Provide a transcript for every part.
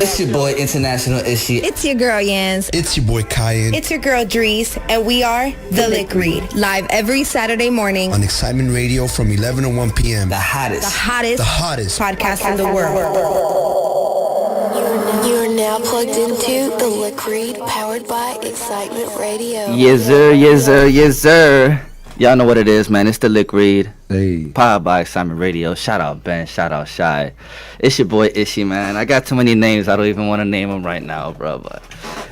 It's your boy International Ishy. It's your girl Yanz. It's your boy Kayan. It's your girl Andrys, and we are The Lick Read, live every Saturday morning on Excitement Radio from 11 to 1 p.m. The hottest podcast in the world. You're now plugged into The Lick Read, powered by Excitement Radio. Yes sir, yes sir, yes sir. Y'all know what it is, man. It's The Lick Read. Hey. Powered by Excitement Radio. Shout out Ben. Shout out Shy. It's your boy Ishy, man. I got too many names. I don't even want to name them right now, bro. But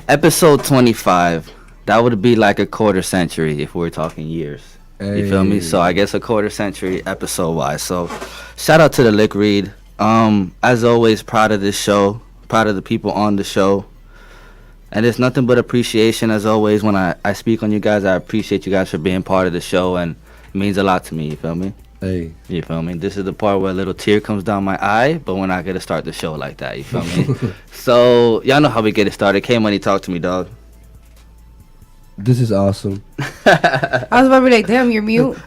episode 25. That would be like a quarter century if we're talking years. Hey. You feel me? So I guess a quarter century episode wise. So shout out to The Lick Read. As always, proud of this show. Proud of the people on the show. And it's nothing but appreciation, as always. When I speak on you guys, I appreciate you guys for being part of the show, and it means a lot to me, you feel me? Hey. You feel me? This is the part where a little tear comes down my eye, but we're not going to start the show like that, you feel me? So, y'all know how we get it started. K-Money, talk to me, dog. This is awesome. I was about to be like, damn, you're mute.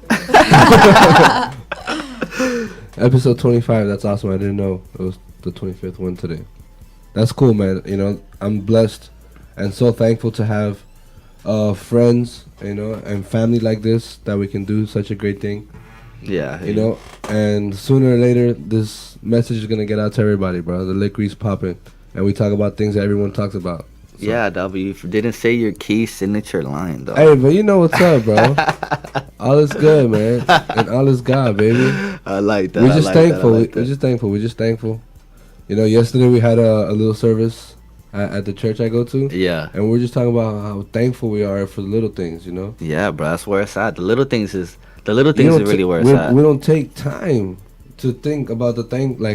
Episode 25, that's awesome. I didn't know it was the 25th one today. That's cool, man. You know, I'm blessed and so thankful to have friends, you know, and family like this, that we can do such a great thing. Yeah. You know, and sooner or later, this message is going to get out to everybody, bro. The Lick Read's popping, and we talk about things that everyone talks about. So. Yeah, W, didn't say your key signature line, though. Hey, but you know what's up, bro. All is good, man, and all is God, baby. I like that. We're just thankful. We're just thankful. We're just thankful. You know, yesterday we had a little service at the church I go to. Yeah. And we're just talking about how thankful we are for the little things, you know? Yeah, bro, that's where it's at. The little things is really where it's at. We don't take time to think about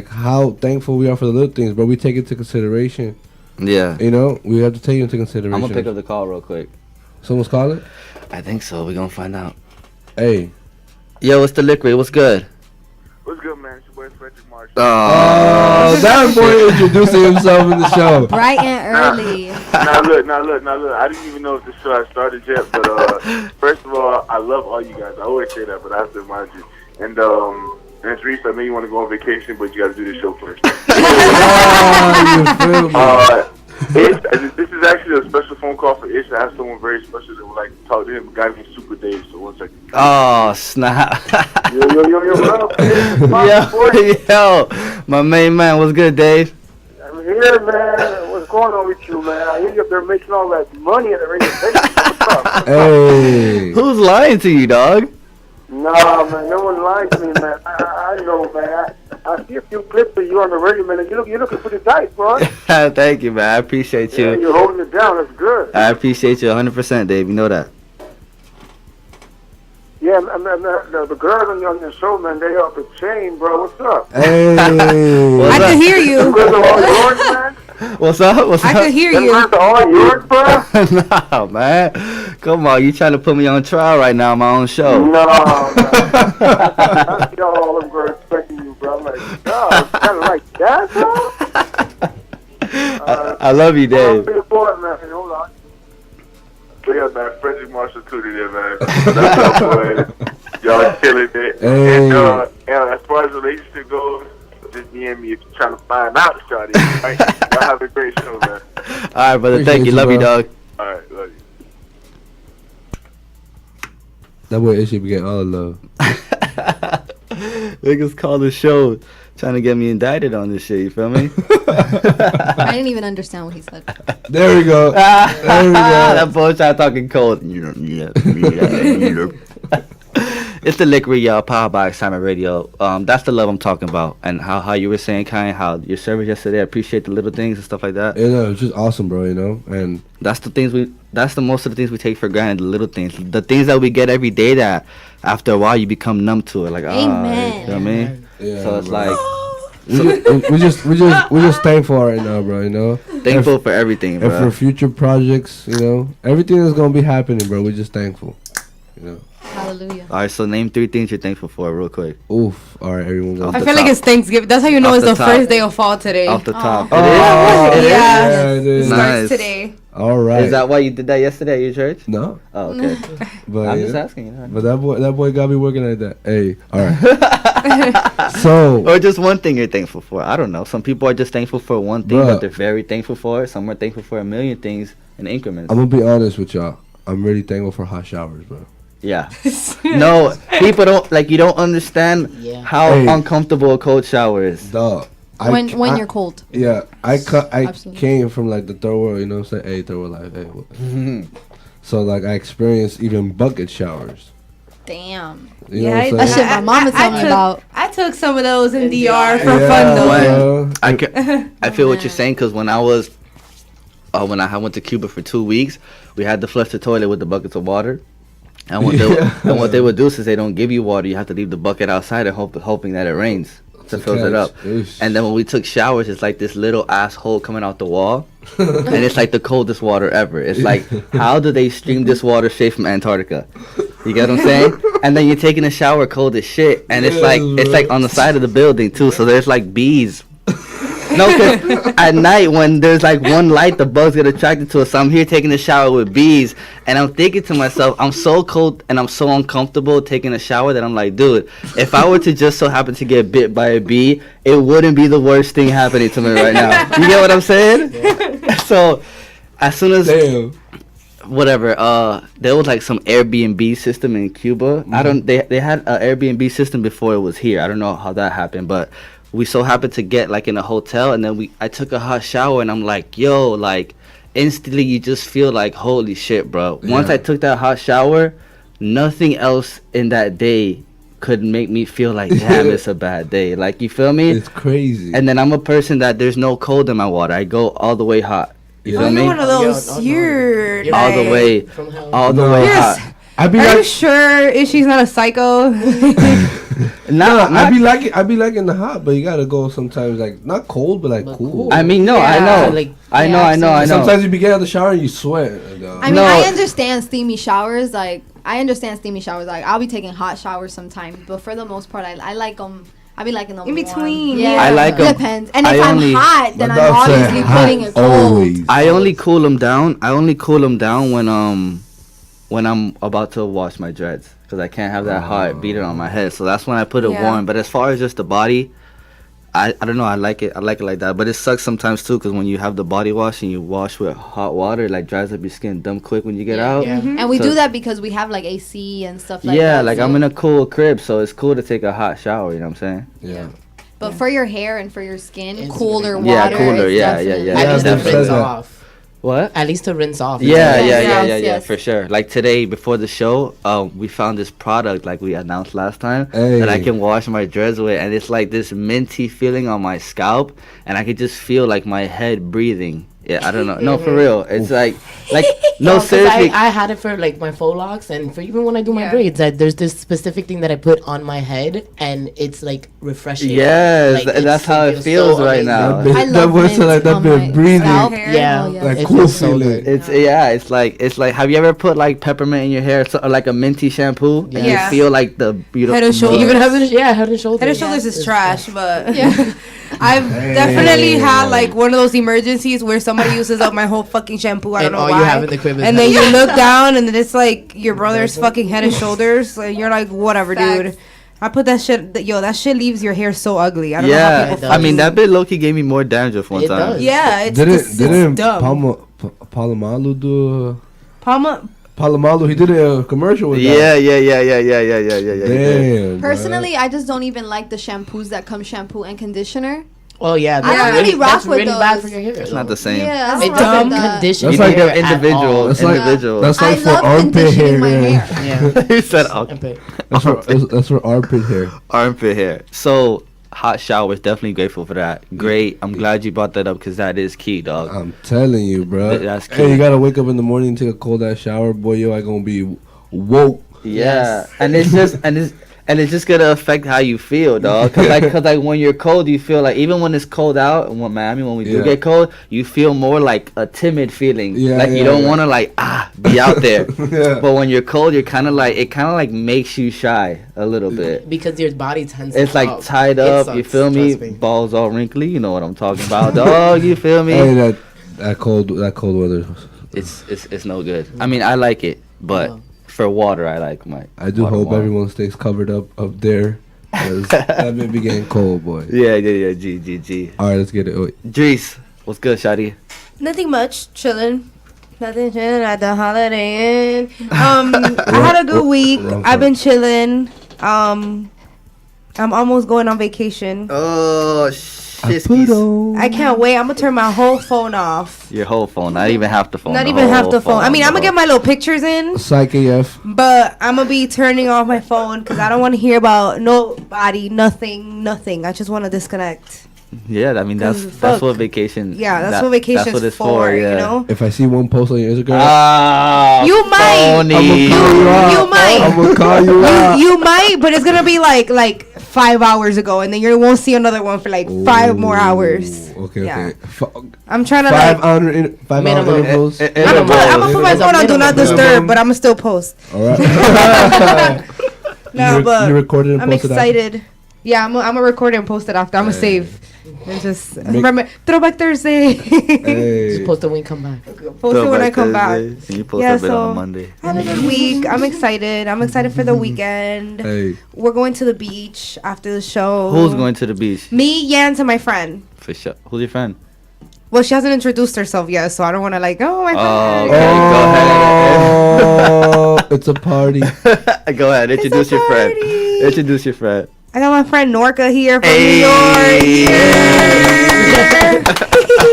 how thankful we are for the little things, but we take it into consideration. Yeah. You know, we have to take it into consideration. I'm going to pick up the call real quick. Someone's calling? I think so. We're going to find out. Hey. Yo, it's The Lick Read. What's good? What's good, man? It's your boy Frederick Marshall. Oh, that boy introducing himself in the show. Bright and early. Now look. I didn't even know if this show had started yet, but first of all, I love all you guys. I always say that, but I have to remind you. And Andrys, I know you want to go on vacation, but you got to do this show first. You feel me? This is actually a special phone call for Ish. I have someone very special that would like to talk to him. A guy named Super Dave. So 1 second. Oh, snap. Yo, what up, Yo, my main man. What's good, Dave? I'm here, man. What's going on with you, man? I hear you up there making all that money at the radio station. What's up? Hey. Who's lying to you, dog? Nah, man, no one lied to me, man. I know, man. I see a few clips of you on the radio, man. You're looking pretty tight, bro. Thank you, man. I appreciate you. Yeah, you're holding it down. That's good. I appreciate you 100%, Dave. You know that. Yeah, the girls on your show, man, they off the chain, bro. What's up? Hey. I can hear you. You guys are all yours, man? What's up? I can hear you. You guys are all yours, bro? Nah, man. Come on. You trying to put me on trial right now on my own show. No, man. I see all them girls expecting you, bro. I'm like, oh, it's kind of like that, bro? I love you, Dave. Hold on. Yeah, man, Frederick Marshall too there, man. That's up, boy. Y'all killing it. Hey. And as far as relationship goes, just DM me if you're trying to find out, Shawty. Right? Y'all have a great show, man. All right, brother. Thank you. Love you, dog. All right, love you. That boy Ishy be getting all the love. Niggas call the show trying to get me indicted on this shit, you feel me? I didn't even understand what he said. There we go. That boy tried talking cold. It's The Lick Read, y'all, powered by Excitement Radio. That's the love I'm talking about. And how you were saying, Kayan, how your service yesterday, I appreciate the little things and stuff like that. You know, it's just awesome, bro, you know? And that's most of the things we take for granted, the little things. The things that we get every day that after a while you become numb to it. Like, Amen. You know what I mean? Yeah, so it's bro. like we're just thankful right now, bro, you know? thankful for everything, bro. And for future projects, you know? Everything that's going to be happening, bro, we're just thankful, you know? Hallelujah. All right, so name 3 things you're thankful for real quick. Oof. All right, everyone go. I feel like it's Thanksgiving. That's how you know Off it's the the top. first day of fall today. Off the top. Oh, It is? yeah, it is. It starts Nice. today. All right. Is that why you did that yesterday at your church? No. Oh, okay. But I'm just asking. You know. But that boy got me working like that. Hey, all right. So. Or just one thing you're thankful for. I don't know. Some people are just thankful for one thing, but they're very thankful for it. Some are thankful for a million things in increments. I'm gonna be honest with y'all. I'm really thankful for hot showers, bro. Yeah. No, people don't like. You don't understand how uncomfortable a cold shower is. Dog. When you're cold. Yeah, I Absolutely. came from like the third world, you know what I'm saying? Hey, third world life. Hey. So like I experienced even bucket showers. Damn. You know what I'm That saying? shit my mama told me about. I took some of those in DR for fun though. I feel what you're saying because when I was, when I went to Cuba for 2 weeks, we had to flush the toilet with the buckets of water. And what they would do, since they don't give you water, you have to leave the bucket outside and hoping that it rains to fill it up. And then when we took showers, it's like this little asshole coming out the wall, and it's like the coldest water ever. It's like, how do they stream this water straight from Antarctica? You get what I'm saying? And then you're taking a shower cold as shit, and it's like on the side of the building too. So there's like bees. No, because at night when there's like one light, the bugs get attracted to it. So I'm here taking a shower with bees, and I'm thinking to myself, I'm so cold and I'm so uncomfortable taking a shower that I'm like, dude, if I were to just so happen to get bit by a bee, it wouldn't be the worst thing happening to me right now. You get what I'm saying? Yeah. So as soon as whatever, there was like some Airbnb system in Cuba. They had an Airbnb system before it was here. I don't know how that happened, but we so happened to get like in a hotel, and then I took a hot shower, and I'm like, yo, like instantly you just feel like, holy shit, bro. Yeah. Once I took that hot shower, nothing else in that day could make me feel like, damn, it's a bad day. Like, you feel me? It's crazy. And then I'm a person that there's no cold in my water. I go all the way hot. You feel me? You're one of those. You're all the way hot. Are you sure Ishy's not a psycho? I be liking the hot, but you gotta go sometimes like not cold, but like cool. I mean, no, yeah. I know. Sometimes you be getting out of the shower and you sweat. I mean, I understand steamy showers. Like, I'll be taking hot showers sometimes, but for the most part, I like them. I be liking them in between. Warm. Yeah, I like them. Depends. And if I'm hot, then I'm obviously putting it cold. I only cool them down when I'm about to wash my dreads, because I can't have that hot beating on my head. So that's when I put it warm. But as far as just the body, I don't know. I like it like that. But it sucks sometimes too, because when you have the body wash and you wash with hot water, it like dries up your skin dumb quick when you get out. Yeah. Mm-hmm. And we do that because we have like AC and stuff like that. Yeah, like I'm in a cool crib, so it's cool to take a hot shower. You know what I'm saying? Yeah. But for your hair and for your skin, it's cooler water. Yeah, cooler. Yeah. At least to rinse off. What? At least to rinse off. Yeah, for sure. Like today, before the show, we found this product, like we announced last time, that I can wash my dreads with, and it's like this minty feeling on my scalp, and I could just feel like my head breathing. Yeah, I don't know. No, for real. It's like no, seriously. I had it for like my faux locks, and for even when I do my braids, there's this specific thing that I put on my head, and it's like refreshing. Yes, like, that's how it feels so right now. I love mint like that been breathing. Yeah, like cool feeling. It's like have you ever put like peppermint in your hair, or like a minty shampoo, and you feel like the beautiful head and shoulders. Even head and shoulders. Head and shoulders is trash, but I've definitely had like one of those emergencies where somebody uses up my whole fucking shampoo. I don't know why. You have in the crib, and then you look down and then it's like your brother's fucking Head and Shoulders, and you're like, whatever, dude. I put that shit. That shit leaves your hair so ugly. I don't know how people. I mean, that bit low-key gave me more dandruff one time. Does. Yeah, it's dumb. Palomalu do Palomalu, he did a commercial with that. Damn. Personally, I just don't even like the shampoos that come shampoo and conditioner. Oh yeah, I don't really rock with those. Bad for your hair. It's not the same. Yeah, it doesn't condition. That's like an individual. That's like for armpit hair. Yeah. He said armpit. That's for armpit hair. Armpit hair. So hot showers, definitely grateful for that. Great. I'm glad you brought that up, because that is key, dog. I'm telling you, bro. That's key. Hey, you gotta wake up in the morning and take a cold ass shower, boy. Yo, I gonna be woke. Yeah, and it's just gonna affect how you feel, dog. Cause like when you're cold, you feel like, even when it's cold out in Miami, when we do get cold, you feel more like a timid feeling. You don't want to be out there. But when you're cold, you're kind of like makes you shy a little bit, because your body tends. It's like tied up. You feel me? Balls all wrinkly. You know what I'm talking about, dog. You feel me? Hey, that cold weather it's no good. I mean, I like it, but for water, I like my. I do hope everyone stays covered up there. That may be getting cold, boy. Yeah. G. All right, let's get it. Dries, what's good, Shadi? Nothing much. Chilling. Nothing chilling at the Holiday Inn. I had a good week. I've been chilling. I'm almost going on vacation. Oh, shit. I can't wait. I'm gonna turn my whole phone off. Your whole phone, not even half the phone. Not even half the phone. I mean, I'm gonna get my little pictures in. Psych AF. But I'm gonna be turning off my phone because I don't want to hear about nobody, nothing. I just want to disconnect. Yeah, I mean that's what vacation. Yeah, that's what vacation's that's what it's for. yeah. You know. If I see one post on your Instagram, you might. You might. I'm gonna call you out. You might, but it's gonna be like 5 hours ago, and then you won't see another one for like 5 more hours. Okay. I'm trying to 5 hour intervals. I'm gonna put my phone on do not disturb, but I'm gonna still post. All right. No, but you recorded and I'm posted excited. After? Yeah, I'm gonna record it and post it after. I'm gonna save. And just remember Throwback Thursday. Just post it when you come back. Post it when I come back. You post a bit on a Monday. I had a good week. I'm excited. I'm excited for the weekend. Hey. We're going to the beach after the show. Who's going to the beach? Me, Yanz, and my friend. For sure. Who's your friend? Well, she hasn't introduced herself yet, so I don't want to my friend. Okay, go ahead. It's a party. Go ahead. Introduce your friend. Introduce your friend. I got my friend Norka here from New York.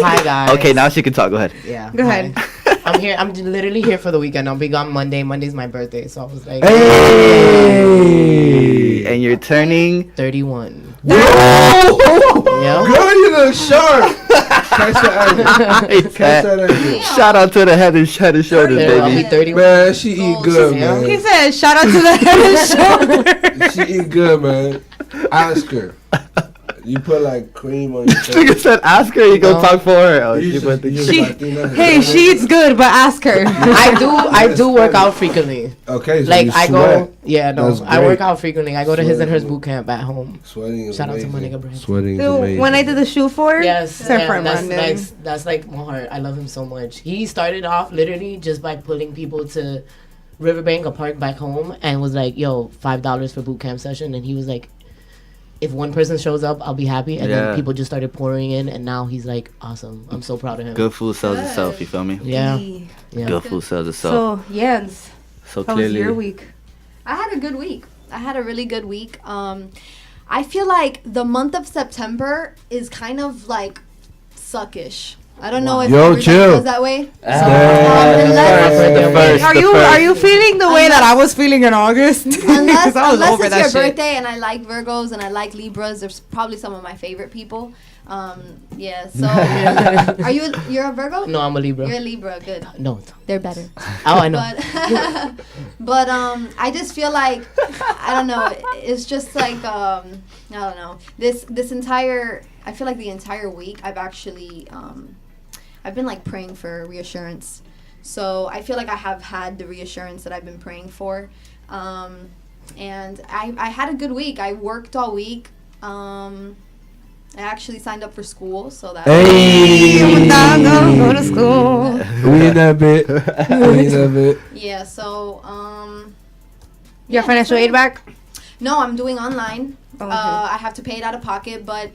Hi guys. Okay, now she can talk. Go ahead. Yeah. Go ahead. I'm here. I'm literally here for the weekend. I'll be gone Monday. Monday's my birthday, so I was like, Hey. And you're turning 31. Whoa! Yeah. Girl, you look sharp. Catch that energy. Shout out to the head and shoulders, I'll be baby. 31. Man, she eat good, man. He said, shout out to the head and shoulders. She eat good, man. Ask her. You put like cream on your face. Nigga said, ask her. You go talk for her. Oh, You she should- went to you she. should Latina. She eats good, but ask her. I do work out frequently. Okay, so Like you I sweat. go, yeah, no, That's I great. work out frequently. I go to his and hers Sweating. boot camp at home. Sweating is Shout out to my amazing. nigga Brad. Sweating is Dude, amazing. when I did the shoe for her, Yes, it's her yeah, friend that's Brandon. that's like my heart. I love him so much. He started off literally just by pulling people to Riverbank, a park back home, and was like, "Yo, $5 for boot camp session," and he was like, if one person shows up, I'll be happy. And then people just started pouring in, and now he's like, awesome. I'm so proud of him. Good food sells itself. You feel me? Yeah. Good food sells itself. So, Yanz, So how was clearly, your week? I had a good week. I had a really good week. I feel like the month of September is kind of like suckish. I don't know if everybody feels that way. Are you feeling the way that I was feeling in August? Unless I was over it's that your shit. birthday and I like Virgos and I like Libras, they're probably some of my favorite people. Yeah. So, you're a Virgo? No, I'm a Libra. You're a Libra. Good. No, they're better. Oh, I know. But I just feel like I don't know. It's just like I don't know. This entire I feel like the entire week I've actually I've been like praying for reassurance. So I feel like I have had the reassurance that I've been praying for. And I had a good week. I worked all week. I actually signed up for school, so that. Hey, go to school. We need that bit. Yeah. So Your financial aid back? No, I'm doing online. Oh, okay. I have to pay it out of pocket, but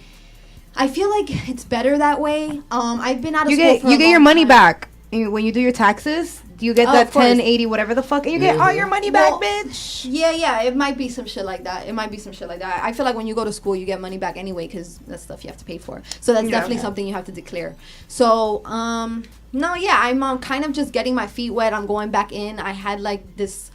I feel like it's better that way. I've been out of school for You a get long your money time. back when you do your taxes. You get that of course. 1080 whatever the fuck, and you get all your money back, Well, bitch. Yeah, it might be some shit like that. I feel like when you go to school, you get money back anyway because that's stuff you have to pay for. So that's definitely something you have to declare. So, no, yeah, I'm kind of just getting my feet wet. I'm going back in. I had like this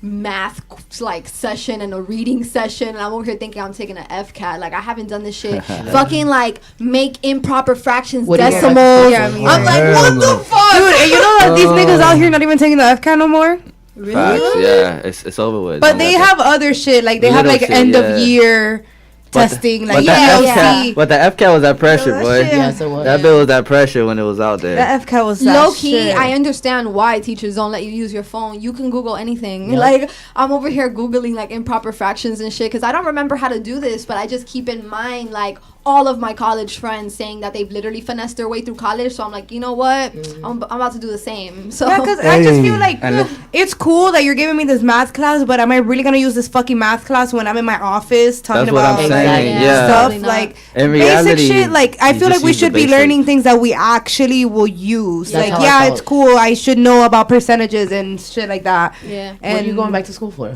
math like session and a reading session, and I'm over here thinking I'm taking an FCAT. Like I haven't done this shit. Fucking like make improper fractions, decimals. Yeah, I'm like, what the fuck? Dude, and you know that these niggas out here not even taking the FCAT no more? Facts, yeah, it's over with. But they have other shit, like they have Little like shit, end yeah. of year testing, like but ELC. But the FCAT was that pressure, that boy. shit. Yes, it was. That bill was that pressure when it was out there. That FCAT was that Low key, shit. I understand why teachers don't let you use your phone. You can Google anything. Yep. Like, I'm over here Googling, like, improper fractions and shit, because I don't remember how to do this, but I just keep in mind, like, all of my college friends saying that they've literally finessed their way through college. So I'm like, you know what? I'm about to do the same. So yeah, because I just feel like And it's cool that you're giving me this math class, but am I really gonna use this fucking math class when I'm in my office talking That's what about I'm saying. Yeah. stuff Probably not. like In basic reality, shit? Like I you feel just like we use the should be basics. learning things that we actually will use. That's like how I yeah, felt. it's cool. I should know about percentages and shit like that. Yeah. What And are you going back to school for?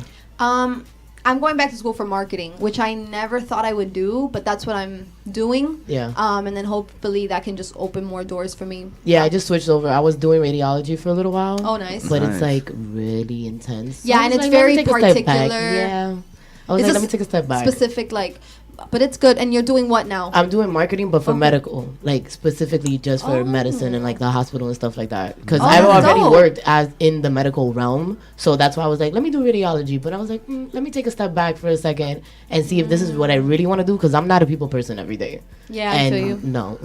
I'm going back to school for marketing, which I never thought I would do, but that's what I'm doing. Yeah. And then hopefully that can just open more doors for me. Yeah, I just switched over. I was doing radiology for a little while. Oh, nice. But Nice. it's like really intense. Yeah, I and was it's like, let very me take a step back. particular. Yeah. I was Is like, this let me take a step back. Specific, like, but it's good. And you're doing what now? I'm doing marketing, but for Okay. medical, like specifically just for medicine and like the hospital and stuff like that. Because Oh, I've that's already dope. worked as in the medical realm, so that's why I was like, let me do radiology. But I was like, let me take a step back for a second and see if this is what I really want to do. Because I'm not a people person every day. Yeah, I and feel you. no.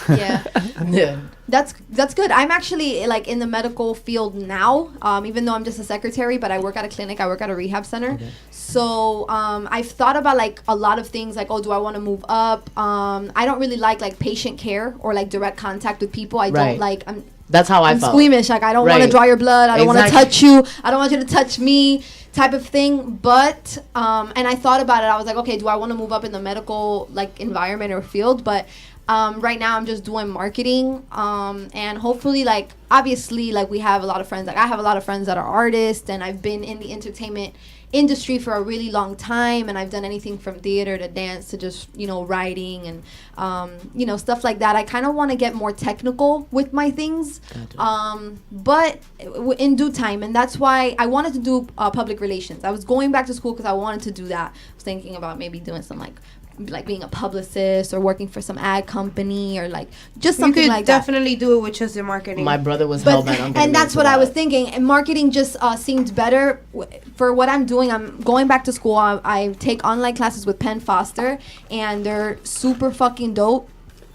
Yeah. Yeah. That's good. I'm actually like in the medical field now, even though I'm just a secretary, but I work at a clinic. I work at a rehab center. Okay. So I've thought about like a lot of things, like, oh, do I want to move up? I don't really like patient care or like direct contact with people. I don't Right. like. That's how I'm felt. squeamish. Like I don't want to Right. draw your blood. I don't want to Exactly. touch you. I don't want you to touch me, type of thing. But and I thought about it. I was like, okay, do I want to move up in the medical like environment or field? But right now I'm just doing marketing, and hopefully, like, obviously, like, we have a lot of friends. Like, I have a lot of friends that are artists, and I've been in the entertainment industry for a really long time, and I've done anything from theater to dance to just, you know, writing and stuff like that. I kind of want to get more technical with my things, but in due time. And that's why I wanted to do public relations. I was going back to school because I wanted to do that. I was thinking about maybe doing some like being a publicist or working for some ad company or like just something you could like that. definitely do it with just your marketing. My brother was But hell-bent on getting and me that's into what I that. was thinking. And marketing just seemed better for what I'm doing. I'm going back to school. I take online classes with Penn Foster, and they're super fucking dope.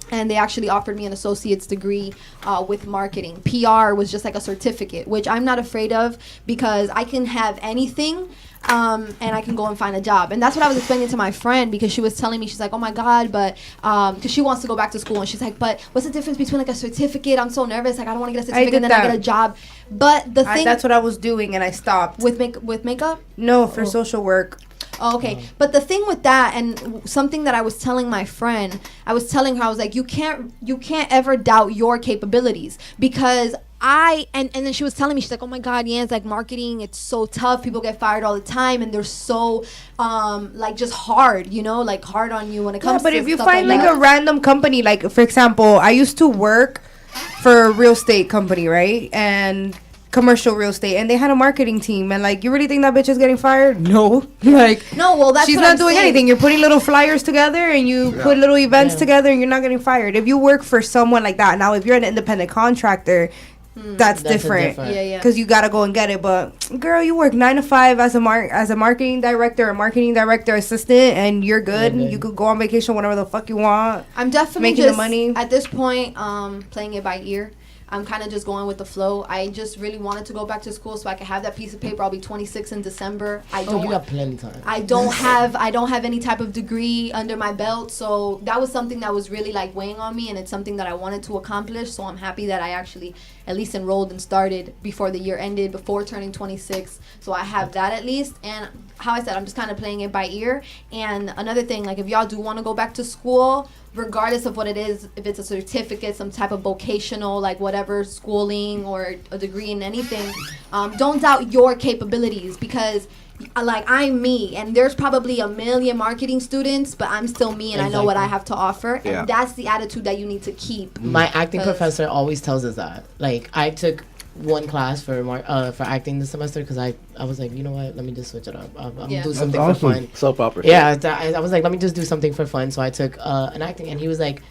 And they actually offered me an associate's degree with marketing. PR was just like a certificate, which I'm not afraid of because I can have anything. And I can go and find a job. And that's what I was explaining to my friend, because she was telling me, she's like, oh my God, but, because she wants to go back to school. And she's like, but what's the difference between like a certificate? I'm so nervous. Like, I don't want to get a certificate and then I that. get a job. But the thing that's what I was doing, and I stopped. with makeup? No, for social work. Oh, okay. But the thing with that, and something that I was telling my friend, I was telling her, I was like, you can't ever doubt your capabilities, because and then she was telling me, she's like, oh my God, Yanz, like marketing, it's so tough. People get fired all the time, and they're so like just hard, you know, like hard on you when it comes But to if you stuff find like that. a random company, like for example, I used to work for a real estate company, right? And commercial real estate, and they had a marketing team, and like, you really think that bitch is getting fired? No. Like, No, well, that's she's what not I'm doing saying. anything. You're putting little flyers together, and you put little events together, and you're not getting fired. If you work for someone like that, now if you're an independent contractor, that's different. Yeah. Because you gotta go and get it. But girl, you work 9 to 5 as a marketing director, a marketing director assistant, and you're good. Yeah, You could go on vacation whenever the fuck you want. I'm definitely making the just money. at this point playing it by ear. I'm kind of just going with the flow. I just really wanted to go back to school so I could have that piece of paper. I'll be 26 in December. Oh, you got plenty of time. I don't have any type of degree under my belt, so that was something that was really like weighing on me, and it's something that I wanted to accomplish. So I'm happy that I actually at least enrolled and started before the year ended, before turning 26. So I have that at least. And how I said, I'm just kind of playing it by ear. And another thing, like, if y'all do want to go back to school, regardless of what it is, if it's a certificate, some type of vocational, like whatever, schooling or a degree in anything, don't doubt your capabilities, because like, I'm me, and there's probably a million marketing students, but I'm still me, and I know what I have to offer. Yeah. And that's the attitude that you need to keep. My acting 'Cause- professor always tells us that. Like, I took one class for acting this semester because I was like, you know what, let me just switch it up. I'm Yeah. do That's something awesome. for fun. Soap opera. Yeah, I was like, let me just do something for fun. So I took an acting, and he was like,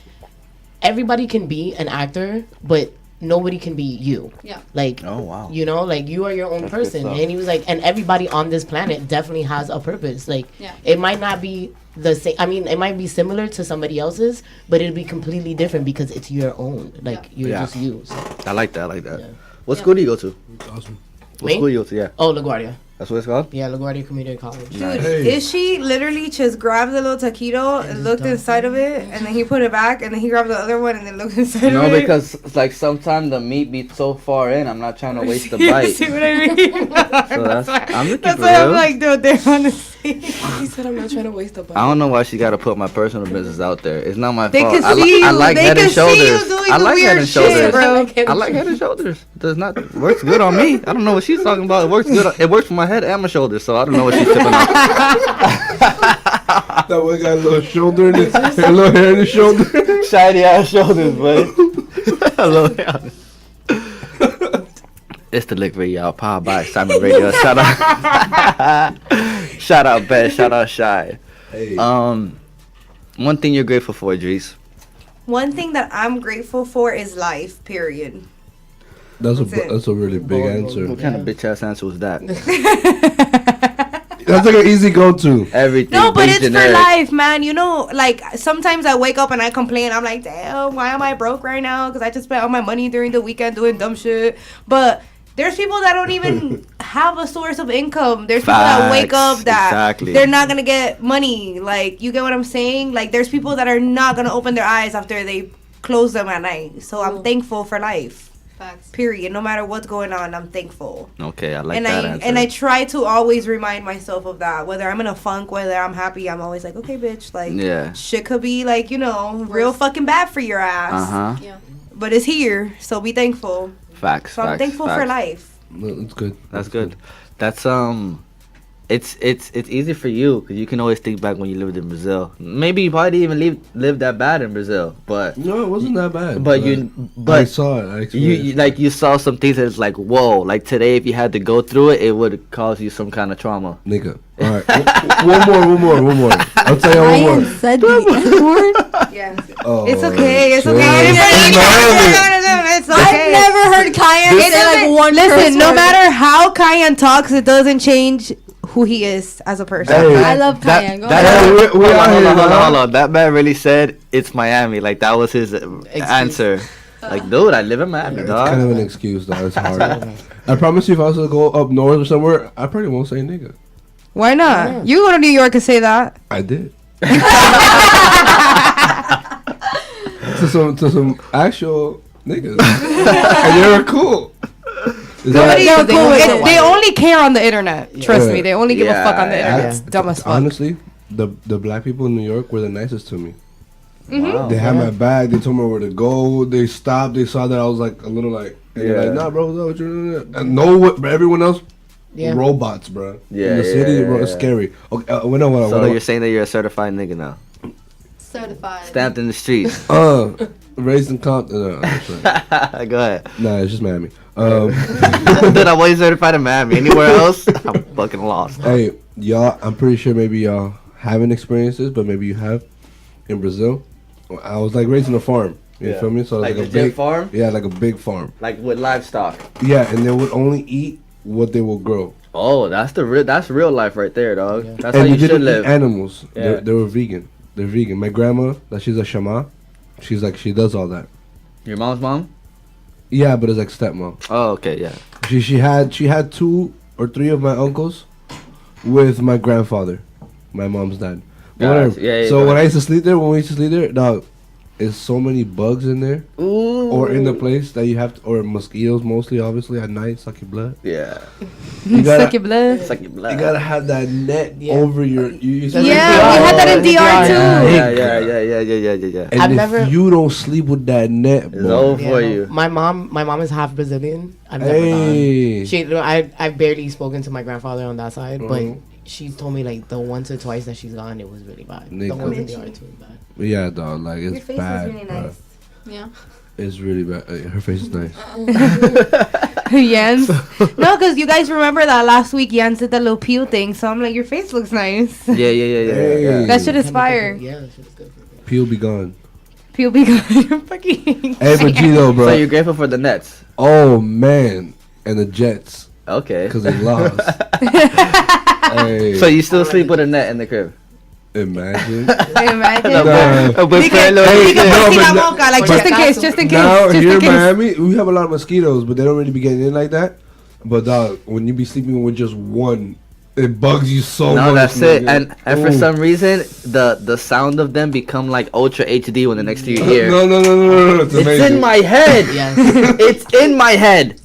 everybody can be an actor, but nobody can be you. Yeah. Like, Oh, wow. you know, like, you are your own That's person. good stuff. And he was like, and everybody on this planet definitely has a purpose. Like, Yeah. it might not be the same. I mean, it might be similar to somebody else's, but it'll be completely different because it's your own. Like, you're Yeah. just you. So. I like that. Yeah. What school do you go to? Awesome. What Me? school you go to? Yeah. Oh, LaGuardia. That's what it's called? Yeah, LaGuardia Community College. Dude, Hey. Ishy literally just grabbed the little taquito and looked inside of it, and then he put it back, and then he grabbed the other one and then looked inside No, of it. because like sometimes the meat be so far in, I'm not trying to waste the You bite. see what I mean? So I'm looking That's for why I'm real. like, dude, they're on the same. He said, I'm not trying to waste the bite. I don't know why she got to put my personal business out there. It's not my They fault. can I, see you. I like They Head can and see you Shoulders. doing I the like Head weird and shit, Shoulders. bro. I like Head and Shoulders. Does not works good on me. I don't know what she's talking about. It works good. It works for my head and my shoulders. So I don't know what she's tipping on. That one got a little shoulder in his, a little hair in his shoulder. Shiny ass shoulders, buddy. Hello. It's the Lick Radio, powered by Simon Radio. Shout out, shout out, Ben. Shout out, Shy. Hey. One thing you're grateful for, Idris. One thing that I'm grateful for is life, period. That's That's it. a really big answer. What kind of bitch ass answer was that? That's like an easy go-to. Everything. No, but big it's generic. for life, man. You know, like sometimes I wake up and I complain. I'm like, damn, why am I broke right now? Because I just spent all my money during the weekend doing dumb shit. But there's people that don't even have a source of income. There's people that wake up Facts, that exactly. they're not gonna get money. Like, you get what I'm saying? Like, there's people that are not gonna open their eyes after they close them at night. So I'm thankful for life. Facts. Period. No matter what's going on, I'm thankful. Okay, I like and that I answer. and I try to always remind myself of that. Whether I'm in a funk, whether I'm happy, I'm always like, okay, bitch, like Yeah. shit could be like, you know, real fucking bad for your ass. Uh-huh. Yeah. But it's here, so be thankful. Facts. So I'm facts, thankful for facts. life. No, that's good. That's good. That's it's easy for you because you can always think back when you lived in Brazil. Maybe you probably didn't even live that bad in Brazil, but No, it wasn't that bad. but I but saw it. I you experienced like you saw some things that it's like whoa, like today if you had to go through it, it would cause you some kind of trauma. Nigga. All right. one more. I'll tell you one more. said the N-word. Yeah. Oh, It's okay. It's shit. okay. It's okay. I've never heard Kayan It say like doesn't- one Listen, curse no word. matter how Kayan talks, it doesn't change who he is as a person. Hey. I love Kayan. Go that- ahead. Hey, we hold out on, here, man. hold on. That man really said it's Miami. Like that was his answer. Like, dude, I live in Miami, It's dog. kind of an excuse, though. It's hard. I promise you, if I was to go up north or somewhere, I probably won't say nigga. Why not? You go to New York and say that. I did. to some actual niggas, and they were cool. Is Nobody that- is they cool. won't say They white. only care on the internet. Trust Yeah. me, they only give a fuck on the Yeah, internet. yeah. It's dumb as fuck. Honestly, the black people in New York were the nicest to me. Wow. They had my bag. They told me where to go. They stopped. They saw that I was like a little like, and they're Yeah. like, nah, bro, what's up? What you doing?" And no, but everyone else, Yeah. robots, bro. Yeah, in the city, yeah, bro, yeah. it's scary. Okay, So when you're saying that you're a certified nigga now, Certified. stamped in the streets. raised in Compton. No, that's right. Go ahead. Nah, it's just Miami. Dude, I'm always certified in Miami. Anywhere else, I'm fucking lost. Hey, y'all, I'm pretty sure maybe y'all haven't experienced this, but maybe you have. In Brazil, I was like raised on a farm. You Yeah. feel me? So Like a legit big farm? Yeah, like a big farm. Like with livestock. Yeah, and they would only eat what they will grow. Oh, that's real life right there, dog. Yeah. That's how And you they should didn't live. eat animals. Yeah. They were vegan. They're vegan. My grandma, that she's a shama, she's like she does all that. Your mom's mom? Yeah, but it's like stepmom. Oh, okay, yeah. She had 2 or 3 of my uncles with my grandfather, my mom's dad. Gotcha. Whatever. Yeah, yeah, So go when ahead. I used to sleep there, dog, there's so many bugs in there. Ooh. Or in the place that you have to, or mosquitoes mostly, obviously at night, suck your blood. Yeah. You gotta, Suck your blood. Suck your blood. you gotta have that net Yeah. over your. You Yeah, we had that in DR too. Yeah. And I've if never- you don't sleep with that net, It's boy, over Yeah, for no. you. My mom is half Brazilian. I've never Hey. gone. I've barely spoken to my grandfather on that side, Mhm. but she told me like the once or twice that she's gone, it was really bad. The Nigga. ones in DR too bad. Yeah, dog, like it's Your face bad. is really bruh. nice. Yeah. It's really bad. Her face is nice. Yanz. No, because you guys remember that last week Yanz did the little peel thing, so I'm like, your face looks nice. Yeah. Hey. That shit is fire. Yeah, that shit is good. Peel be gone. Peel be good. You're fucking. Hey, but Gino, bro. So you're grateful for the Nets? Oh man, and the Jets Okay. because they lost. Hey, So you still sleep with a net in the crib? imagine. Imagine. Nah. With Dije, pelo- dije, no, pues, but si la no- moca, like but just in now- case, just in case, Now just here in in case. Miami, we have a lot of mosquitoes, but they don't really be getting in like that. But dog, when you be sleeping with just one, it bugs you so much. No, that's it. nigga. And for Ooh. some reason, the sound of them become like ultra HD when the next to your ear. No. It's in my head. Yes. It's in my head.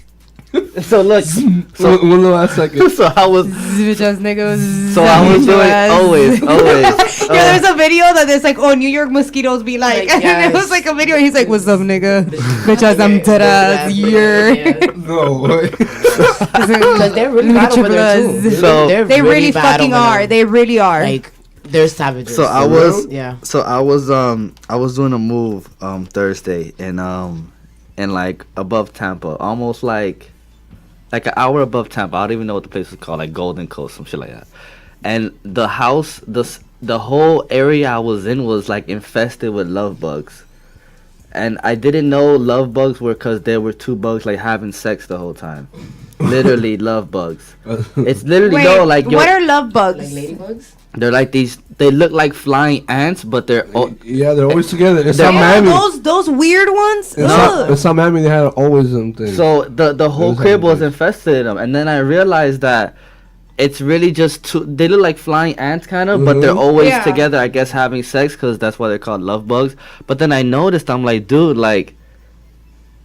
So look. So One last second. so I was Bitch ass niggas. so I was doing always. Yeah, there's a video that there's like, oh, New York mosquitoes be like, Like, and it was yes. like a video, and he's like, "What's up, nigga? Bitch ass, I'm dead ass. Yeah. No way. Because they're really bad over there too. So- they're They really bad fucking over are. there. They really are. Like they're savages. So I was Yeah. So I was doing a move Thursday in like above Tampa, almost like an hour above Tampa. I don't even know what the place was called, like Golden Coast, some shit like that. And the house, the whole area I was in was like infested with love bugs. And I didn't know love bugs were because there were two bugs like having sex the whole time. Literally love bugs. It's literally Wait, like what are love bugs? Like ladybugs. they're like these. They look like flying ants, but they're Yeah, they're always together. In They're- South Yeah, Miami. those weird ones. In Ugh. South Miami, they had always them things. So the whole Those crib was animals. infested in them, and then I realized that it's really just two. They look like flying ants, kind of, but they're Mhm. always Yeah. together. I guess having sex, because that's why they're called love bugs. But then I noticed, I'm like, dude, like,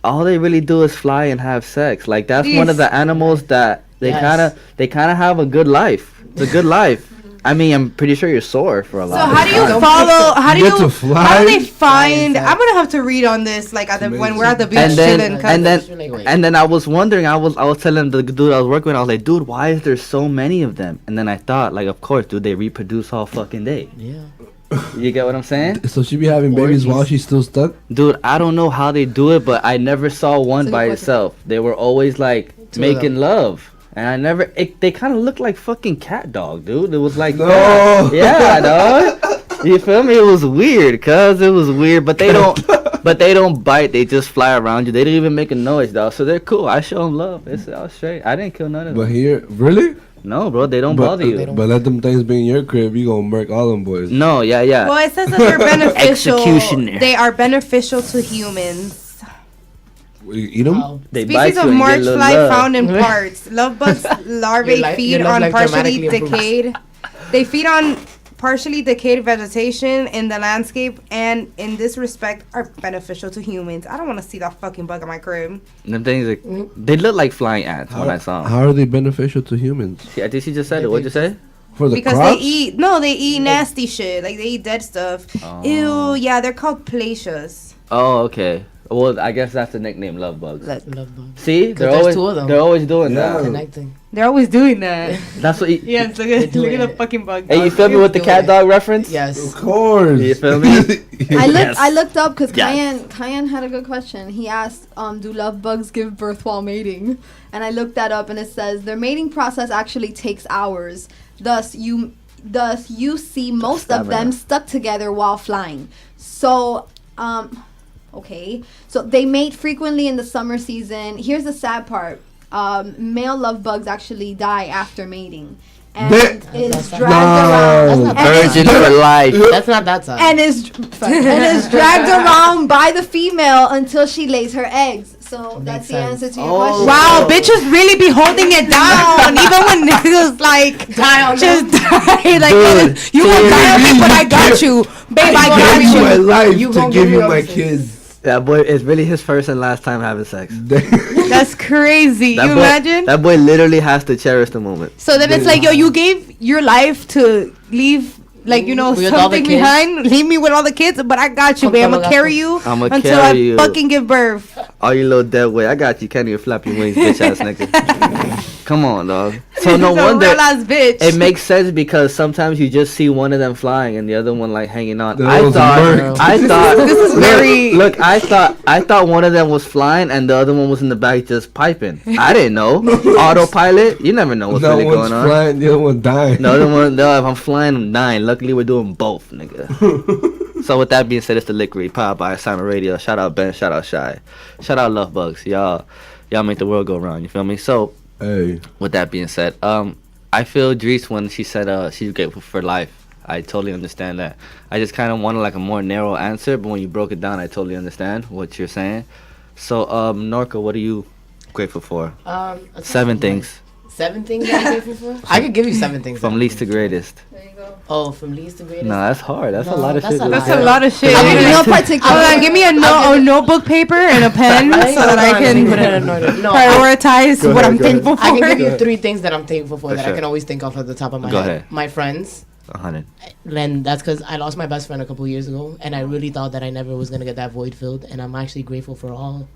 all they really do is fly and have sex. Like that's one of Jeez. the animals that they Yes. kind of have a good life. It's a good life. I mean, I'm pretty sure you're sore for a So lot. how of do you time. follow? How do You you? get to fly? How do they find? Fly I'm gonna have to read on this like at the, when we're at the beach And then- chilling. 'cause- and then- Like, wait. And then I was wondering, I was telling the dude I was working with, I was like, dude, why is there so many of them? And then I thought, like, of course, dude, they reproduce all fucking day. Yeah. You get what I'm saying? So she be having babies while she's still stuck? Dude, I don't know how they do it, but I never saw one It's a by good question. itself. They were always like Two of making them. love. And I never, they kind of looked like fucking cat dog, dude. It was like, No. that. Yeah, dog. You feel me? It was weird, cuz it was weird, but they don't bite. They just fly around you. They didn't even make a noise, dog. So they're cool. I show them love. It's all straight. I didn't kill none of them. But here, really? No, bro, they don't bother you. But let them things be in your crib, you gonna murk all them boys. No, yeah. well, it says that they're beneficial. Executioner. They are beneficial to humans. You eat them? Wow. They bite Species you of and get a march little fly love. found in parts. Love bugs larvae Your feed love on life partially dramatically improves. decayed. They feed on partially decayed vegetation in the landscape, and in this respect, are beneficial to humans. I don't want to see that fucking bug in my crib. Them things, they look like flying ants when I saw them. How are they beneficial to humans? I think she just said it. What'd you say? For the Because crops? they eat nasty shit. Like they eat dead stuff. Ew, yeah, they're called plasias. Oh, okay. Well, I guess that's the nickname, love bugs. Love bugs. See, there's two of them. they're always doing Yeah. that. Connecting. They're always doing that. That's what. Yeah, look They're at doing the it. fucking bug. Hey, you feel me with the cat dog reference? Yes. Of course. You feel me? I looked up because Yes. Kayan had a good question. He asked, do love bugs give birth while mating? And I looked that up, and it says their mating process actually takes hours. Thus you see most of them stuck together while flying. So okay, so they mate frequently in the summer season. Here's the sad part: male love bugs actually die after mating, and is dragged around. No. and is Virgin for life. That's not that time. and is dragged around by the female until she lays her eggs. So that's the sense. answer to your question. Wow, bitches really be holding it down, even when niggas like Die on just die. Like Dude, you won't die on me, but I got you, babe. I I give you my got life You to gonna give give you me my everything. kids. That boy is really his first and last time having sex. you. That's crazy. That You boy, imagine? That boy literally has to cherish the moment. So then it's like, yo, you gave your life to leave, like, you know, With all the something kids? behind. Leave me with all the kids, but I got you, Come babe. on, I'm gonna carry you I'ma until carry I you. fucking give birth. All you little dead way. I got you. Can't even flap your wings, bitch ass nigga. Come on, dog. So no He's a wonder. real ass bitch. It makes sense because sometimes you just see one of them flying and the other one like hanging on. That I was thought, murk. I thought. This is very- Look, I thought one of them was flying and the other one was in the back just piping. I didn't know. Autopilot. You never know what's No really one's going on. flying, the other one dying. The other one, no, if I'm flying, I'm dying. Luckily, we're doing both, nigga. So with that being said, it's the Lick Read, powered by Simon Radio. Shout out Ben, shout out Shy, shout out Love Bugs. Y'all make the world go round. You feel me? So Hey, with that being said, I feel Dries when she said she's grateful for life. I totally understand that. I just kind of wanted like a more narrow answer, but when you broke it down, I totally understand what you're saying. So Norka, what do you grateful for? Okay. 7 things 7 things that I'm grateful for? I could give you 7 things. from least to greatest. There you go. Oh, from least to greatest? No, that's hard. That's a No, lot of that's shit. a to lot. say. That's a lot of shit. No particular. Hold on, give me a notebook paper and a pen Right? so that I Hold on, let me can put it in order. No, prioritize Go what ahead, I'm go ahead. thankful for. I can give you 3 things that I'm thankful for For that sure. I can always think of at the top of my Go head. ahead. My friends. 100. And that's because I lost my best friend a couple years ago, and I really thought that I never was gonna get that void filled. And I'm actually grateful for all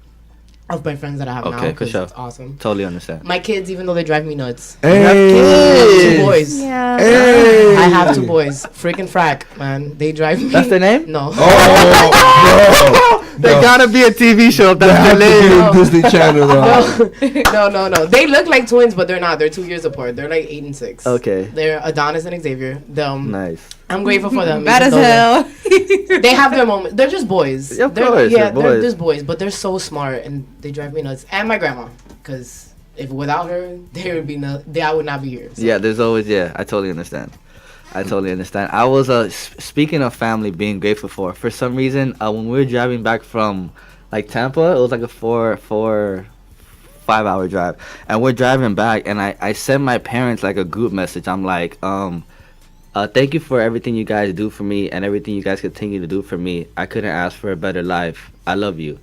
of my friends that I have now. Okay, for 'cause sure. It's awesome. Totally understand. My kids, even though they drive me nuts. Hey. 2 boys. Yeah. Hey. I have 2 boys. Freaking frack, man. They drive me. That's their name? No. Oh, There gotta be a TV show if that's Have their to be name. on Disney Channel. No. They look like twins, but they're not. They're 2 years apart. They're like 8 and 6. Okay. They're Adonis and Xavier. Nice. I'm grateful for them. Bad even as though hell. They have their moment. They're just boys. Yeah, of They're- course, Yeah, they're they're boys. just boys, but they're so smart and they drive me nuts. And my grandma, because if without her, there would be no. I would not be here. So. Yeah, there's always, I totally understand. I was, speaking of family being grateful for some reason, when we were driving back from, like, Tampa, it was like a 5-hour drive. And we're driving back, and I sent my parents, like, a group message. I'm like, thank you for everything you guys do for me and everything you guys continue to do for me. I couldn't ask for a better life. I love you.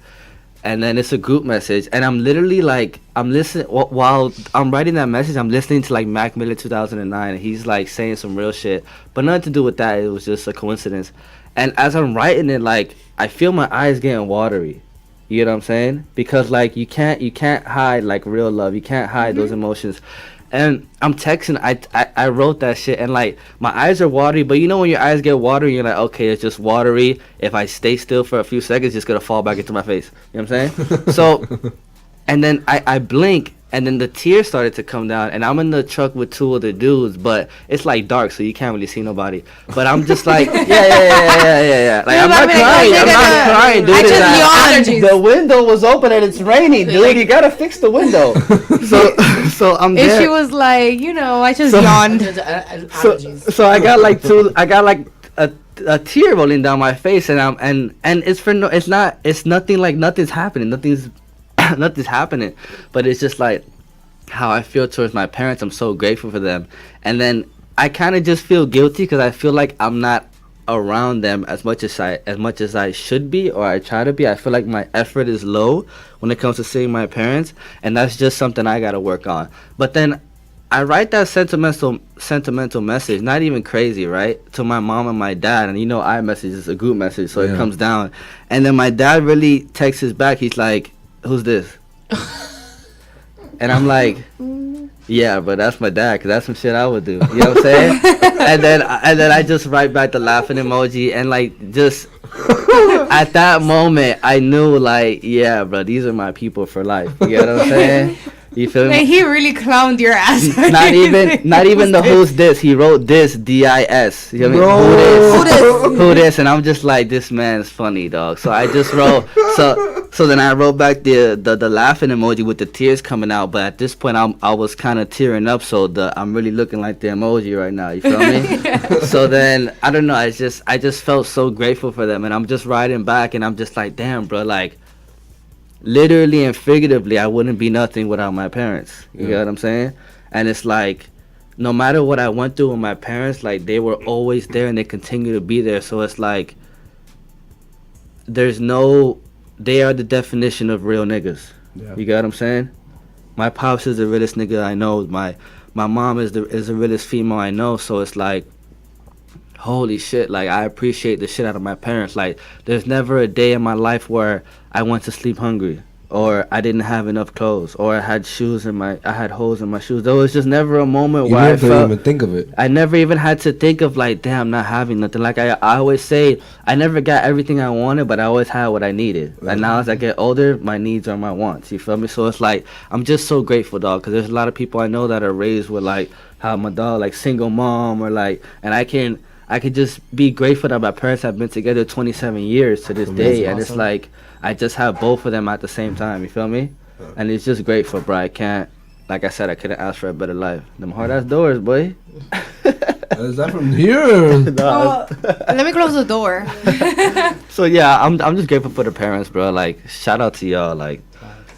And then it's a group message, and I'm literally like, I'm listening while I'm writing that message. I'm listening to like Mac Miller 2009, and he's like saying some real shit, but nothing to do with that. It was just a coincidence. And as I'm writing it, like I feel my eyes getting watery. You know what I'm saying? Because like you can't hide like real love. You can't hide those emotions. And I'm texting. I wrote that shit, and like my eyes are watery. But you know when your eyes get watery, you're like, okay, it's just watery. If I stay still for a few seconds, it's just gonna fall back into my face. You know what I'm saying? So, and then I blink, and then the tears started to come down, and I'm in the truck with 2 other dudes, but it's like dark, so you can't really see nobody. But I'm just like, yeah. Like You're I'm like, not oh, crying. I'm nigga, not crying, dude. I It's just that- yawned. The window was open and it's raining, dude. You gotta fix the window. So I'm And there. she was like, I just yawned. Allergies. So I got like a tear rolling down my face, and it's for no, it's nothing, like nothing's happening, nothing's happening, but it's just like how I feel towards my parents. I'm so grateful for them, and then I kind of just feel guilty because I feel like I'm not around them as much as I should be, or I try to be. I feel like my effort is low when it comes to seeing my parents, and that's just something I gotta work on. But then I write that sentimental message, not even crazy, right, to my mom and my dad, and iMessage is a group message, so it comes down, and then my dad really texts us back. He's like, "Who's this?" And I'm like, yeah, but that's my dad, because that's some shit I would do. You know what I'm saying? and then I just write back the laughing emoji, and like just at that moment I knew, like, yeah, bro, these are my people for life. You get what I'm saying? You feel me? Like, he really clowned your ass. Not even the who's this. He wrote this DIS. You know what I mean? Who this? And I'm just like, this man's funny, dog. So I just wrote so then I wrote back the laughing emoji with the tears coming out. But at this point I was kind of tearing up, so I'm really looking like the emoji right now. You feel me? So then I don't know. I just felt so grateful for them, and I'm just writing back, and I'm just like, damn, bro, like. Literally and figuratively, I wouldn't be nothing without my parents. You get what I'm saying? And it's like, no matter what I went through with my parents, like, they were always there and they continue to be there. So it's like, they are the definition of real niggas. Yeah. You get what I'm saying? My pops is the realest nigga I know. My mom is the realest female I know. So it's like, holy shit, like, I appreciate the shit out of my parents. Like, there's never a day in my life where I went to sleep hungry, or I didn't have enough clothes, or I had holes in my shoes. There was just never a moment where I felt, even think of it. I never even had to think of, like, damn, not having nothing. Like, I always say, I never got everything I wanted, but I always had what I needed. Right. And now as I get older, my needs are my wants. You feel me? So it's like, I'm just so grateful, dog, because there's a lot of people I know that are raised with, like, how my dog, like, single mom, or like, and I could just be grateful that my parents have been together 27 years to this day. And it's like, I just have both of them at the same time. You feel me? And it's just grateful, bro. I can't, like I said, I couldn't ask for a better life. Them hard-ass doors, boy. Is that from here? Let me close the door. So, yeah, I'm just grateful for the parents, bro. Like, shout out to y'all. Like,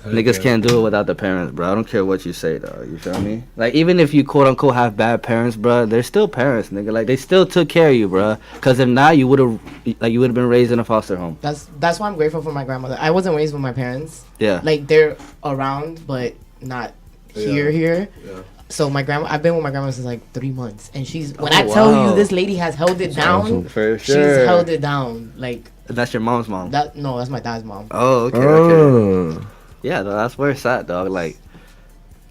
Niggas can't do it without the parents, bro. I don't care what you say, though. You feel me? Like, even if you quote unquote have bad parents, bro, they're still parents, nigga. Like, they still took care of you, bro. Cause if not, you would have been raised in a foster home. That's why I'm grateful for my grandmother. I wasn't raised with my parents. Yeah. Like, they're around, but not here. Yeah. So I've been with my grandma since like 3 months, and when I tell you this lady has held it down, For she's sure. held it down. Like, That's your mom's mom. that's my dad's mom. Oh, okay. Yeah, though, that's where it's at, dog. Like,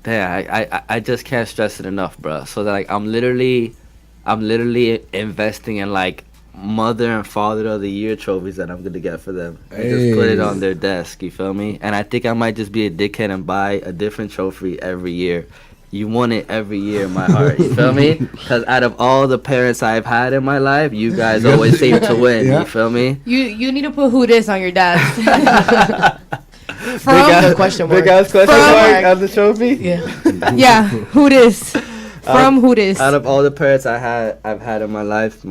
damn, I just can't stress it enough, bro. So that, like, I'm literally investing in like mother and father of the year trophies that I'm gonna get for them and just put it on their desk. You feel me? And I think I might just be a dickhead and buy a different trophy every year. You want it every year in my heart. You feel me? Because out of all the parents I've had in my life, you guys always seem to win. You feel me? You need to put who this on your desk. Big ass question mark on the trophy. Yeah. Yeah, who this? From who this? Out of all the parents I've had in my life,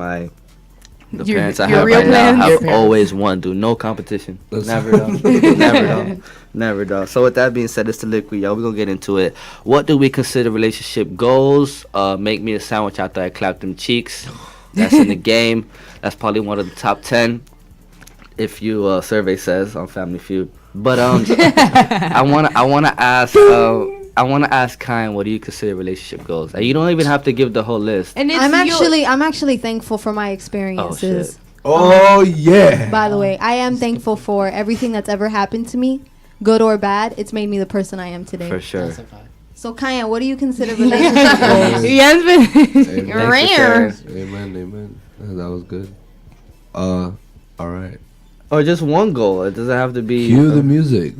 the parents I have real right now plans? have always won, dude. No competition. Never done. Never done. So with that being said, it's the liquid, y'all. We're gonna get into it. What do we consider relationship goals? Make me a sandwich after I clap them cheeks. That's in the game. That's probably one of the top 10, if you survey says on Family Feud. But I wanna ask Kayan, what do you consider relationship goals? And you don't even have to give the whole list. And I'm actually thankful for my experiences. Oh yeah. By the way, I am thankful for everything that's ever happened to me, good or bad. It's made me the person I am today. For sure. So Kayan, what do you consider relationship goals? Yanz been rare. Amen. That was good. All right. Or just one goal. It doesn't have to be. Cue the music.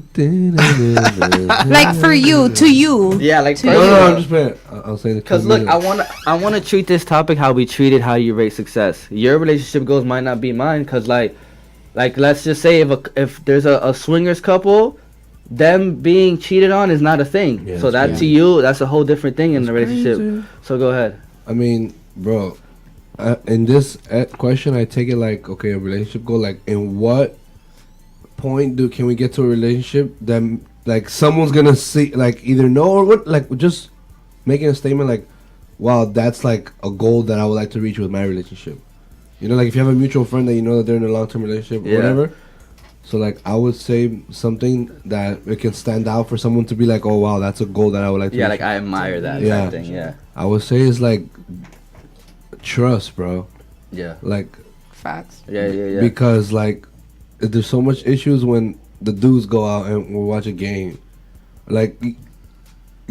like for you, to you. Yeah, like No, I'm just playing. I'll say the. Because look, I wanna treat this topic how we treated how you rate success. Your relationship goals might not be mine. Cause like let's just say if there's a swingers couple, them being cheated on is not a thing. Yeah, so that to you, that's a whole different thing in the relationship. Crazy. So go ahead. I mean, bro. In this question, I take it like, okay, a relationship goal. Like, in what point can we get to a relationship that like someone's gonna see, like, either know or what, like, just making a statement like, wow, that's like a goal that I would like to reach with my relationship. You know, like if you have a mutual friend that you know that they're in a long-term relationship or whatever. So like, I would say something that it can stand out for someone to be like, oh wow, that's a goal that I would like to reach. Like I admire that. Yeah. Type thing. Yeah. I would say it's like trust, bro. Yeah. Like facts. Yeah. Because like there's so much issues when the dudes go out and we watch a game. Like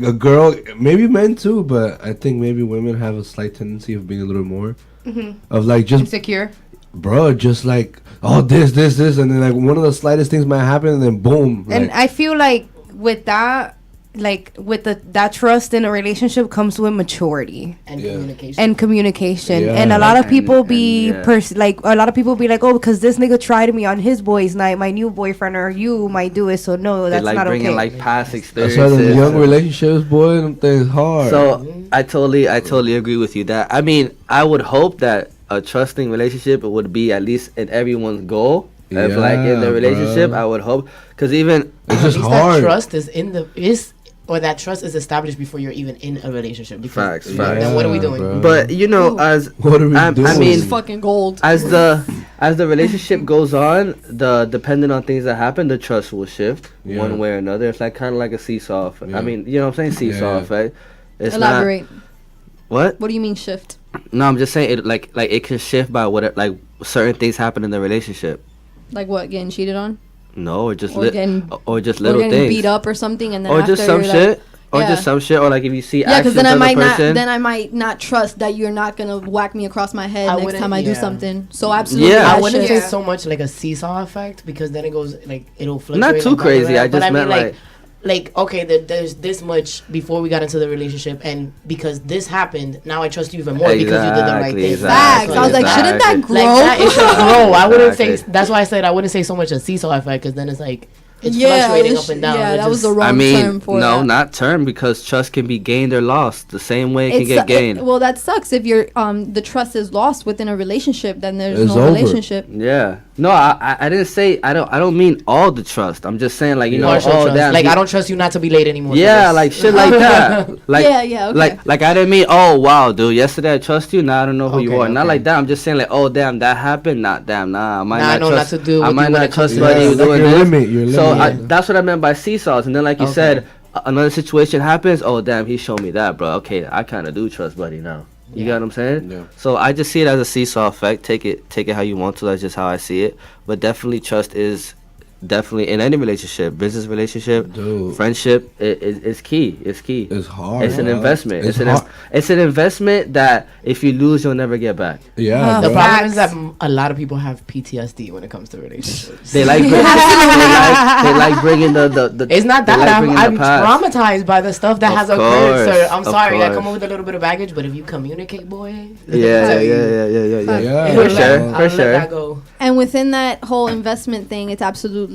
a girl, maybe men too, but I think maybe women have a slight tendency of being a little more of like just insecure. Bro, just like this, and then like one of the slightest things might happen, and then boom. And like, I feel like with that, like with that trust in a relationship comes with maturity and communication. And a lot of people be like oh, because this nigga tried me on his boys' night, my new boyfriend or you might do it, so no, that's like not bringing okay. like past experiences. That's why the young relationships, boy, them things hard. So I totally agree with you. That I mean, I would hope that a trusting relationship would be at least in everyone's goal. If like in the relationship, I would hope, because even it's just hard. That trust that trust is established before you're even in a relationship. Facts. Then what are we doing? Bro. But you know, what are we doing? I mean, fucking gold. As the relationship goes on, depending on things that happen, the trust will shift one way or another. It's like kind of like a seesaw. I mean, you know what I'm saying? Seesaw effect. It's Elaborate. What? What do you mean shift? No, I'm just saying it like it can shift by what like certain things happen in the relationship. Like what? Getting cheated on? No, or just or just little getting things. Beat up or something, and then or after just some shit. Or just some shit, or like if you see actions because then I might not trust that you're not gonna whack me across my head next time I do something. So absolutely, I wouldn't say so much like a seesaw effect, because then it goes like it'll fluctuate. Not too crazy. I just meant like okay, there's this much before we got into the relationship, and because this happened, now I trust you even more because you did the right thing. Facts. I was like, shouldn't that grow? Like that, it should grow. I wouldn't say. That's why I said I wouldn't say so much a seesaw effect, because then it's like It's fluctuating up and down. Yeah, It that was just- the wrong I mean, term for no, that. not term, because trust can be gained or lost the same way it can get gained. Well, that sucks. If your the trust is lost within a relationship, then there's It's no over. relationship. Yeah. No, I didn't say I don't mean all the trust. I'm just saying like you know Partial oh trust. damn Like he- I don't trust you not to be late anymore. for yeah this. like shit like that like Yeah, okay. like I didn't mean oh wow dude yesterday I trust you now I don't know who you Okay, are not okay. like that. I'm just saying like oh damn that happened not damn nah I might Nah, I not know trust not to do I with might you when not it comes trust to somebody this. who's like doing your this. limit, your So limit. that's what I meant by seesaws. And then like you Okay. said another situation happens oh damn he showed me that bro okay I kind of do trust buddy now. You get what I'm saying? Yeah. So I just see it as a seesaw effect. Take it how you want to. That's just how I see it. But definitely trust is definitely in any relationship, business relationship, Dude. friendship. It's key. It's key. It's hard. It's an bro. investment. It's It's hard. it's an investment that if you lose, you'll never get back. Yeah, The bro. problem is that a lot of people have PTSD when it comes to relationships. They like they like bringing the It's not they that like I'm bringing the past. traumatized by the stuff that Of has occurred, sir. course, I'm of sorry, I course. come up with a little bit of baggage, but if you communicate, boy, Yeah. Yeah, For I'll sure, let for sure. that go. And within that whole investment thing, it's absolutely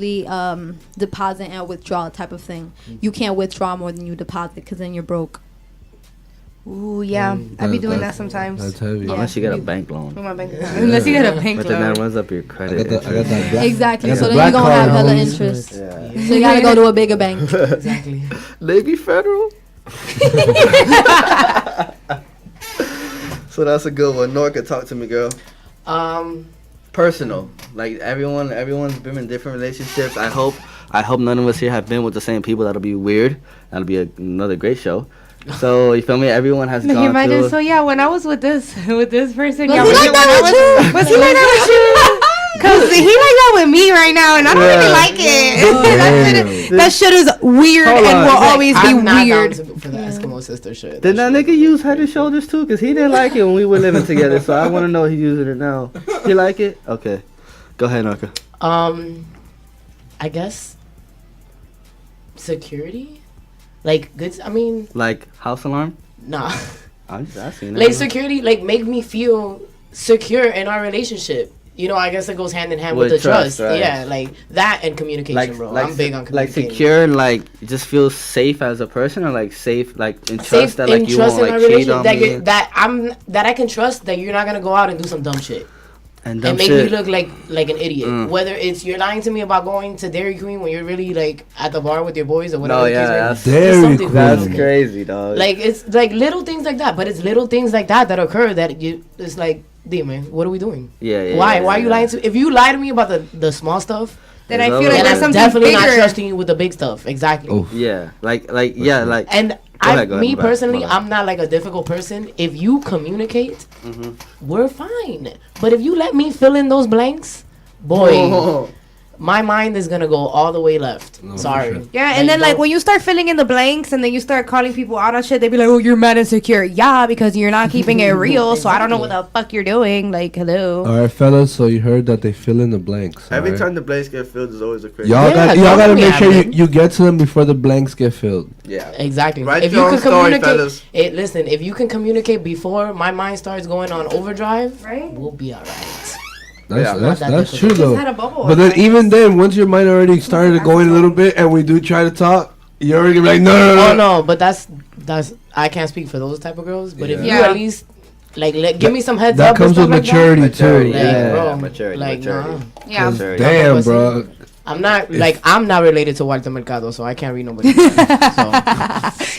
deposit and withdrawal type of thing. You can't withdraw more than you deposit because then you're broke. Ooh, yeah. I be doing that sometimes. That's heavy. Yeah. Unless you get a bank loan. With my bank account. Unless you get a bank But then that loan. runs up your I credit. got that black. Exactly. I got So the then you're black going to have card, hella homies. interest. Yeah. So you got to go to a bigger bank. Exactly. Navy Federal. So that's a good one. Norka, talk to me, girl. Personal. Like everyone's been in different relationships. I hope none of us here have been with the same people. That'll be weird. That'll be another great show. So you feel me? Everyone has Can you gone imagine? through. So yeah, when I was with this person, Was yeah, he like that with you? Was he like that with you? Cause he like that with me right now, and I don't really like it. that shit is weird Hold and on. will He's like, always I'm be not weird. down for the Eskimo sister shit. Did that nigga use Head and Shoulders too? Cause he didn't like it when we were living together. So I want to know if he's using it now. He like it? Okay. Go ahead, Norka. I guess security, like good. I mean, Like house alarm? nah. I'm just asking. Like security, like make me feel secure in our relationship. You know, I guess it goes hand in hand with the trust. right. Yeah, like that and communication, bro. I'm big on like communicating. secure and like just feel safe as a person, or like safe like in trust Safe that like and you trust won't in our like cheat relationship on me that I can trust that you're not gonna go out and do some dumb shit and and dumb make shit. me look like an idiot. Whether it's you're lying to me about going to Dairy Queen when you're really like at the bar with your boys or whatever. No, the case yeah, may be. that's- Just Dairy something Queen. That's dumb. crazy, dog. Like it's like little things like that, but it's little things like that that occur that you. It's like, damn man, what are we doing? yeah. Why are you lying to? If you lie to me about the small stuff, Then I There's feel other like then there's I'm something definitely bigger. not trusting you with the big stuff. Exactly. Oof. Yeah, like yeah, like And Go ahead, me my bad, personally, my bad. I'm not like a difficult person. If you communicate, Mm-hmm. we're fine. But if you let me fill in those blanks, boy, my mind is gonna go all the way left. No, for Sorry. sure. Yeah, and then like when you start filling in the blanks and then you start calling people out on shit, they be like, "Oh, you're mad insecure." Yeah, because you're not keeping it real. So I don't know what the fuck you're doing. Like, hello. All right, fellas. So you heard that they fill in the blanks. every alright? time the blanks get filled is always a crazy. Y'all Yeah, got y'all don't gotta be make sure happening. you get to them before the blanks get filled. Yeah. Exactly. Write if your you own can story, communicate, fellas. listen. If you can communicate before my mind starts going on overdrive, Right? we'll be alright. That's Yeah, that's, not that that's true difficult. though. Had a bubble. But then even then, once your mind already started going a little bit, and we do try to talk, you're already gonna be like, no. Oh no, but that's I can't speak for those type of girls. But if you Yeah. at least like give me some heads That up. comes with and stuff maturity like too. that. Like, Yeah, bro, maturity, like, maturity. nah. yeah. Maturity. Damn, Listen, bro. I'm not related to Walter Mercado, so I can't read nobody. So.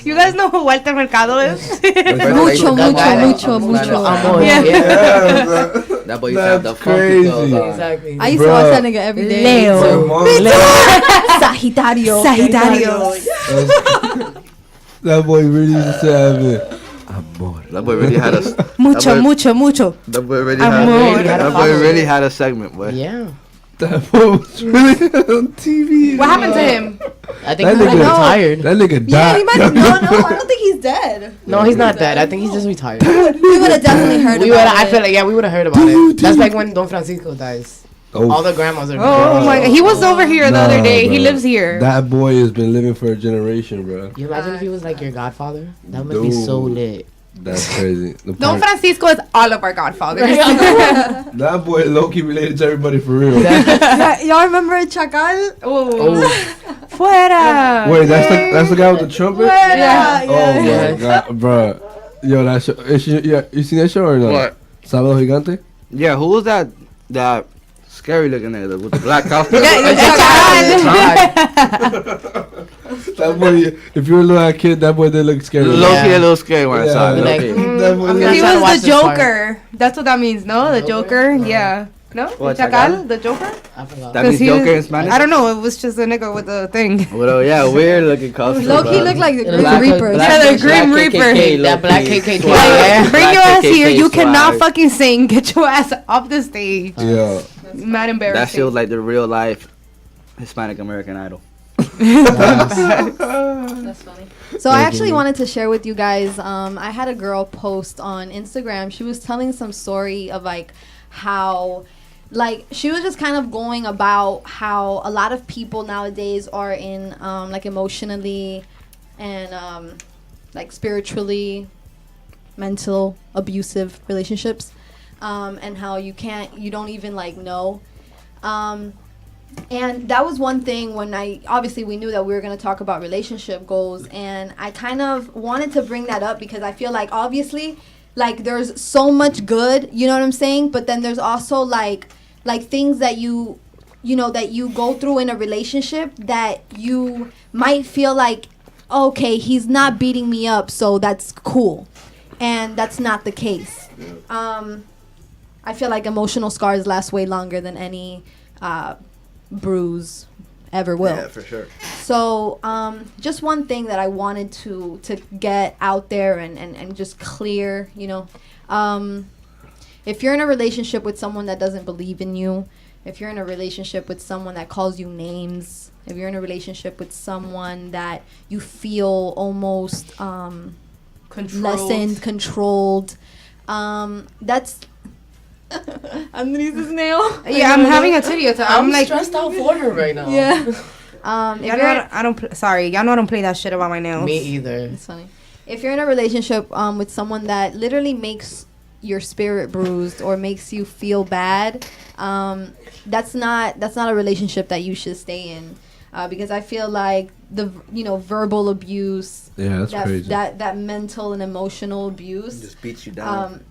You guys know who Walter Mercado is? Mucho, mucho. Amor, Yeah. yeah. That boy used to That's have the funky crazy. clothes on. Exactly. I used to Bruh. watch that nigga every day. Leo. Sagitario. Sagitario. That boy really used to have it. Amor. That boy really had a. Mucho, That boy- mucho, mucho. That boy really Amor. had. That boy really had a segment, boy. Yeah. That boy was really on TV. What happened to him? I think That he's nigga- retired. That nigga Yeah, died. he might. No, I don't think he's dead. No, he's not dead. I think he's just retired. We would have definitely heard We would. about I it. feel like we would have heard about it. That's like when Don Francisco dies. Oh, All the grandmas are. Oh my god. He was over here the Nah, other day. He bro. lives here. That boy has been living for a generation, bro. You imagine if he was like your godfather? That would be so Dude. lit. That's crazy. Don Francisco is all of our godfathers. That boy low-key related to everybody for real. Y'all remember Chacal? Oh. Fuera. Wait, that's the guy with the trumpet? Yeah. Oh my god, bro. Yo, that show. You seen that show or no? What? Sábado Gigante? Yeah, who was that? That scary looking nigga with the black outfit. That boy, if you were a little kid, that boy did look scary. Low-key a little scary when I saw it. Like, low-key. That boy I'm looked- not He trying to watch was the this part. Joker. That's what that means, no? The Joker? Yeah. No? What, Chacal? Chacal? The Joker? I forgot. That means he Joker in was, Spanish? I don't know. It was just a nigga with the thing. Well, yeah, weird looking costume. Low-key look like the The Grim black- Reaper. black- Yeah, the black Grim Reaper. KKK, That black low-key. KKK. Swag. Yeah. Bring your Black ass here. KKK You cannot swag. fucking sing. Get your ass off the stage. Yeah. Mad embarrassing. That shit was like the real life Hispanic American Idol. That's funny. So I actually wanted to share with you guys. I had a girl post on Instagram. She was telling some story of like how, like she was just kind of going about how a lot of people nowadays are in like emotionally and like spiritually, mental abusive relationships, and how you don't even like know. And that was one thing when obviously we knew that we were going to talk about relationship goals, and I kind of wanted to bring that up because I feel like obviously like there's so much good, you know what I'm saying? But then there's also like things that you know that you go through in a relationship that you might feel like, okay, he's not beating me up, so that's cool. And that's not the case. I feel like emotional scars last way longer than any bruise ever will. Yeah, for sure. So just one thing that I wanted to get out there and just clear, you know, if you're in a relationship with someone that doesn't believe in you, if you're in a relationship with someone that calls you names, if you're in a relationship with someone that you feel almost lessened, controlled, that's Andrys' nail. Yeah, I'm having a titty attack. I'm I'm like, stressed out for her right now. Yeah. y'all know I don't. Sorry, y'all know I don't play that shit about my nails. Me either. It's funny. If you're in a relationship with someone that literally makes your spirit bruised or makes you feel bad, that's not a relationship that you should stay in, because I feel like the verbal abuse, Yeah, that's crazy. that mental and emotional abuse Just beats you down.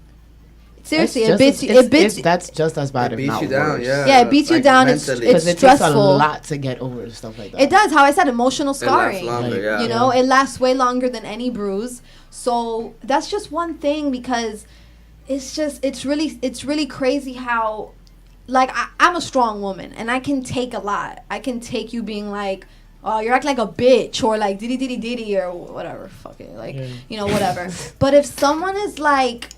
Seriously, That's it beats That's just as bad, It if beats not you down, worse. yeah. Yeah, it beats you Like, down. It's mentally. Because it stressful. takes a lot to get over stuff like that. It does. How I said, emotional It lasts scarring. longer, Like, yeah. You know, it lasts way longer than any bruise. So that's just one thing, because it's really crazy how, like, I'm a strong woman and I can take a lot. I can take you being like, oh, you're acting like a bitch, or like diddy or whatever, fuck it, like, whatever. But if someone is like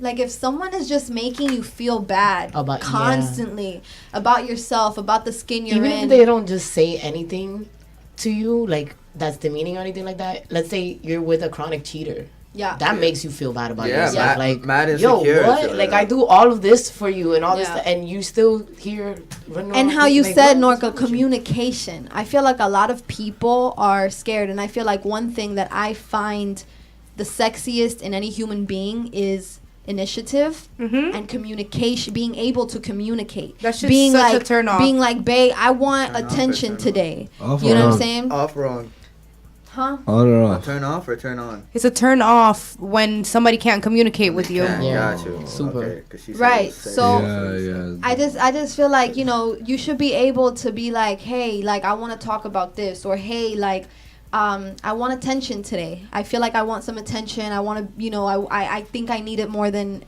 if someone is just making you feel bad About- constantly about yourself, about the skin you're Even in, if they don't just say anything to you, like, that's demeaning or anything like that. Let's say you're with a chronic cheater. yeah, That makes you feel bad about Yeah, yourself. mad- Like, mad yo, insecure and what? shit Like, like that. I do all of this for you and all this Yeah. stuff, and you still here running and around how you like, said, what? Norka, communication. I feel like a lot of people are scared, and I feel like one thing that I find the sexiest in any human being is initiative and communication, being able to communicate. That's just being such a like, turn off. being like, babe, I want Turn off or attention turn on? today. Off You or know what on? I'm saying? Off or on? Huh? On or off? Turn off or turn on? It's a turn off when somebody can't communicate with you. Yeah, Yeah. got you. Super. Okay, 'cause she said Right, it was safe. so- Yeah. I just feel like, you should be able to be like, hey, like, I want to talk about this, or hey, like, I want attention today. I feel like I want some attention. I want to, I think I need it more than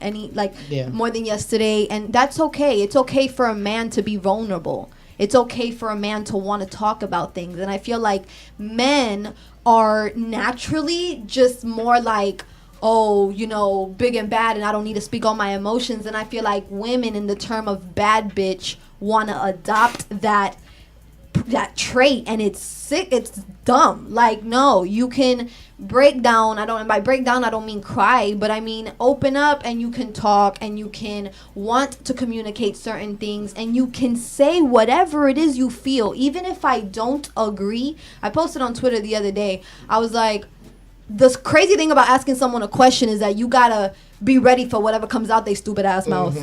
more than yesterday. And that's okay. It's okay for a man to be vulnerable. It's okay for a man to want to talk about things. And I feel like men are naturally just more like, oh, big and bad, and I don't need to speak all my emotions. And I feel like women, in the term of bad bitch, want to adopt that trait, and it's sick. It's dumb. Like, no, you can break down. By break down, I don't mean cry, but I mean open up, and you can talk, and you can want to communicate certain things, and you can say whatever it is you feel, even if I don't agree. I posted on Twitter the other day. I was like, the crazy thing about asking someone a question is that you gotta be ready for whatever comes out they stupid ass mouth.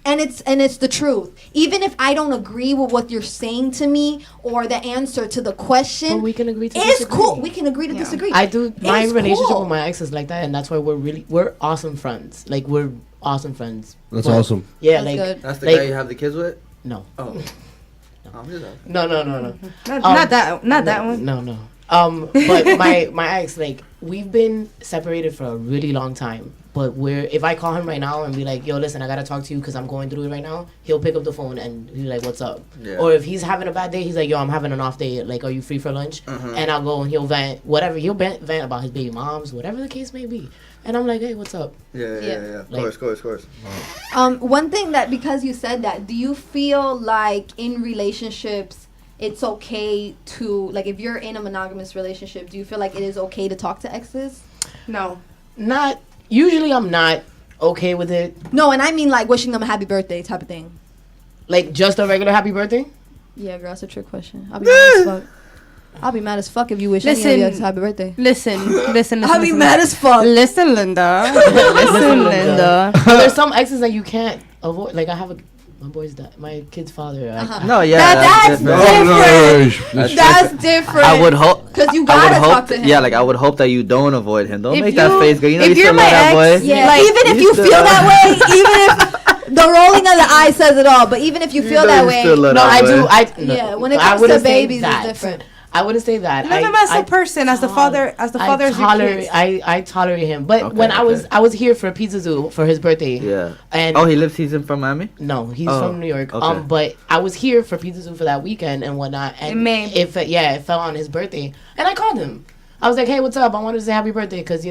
And it's the truth. Even if I don't agree with what you're saying to me or the answer to the question, But we can agree to it's disagree. cool. We can agree to disagree. I do. My It's relationship cool. with my ex is like that, and that's why we're awesome friends. Like we're awesome friends. That's But- awesome. Yeah, That's like good. That's the Like- guy you have the kids with? no, Oh. I'm just asking. no. Not that one. No. But my ex, like, we've been separated for a really long time. But if I call him right now and be like, yo, listen, I gotta talk to you because I'm going through it right now, he'll pick up the phone and be like, what's up? Yeah. Or if he's having a bad day, he's like, yo, I'm having an off day. Like, are you free for lunch? And I'll go and he'll vent, whatever. He'll vent about his baby moms, whatever the case may be. And I'm like, hey, what's up? Yeah. Of Like- course. One thing that, because you said that, do you feel like in relationships it's okay to, like, if you're in a monogamous relationship, do you feel like it is okay to talk to exes? No. Not, usually I'm not okay with it. No, and I mean like wishing them a happy birthday type of thing. Like, just a regular happy birthday? Yeah, girl, that's a trick question. I'll be mad as fuck. I'll be mad as fuck if you wish any of Listen. your ex happy birthday. Listen. I'll be mad as fuck. Listen, Linda. Listen, Linda. There's some exes that you can't avoid. Like, I have my kid's father. No, yeah. That's different. That's different. I would hope. Because you I gotta would hope. talk to him. Yeah, like I would hope that you don't avoid him. Don't If make that you- face, girl. You know if you you're still love my that ex, boy. Yeah, Like, even if you you still feel love- that way, even if the rolling of the eye says it all, but even if you feel know that you way, still love No, that I boy. do. yeah, when it I comes wouldn't to say babies, that. it's different. I wouldn't say that. Love him as a person, as the father, as the father of your kids. I tolerate him. But Okay, when I okay. was here for Pizza Zoo for his birthday. Yeah. And Oh, he's in from Miami. no, he's Oh, from New York. okay. But I was here for Pizza Zoo for that weekend and whatnot. And In May. it fell on his birthday, and I called him. I was like, hey, what's up? I wanted to say happy birthday because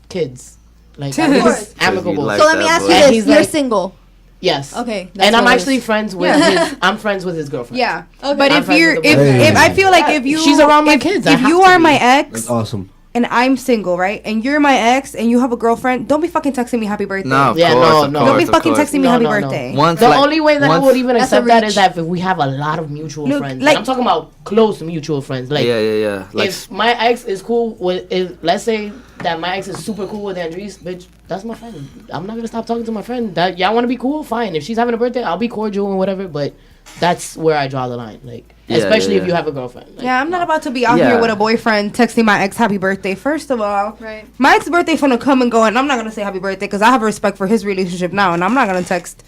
kids, like Of course. amicable. Like So let me that, ask you boy. And this: he's you're like- single. Yes. Okay, that's And I'm what it actually is. friends with his. I'm friends with his girlfriend. Yeah. Okay. But I'm if friends you're, with the if, boy. if I feel like if you, She's around my if- kids, I If have you to are be. my ex That's awesome. and I'm single, right, and you're my ex and you have a girlfriend, don't be fucking texting me happy birthday. No, of Yeah, course, no, of no. course, Don't be of fucking course. texting me No, happy no, no. birthday. Once, The like, only way that I once- would even That's a accept that reach. is that if we have a lot of mutual Look, friends. like- I'm talking about close mutual friends. Like, yeah. Like, if my ex is cool with, let's say that my ex is super cool with Andrys, bitch, that's my friend. I'm not gonna stop talking to my friend. That y'all want to be cool, fine. If she's having a birthday, I'll be cordial and whatever. But that's where I draw the line. Like, Yeah, especially yeah, if you yeah. have a girlfriend. Like, Yeah, I'm not about to be out Yeah. here with a boyfriend texting my ex happy birthday. First of all, Right. my ex birthday finna come and go, and I'm not gonna say happy birthday because I have respect for his relationship now, and I'm not gonna text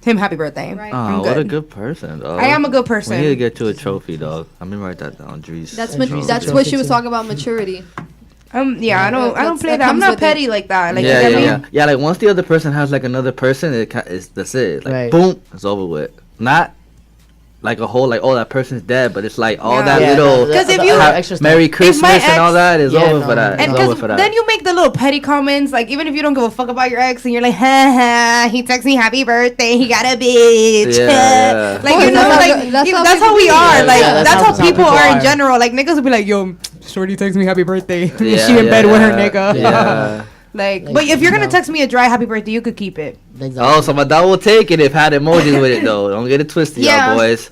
him happy birthday. Right. oh, I'm what a good. good person, dog. I am a good We person. need to get you a trophy, dog. I'm gonna write that down, Dries. That's Andrews that's is what she was too. talking about, maturity. Yeah, I don't That's- play that that. I'm comes not with petty it. like that. Like, yeah, you yeah, know what I mean? yeah. Like once the other person has like another person, that's it. Like Right. boom, it's over with. Not like a whole like that person's dead, but it's like all Yeah. that Yeah, little 'Cause if the you- other extra stuff. Merry Christmas and all ex- that is Yeah, over no, for that. no. And It's over because for that. then you make the little petty comments, like even if you don't give a fuck about your ex, and you're like, ha ha, he texts me happy birthday, he got a bitch. Yeah, yeah. Like, you know, That's like how- that's how that's how we people are. be. Like Yeah, that's how people are in are. general. Like niggas will be like, yo, shorty texts me happy birthday. Yeah, she in bed with her yeah, nigga. Yeah. Like, Like, but if you're gonna no. text me a dry happy birthday, you could keep it. Exactly. Oh, so my dog will take it if had emojis with it though. Don't get it twisted, Yeah. y'all boys.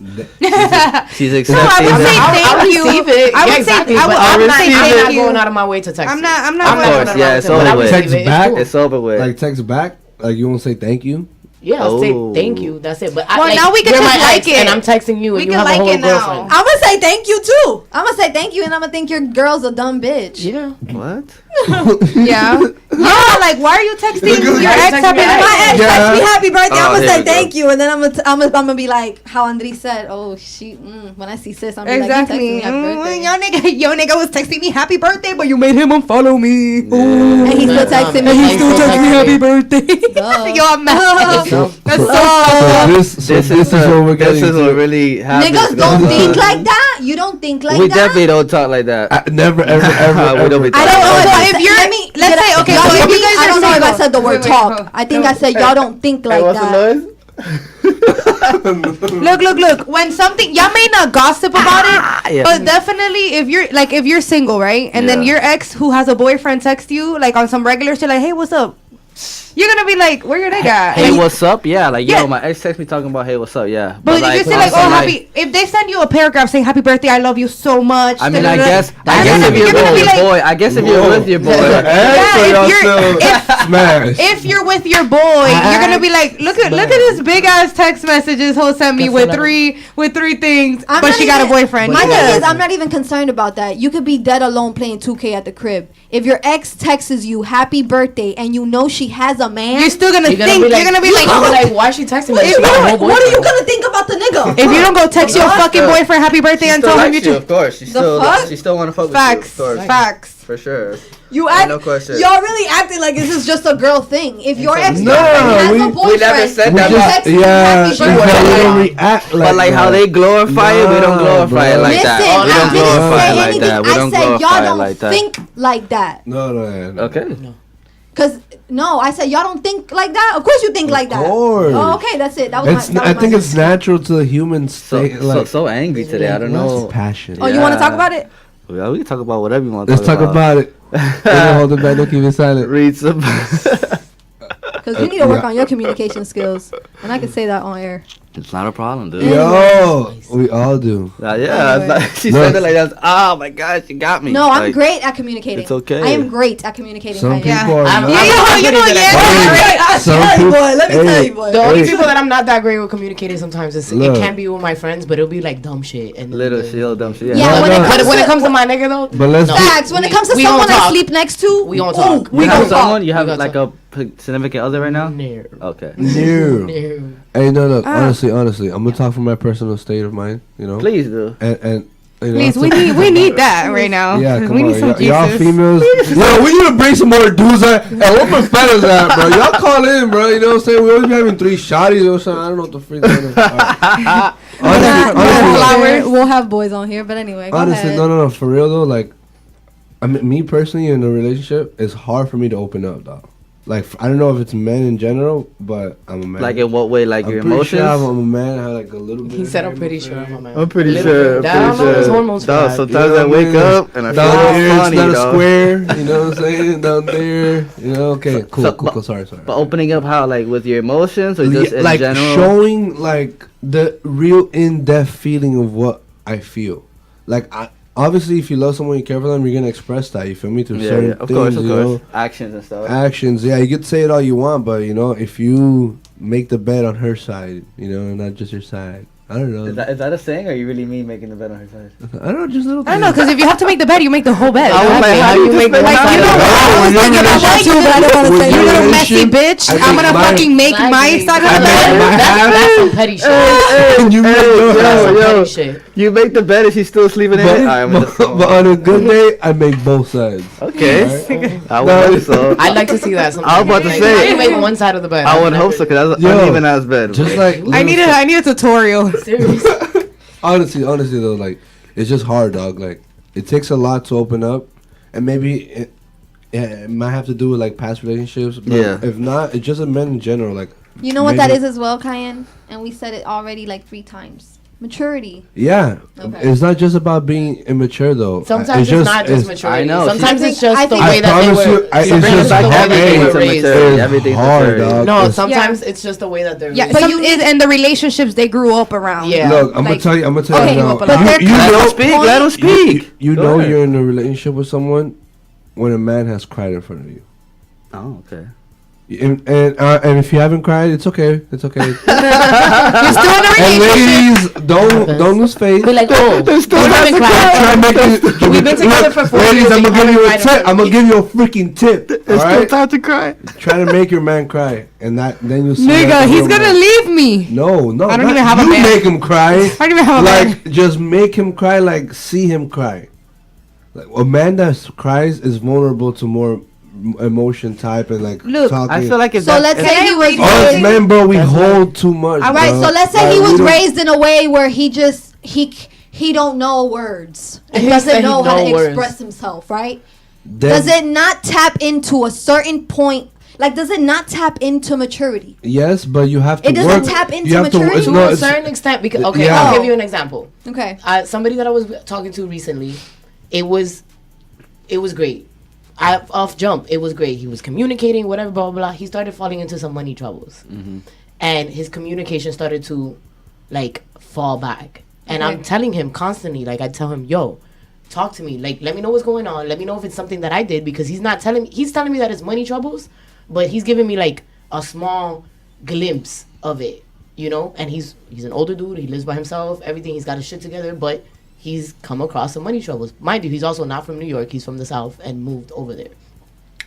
She's No, accepting. I would say that. thank I'll you. receive it. I Yeah, would exactly, say I but would. I'll I'm not receive saying it. thank not you. going out of my way to text. I'm not. I'm Of not. course, going yeah, it's But I over with. receive Text it. It's back? cool. It's over with. Like text back, like you won't say thank you. Yeah, I'll say Oh. thank you. That's it. But Well, now we can you're just my like ex, it. and I'm texting you, We and you can have a like whole it now. girlfriend. I'm gonna say thank you too. I'm gonna say thank you, and I'm gonna think your girl's a dumb bitch. Yeah. What? Yeah. Yeah. Like, why are you texting your ex Text happy me If my ex Yeah. texts me happy birthday, Oh, I'm gonna here say we go. thank you, and then I'm gonna be like how Andrys said. Oh, when I see sis, I'm be Exactly. like, you texted me happy birthday. Your nigga was texting me happy birthday, but you made him unfollow me. Ooh. And he's still texting And me. he still texting me happy birthday. Duh. Yo, I'm mad. So, That's so so. this is what we're getting This is what to. really happens. Niggas don't guys. think like that. You don't think like We that. definitely don't talk like that. Never, ever, We don't ever. be I talking don't know like if that. I if said, you're- let me. let's say, okay, y'all so hear if you me? guys I are don't know if I single- said the word Wait, talk. go. I think Go. I said y'all don't think like What's the that. noise? Look. When something, y'all may not gossip about it, Yeah. but definitely if you're single, right? And then Yeah. your ex who has a boyfriend text you like on some regular shit, like, hey, what's up? you're gonna be like, where your nigga at? Hey, what's up? Yeah, like, Yeah. yo, my ex text me talking about, hey, what's up? Yeah. But you can say like, oh, happy. If they send you a paragraph saying happy birthday, I love you so much. I mean, I da-da-da, guess and if you're gonna with be your like, boy, I guess if you're with your boy. If you're with your boy, you're gonna be like, look at this big ass text messages he'll send me with three things, but she got a boyfriend. My thing is, I'm not even concerned about that. You could be dead alone playing 2K at the crib. If your ex texts you happy birthday and you know she has a man, you're still gonna think. You're gonna be like, why is she texting me? What are you gonna think about the nigga? If you don't go text your fucking boyfriend happy birthday and tell him you of course, she still want to fuck facts, with you. Of course. Facts. For sure. You act, no question. Y'all really acting like this is just a girl thing. If your ex No, has a boyfriend, we never said that. you text him happy birthday. we don't react like But like how they glorify it, we don't glorify it like that. Listen, We don't I didn't glorify say it like anything. that. We I don't said y'all glorify it don't like that. think like that. No. Okay. Cause no, I said y'all don't think like that. Of course you think like that. Of course. Oh, okay, that's it. That was I think it's natural to the human state. So angry today. I don't know. Passion. Oh, you want to talk about it? Yeah, we can talk about whatever you want to Let's talk about it. Hold it back. Don't keep it silent. Read some. Because you need to work on your communication skills, and I can say that on air. It's not a problem, dude. Yo, we all do. Yeah, Anyway. she said it like that. Oh my God, she got me. No, I'm Like, great at communicating. It's okay. I am great at communicating. Some Kayan. people are not. The Hey, only people that I'm not that great with communicating sometimes is Look. it can be with my friends, but it'll be like dumb shit and Little shit, dumb shit. Yeah, when When it comes to my nigga though, But let's no. Facts. When it comes to We someone gonna I talk. sleep next to, We gonna ooh, talk. We You gonna have someone? talk. You have We like got a significant other right now? No. Okay. new. No. Hey, no, look. Honestly, I'm gonna talk from my personal state of mind. You know. Please do. And you know, Please, we need that right now. Yeah, come we on. need some Y'all Jesus. females. Yo, we need to bring some more dudes out. Hey, where my fellas at, bro? Y'all call in, bro. You know what I'm saying? We always be having 3 shotties or something. I don't know what the freak. Honestly, We'll have boys on here, but anyway. Go honestly, ahead. no. For real though, like, I mean, me personally in a relationship, it's hard for me to open up, dog. Like, I don't know if it's men in general, but I'm a man. Like in what way? Like I'm your pretty emotions? sure I'm a man. I have like a little bit. He of said, hair "I'm pretty in sure my I'm a man." I'm pretty Little sure. bit. I don't know his hormones for Dog, that. sometimes You know I what I wake mean? up and I Down feel here, funny, it's not a dog. square. You know what I'm saying? Down there, you know. Okay, cool. Sorry. But opening up how, like, with your emotions or just in like general? showing like the real in-depth feeling of what I feel. Like, obviously, if you love someone, you care for them, you're gonna express that. You feel me? Through certain Of things, course. you know? Actions and stuff. Actions. Yeah, you can say it all you want, but you know, if you make the bet on her side, you know, and not just your side. I don't know. Is that a saying, or you really mean making the bet on her side? I don't know. Just little. I don't know, because if you have to make the bed, you make the whole bed. I was like, how do you make the Like, you know what? I was thinking about that too, but I don't want to say, you little messy bitch. I'm gonna fucking make my side of the bed. That's some petty shit. And you That's some yo. petty shit. You make the bet if she's still sleeping in it? but on a good day, I make both sides. Okay. Alright? I would hope so. I'd like to see that. I was about to Like, say. I can make one side of the bed. I would hope so, because that's Yo, an uneven ass bed. Just like I need a tutorial. Serious. honestly though, like, it's just hard, dog. Like, it takes a lot to open up, and maybe it might have to do with like past relationships. But Yeah. if not, it's just a men in general. Like, You know what that maybe- is as well, Kayan? And we said it already like 3 times. Maturity. Yeah, Okay. it's not just about being immature though. Sometimes it's not just maturity. I know. Sometimes I it's think- just the I way that they promise were. you, it's Sometimes just it's the way hard. that they were It's raised. Everything's hard, maturity. dog. No, It's- sometimes it's just the way that they're Yeah, raised. some is and the relationships they grew up around. Yeah. Look, I'm Like- gonna tell you Okay, now. but they're You Let know, him speak. Let him speak. you Go know ahead. you're in a relationship with someone when a man has cried in front of you. Oh, okay. And if you haven't cried, it's okay. It's okay. You're still in a And relationship. ladies, don't lose faith. Be like, oh, we haven't cried. Try to make you- We've been together for 4 Ladies, years. I'm and gonna you give you a haven't tip. cried in I'm gonna give you a freaking tip. All right? time to cry. Try to make your man cry, and then you'll see. Nigga, that's a he's real gonna man. leave me. No, I don't not even have a you man. make him cry. I don't even have a man. Like, just make him cry. Like, see him cry. Like, a man that cries is vulnerable to more emotion type and like Look, talking. I feel like if So let's say he was us raised. men, bro, we hold too much. All right, bro. so let's say Like, he we was don't- raised in a way where he don't know words and He doesn't said he know how know to words. express himself, right? Then- Does it not tap into a certain point? Like, does it not tap into maturity? Yes, but you have to. It doesn't work. tap into You have maturity? it's To not- a it's- certain extent, because okay, Yeah. I'll give you an example. Okay. Somebody that I was talking to recently, it was great. off jump, it was great. He was communicating, whatever, blah, blah, blah. He started falling into some money troubles. And his communication started to, like, fall back. And I'm telling him constantly, like, I tell him, yo, talk to me. Like, let me know what's going on. Let me know if it's something that I did. Because he's telling me that it's money troubles, but he's giving me, like, a small glimpse of it, you know? And he's an older dude. He lives by himself. Everything. He's got his shit together. But he's come across some money troubles. Mind you, he's also not from New York. He's from the South and moved over there.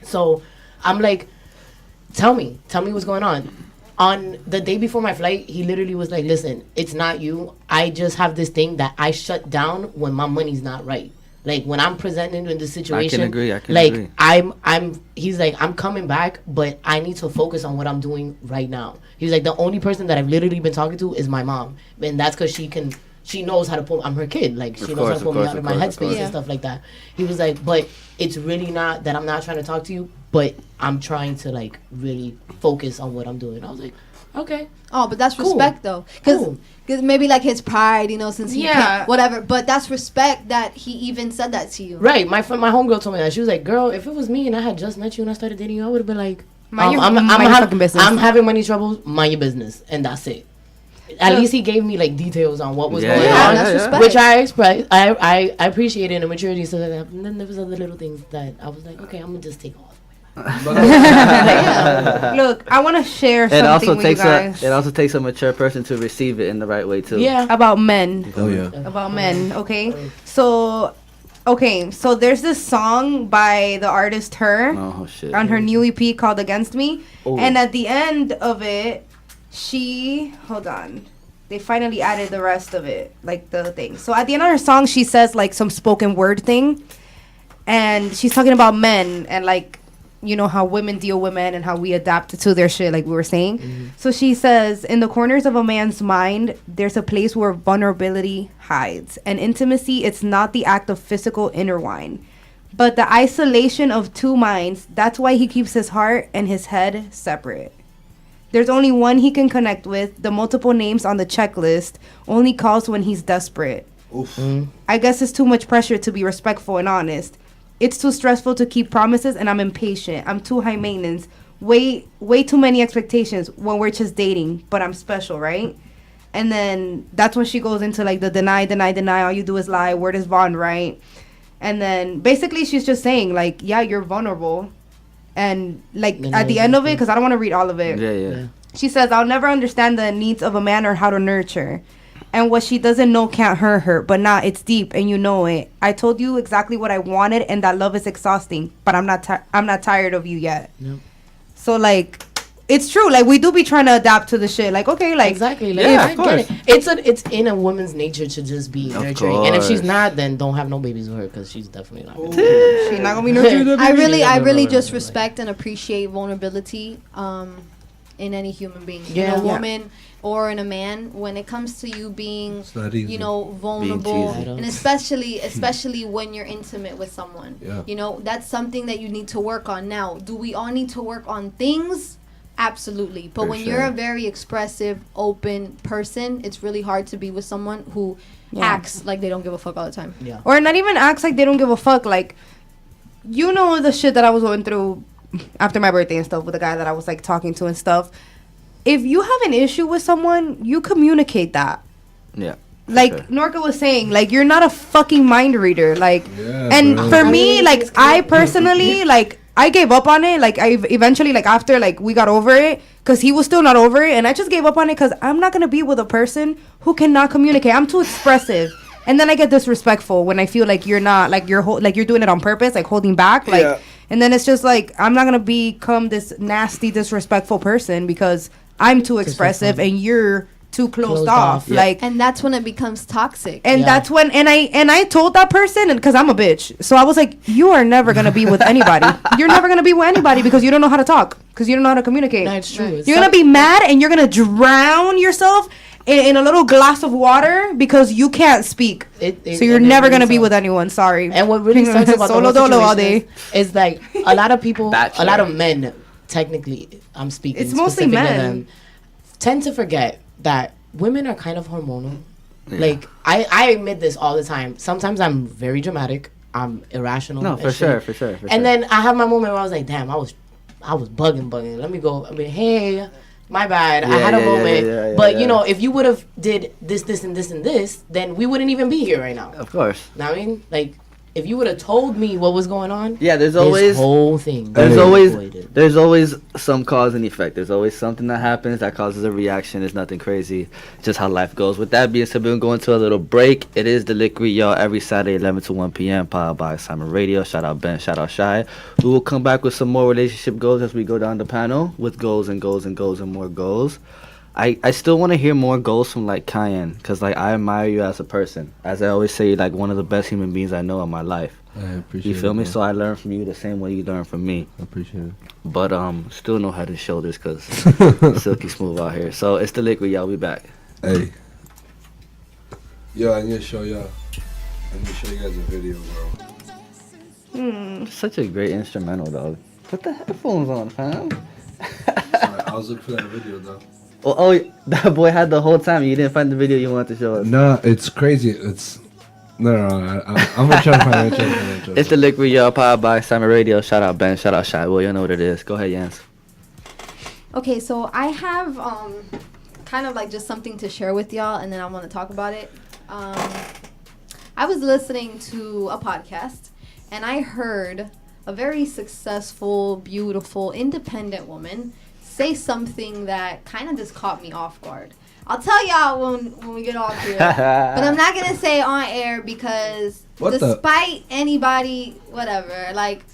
So I'm like, tell me what's going on. On the day before my flight, he literally was like, listen, it's not you. I just have this thing that I shut down when my money's not right. Like, when I'm presenting in this situation, I can agree. He's like, I'm coming back, but I need to focus on what I'm doing right now. He was like, the only person that I've literally been talking to is my mom. And that's because she knows how to pull, I'm her kid. Like, she knows how to pull me out of my headspace and stuff like that. He was like, but it's really not that I'm not trying to talk to you, but I'm trying to, like, really focus on what I'm doing. I was like, okay. Oh, but that's respect, though. Because maybe, like, his pride, you know, since he can't, whatever. But that's respect that he even said that to you. Right. My homegirl told me that. She was like, girl, if it was me and I had just met you and I started dating you, I would have been like, mind your fucking business. I'm having money troubles, mind your business. And that's it. At least he gave me, like, details on what was going on. That's respect. Which I expressed. I appreciated the maturity. So that, and then there was other little things that I was like, okay, I'm going to just take off. Look, I want to share something with you guys. It also takes a mature person to receive it in the right way too. Yeah. About men. Oh yeah. About men. Okay. So there's this song by the artist Her on her new EP called Against Me, and at the end of it, they finally added the rest of it, like the thing. So at the end of her song, she says like some spoken word thing, and she's talking about men and like, you know, how women deal with men and how we adapt to their shit, like we were saying. So she says, in the corners of a man's mind, there's a place where vulnerability hides. And intimacy, it's not the act of physical intertwine, but the isolation of two minds. That's why he keeps his heart and his head separate. There's only one he can connect with. The multiple names on the checklist only calls when he's desperate. I guess it's too much pressure to be respectful and honest. It's too stressful to keep promises, and I'm impatient. I'm too high maintenance. Way too many expectations when we're just dating, but I'm special, right? And then that's when she goes into like the deny. All you do is lie. Word is bond, right? And then basically she's just saying like, yeah, you're vulnerable. And like at the end of it, because I don't want to read all of it. Yeah. She says, I'll never understand the needs of a man or how to nurture. And what she doesn't know can't hurt her, but nah, it's deep and you know it. I told you exactly what I wanted, and that love is exhausting, but I'm not tired of you yet. Yep. So like, it's true. Like we do be trying to adapt to the shit. Like okay, like exactly. Like, yeah, of course. It's in a woman's nature to just be nurturing, and if she's not, then don't have no babies with her because she's definitely not. She's not gonna be nurturing. I really just respect and appreciate vulnerability. In any human being, in a woman or in a man, when it comes to you being, you know, vulnerable, and especially when you're intimate with someone, you know, that's something that you need to work on. Now, do we all need to work on things? Absolutely. But when you're a very expressive, open person, it's really hard to be with someone who acts like they don't give a fuck all the time. Yeah. Or not even acts like they don't give a fuck. Like, you know, the shit that I was going through after my birthday and stuff with the guy that I was like talking to and stuff. If you have an issue with someone, you communicate that. Yeah. Like Norka was saying, like you're not a fucking mind reader. Like, and for me, like I personally, like I gave up on it. Like I eventually, like after like we got over it, because he was still not over it, and I just gave up on it because I'm not gonna be with a person who cannot communicate. I'm too expressive. And then I get disrespectful when I feel like you're not, like you're doing it on purpose, like holding back, like, and then it's just like I'm not gonna become this nasty, disrespectful person because I'm too expressive and you're too closed off. Like, and that's when it becomes toxic. And that's when, and I told that person, and because I'm a bitch, so I was like, you are never gonna be with anybody. You're never gonna be with anybody because you don't know how to talk, because you don't know how to communicate. That's true. You're gonna be mad and you're gonna drown yourself in a little glass of water because you can't speak. So you're never gonna be with anyone. Sorry. And what really sucks about solo dolo all day is like a lot of people, a lot of men, technically, I'm speaking. It's mostly men. Tend to forget that women are kind of hormonal. Like I admit this all the time. Sometimes I'm very dramatic. I'm irrational. No, and for shit. sure. And then I have my moment where I was like, damn, I was bugging. Let me go. I mean, hey, my bad. I had a moment. But you know, if you would have did this, and this, then we wouldn't even be here right now. Of course. Know what I mean? Like, if you would have told me what was going on, there's always this whole thing. There's always some cause and effect. There's always something that happens that causes a reaction. It's nothing crazy. Just how life goes. With that being said, we're going to a little break. It is the Liquid, y'all, every Saturday, 11 to 1 p.m. Powered by Simon Radio. Shout out Ben. Shout out Shy. We will come back with some more relationship goals as we go down the panel with goals and more goals. I still want to hear more goals from like Kayan, because like I admire you as a person. As I always say, like one of the best human beings I know in my life. I appreciate it. You feel me? Man. So I learn from you the same way you learn from me. I appreciate it. But still no head and shoulders, because silky smooth out here. So it's the Liquid, y'all. We back. Hey. Yo, I need to show y'all. I need to show you guys a video, bro. Such a great instrumental, dog. Put the headphones on, fam. Sorry, I was looking for that video, though. Oh, that boy had the whole time. You didn't find the video you wanted to show us. No, it's crazy. It's no. I'm gonna try to find it. It's the Liquid, y'all, powered by Simon Radio. Shout out Ben. Shout out Shy. Well, you know what it is. Go ahead, Yanz. Okay, so I have kind of like just something to share with y'all, and then I want to talk about it. I was listening to a podcast, and I heard a very successful, beautiful, independent woman say something that kind of just caught me off guard. I'll tell y'all when we get off here, but I'm not gonna say on air because despite anybody, whatever, like,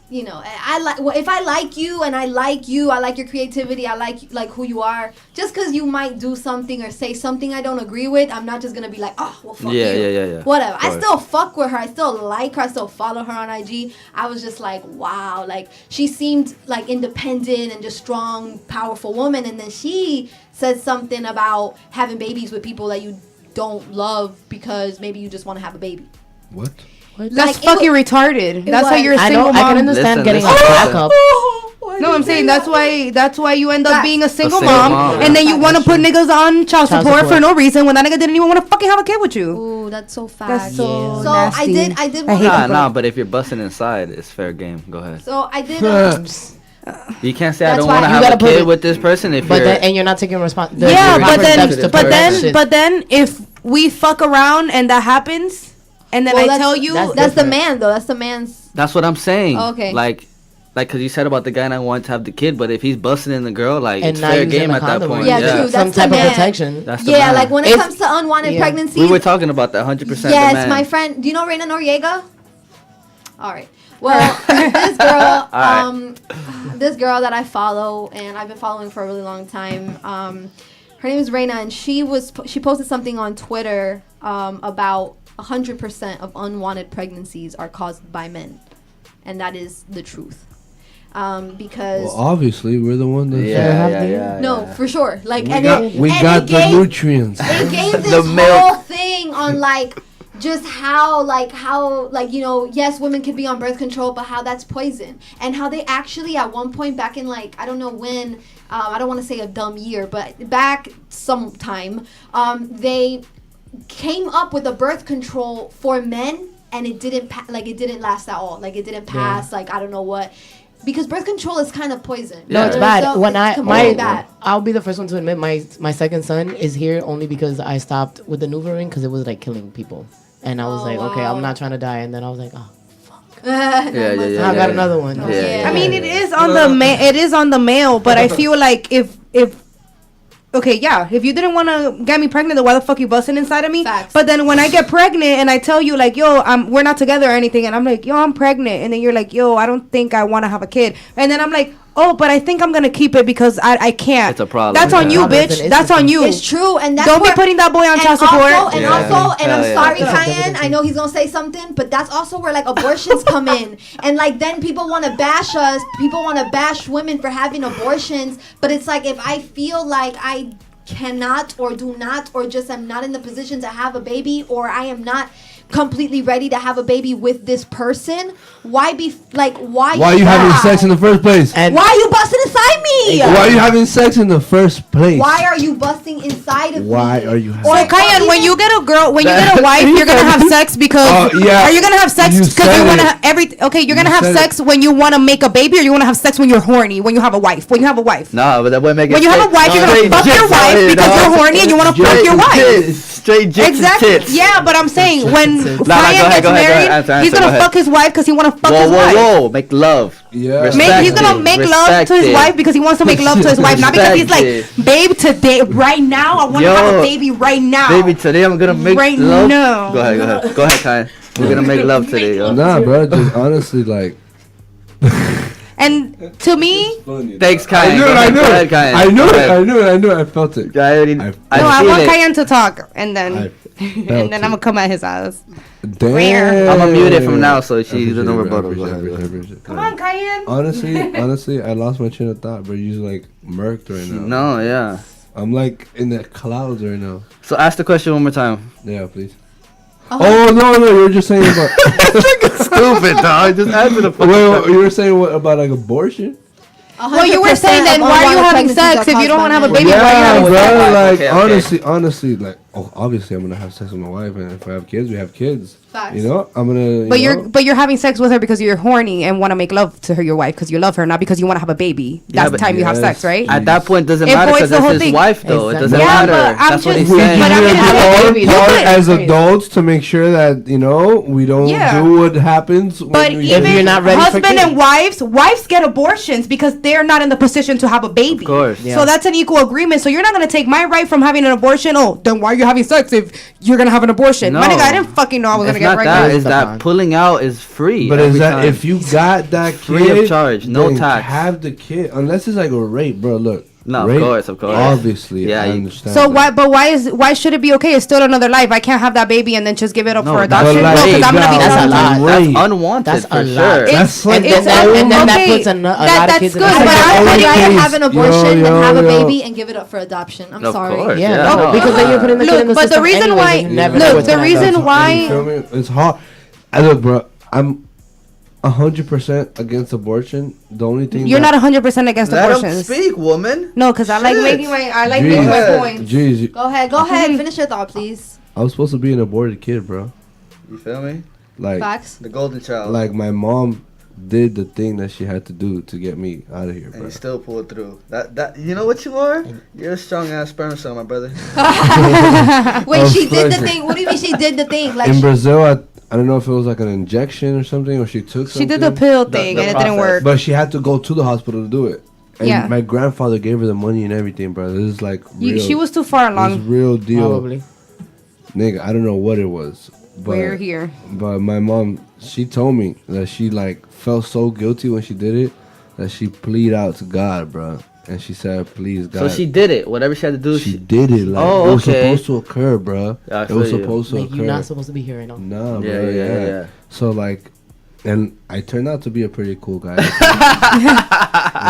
you know, I like, well, if I like you and I like your creativity, I like who you are. Just because you might do something or say something I don't agree with, I'm not just gonna be like, oh, well, fuck you. Yeah. Whatever. I still fuck with her. I still like her. I still follow her on IG. I was just like, wow, like she seemed like independent and just strong, powerful woman. And then she said something about having babies with people that you don't love because maybe you just want to have a baby. What? That's fucking retarded. That's how you're a single mom. I can understand getting a backup. No, I'm saying that's why you end up being a single mom, and then you want to put niggas on child support for no reason when that nigga didn't even want to fucking have a kid with you. Ooh, that's so fast. That's so So nasty. I did. Nah, but if you're busting inside, it's fair game. Go ahead. So I did. You can't say I That's don't why want to you have a gotta put kid it- with this person if But you're. then, and you're not taking responsibility. Yeah, but then if we fuck around and that happens, and then I tell you that's the man though. That's the man's. That's what I'm saying. Okay. Like, cause you said about the guy and I want to have the kid, but if he's busting in the girl, like And it's not fair using game a at that condom point. or Yeah, Yeah, true. some That's the type of man. protection. That's the Yeah, man. like when it comes to unwanted pregnancies. We were talking about that 100%. the Yes, man. my friend. Do you know Reina Noriega? All right. Well, this girl, this girl that I follow and I've been following for a really long time. Her name is Reina, and she posted something on Twitter about 100% of unwanted pregnancies are caused by men, and that is the truth. Because well, obviously we're the one that no, for sure. Like, we got the nutrients. It gave this whole thing on like just how you know, yes, women can be on birth control, but how that's poison, and how they actually at one point back in like I don't know when, I don't want to say a dumb year, but back sometime, they came up with a birth control for men, and it didn't it didn't last at all. Like it didn't pass. Like I don't know what. Because birth control is kind of poison. No, it's bad. So When it's completely bad. I'll be the first one to admit my second son is here only because I stopped with the Nuvaring because it was like killing people, and I was okay, I'm not trying to die, and then I was like, oh. I got another one. Yeah. I mean, it is on the male, but I feel like if okay, yeah, if you didn't want to get me pregnant, then why the fuck you busting inside of me? Facts. But then when I get pregnant and I tell you like, yo, we're not together or anything, and I'm like, yo, I'm pregnant, and then you're like, yo, I don't think I want to have a kid, and then I'm like, oh, but I think I'm gonna keep it because I can't. It's a problem. That's on you, bitch. That's on you. It's true, and that's don't be putting that boy on child support. And I'm sorry, Kayan. I know he's gonna say something, but that's also where like abortions come in, and like then people want to bash us. People want to bash women for having abortions, but it's like if I feel like I cannot or do not or just am not in the position to have a baby, or I am not completely ready to have a baby with this person, why are you having sex in the first place? And why are you busting inside me? Why are you having sex in the first place? Why are you busting inside of Why me? are you having So Kayan, when you get a girl, when you get a wife, you're gonna have sex because. yeah. Are you gonna have sex You because said you wanna it. Okay, you're gonna You have said sex when you wanna make a baby, or you wanna have sex when you're horny when you have a wife. When you have a wife. No, but that would make it. When you have a wife, you're gonna fuck your wife because you're horny and you wanna fuck your wife. Straight jits Exactly. tits. Yeah, but I'm saying when Nah, Kayan gets go married, ahead. Answer, he's gonna go ahead. fuck his wife because he wanna fuck his wife. Whoa, make love. Yeah. He's gonna make love to his wife because he wants to make love to his wife, not because he's like, babe, today, right now, I want to have a baby right now. Baby, today I'm gonna make right love. now. Go ahead, Kayan. We're gonna make love today, yo. Nah, bro. Just honestly, like. And to me, Thanks, Kayan. I knew it. I felt it. I want Kayan to talk, and then I'm gonna come at his ass. Damn. I'm gonna mute it from now, so she doesn't rebuttal. Come on, Kayan. Honestly, I lost my train of thought, bro. You just like murked right now. No, yeah. I'm like in the clouds right now. So ask the question one more time. Yeah, please. Oh no, you were just saying about. Stupid dog. Just answer the fucking Wait, you were saying what about like abortion? Well, you were saying then why are you having sex if you don't want to have a baby? Why are you having sex? Like honestly, like obviously I'm gonna have sex with my wife, and if I have kids, we have kids. Facts. You know, I'm gonna. But you're having sex with her because you're horny and want to make love to her, your wife, because you love her, not because you want to have a baby. That's the time you have sex, right? At that point, doesn't It matter voids because the whole it's his thing. wife, though. It doesn't Yeah, matter. but I'm That's what just- he's saying. but I'm gonna do our part as adults to make sure that we don't do what happens. But when even you're not ready for husband kids. and wives get abortions because they're not in the position to have a baby. Of course. So that's an equal agreement. So you're not gonna take my right from having an abortion. Oh, then why are you having sex if you're gonna have an abortion? My No. nigga, I didn't fucking know I was It's gonna get not pregnant. that. Is that pulling out is free. But every is that time. if you got that Free kid, of charge, no then tax. have the kid unless it's like a rape, bro. Look, No, rape, of course. Obviously, Yeah, I you- understand. So that. why should it be okay? It's still another life. I can't have that baby and then just give it up No, for that's adoption. like No, because I'm gonna be That's a done. lot. That's Rape. unwanted That's for a sure. lot. That's like And then that puts a lot of that's kids in good, the but house. I'd only rather case- have an abortion than have a yo. baby and give it up for adoption. I'm Of sorry. course, Yeah, yeah, no. because then you're putting the kid in the Look, but the system reason anyways, why, and you never look, know what's the gonna reason happen. You why, feel me? It's hard. Look, bro, I'm 100% against abortion. The only thing you're not 100% against Let him abortions. speak, woman. No, because I like Shit. making my points. Jeez, Go ahead. Finish your thought, please. I was supposed to be an aborted kid, bro. You feel me? Like, Facts. The golden child. like my mom did the thing that she had to do to get me out of here, And bro. you still pulled through. That you know what you are? You're a strong ass sperm cell, my brother. Wait, Of she did the course. thing. What do you mean she did the thing? Like In Brazil, I don't know if it was like an injection or something, or she took She something. did the pill thing the and it didn't process. work. But she had to go to the hospital to do it. And Yeah. my grandfather gave her the money and everything, bro. This is like real. She was too far This along. real deal. Probably. Nigga, I don't know what it was. But, We're here. But my mom, she told me that she like felt so guilty when she did it that she pleaded out to God, bro. And she said, please, God. So she did it. Whatever she had to do. She did it. Like, Oh, it was okay. supposed to occur, bro. Yeah, I It was feel you. supposed to Like, occur. you're not supposed to be here right now. Nah, Yeah, bro. yeah. So like, and I turned out to be a pretty cool guy.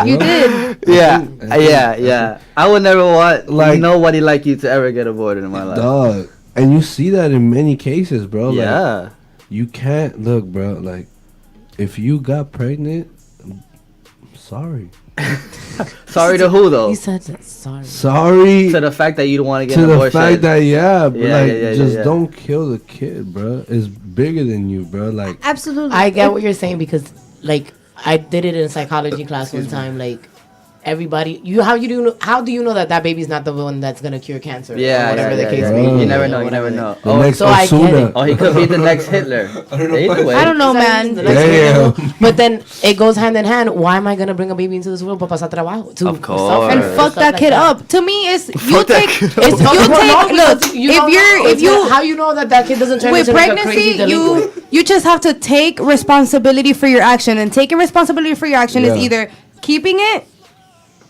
You did. Yeah. I would never want Like- nobody like you to ever get aborted in my life. Dog. And you see that in many cases, bro. Like, Yeah. you can't look, bro. Like, if you got pregnant, sorry. Sorry to who though? He said that. Sorry. Sorry To the fact that you don't want to get to an the abortion. fact that Yeah, just yeah. don't kill the kid, bro. It's bigger than you, bro. Like, absolutely. I get what you're saying because, like, I did it in psychology class one time. Like, everybody, how do you know that baby's not the one that's gonna cure cancer? Yeah, or whatever the case yeah. may be. You never or know. You whatever. never know. the Oh, next so I get Osuna. it. oh, he could be the next Hitler. Either way. I don't know, man. The next Damn. Hitler. But then it goes hand in hand. Why am I gonna bring a baby into this world para pasar trabajo? To Of course. suffer And or fuck stuff that like kid up. To me, it's you Fuck that take. kid up. It's you take. Look, if you how you know that kid doesn't turn with into like a crazy pregnancy, delinquent? you just have to take responsibility for your action, and taking responsibility for your action is Yeah. either keeping it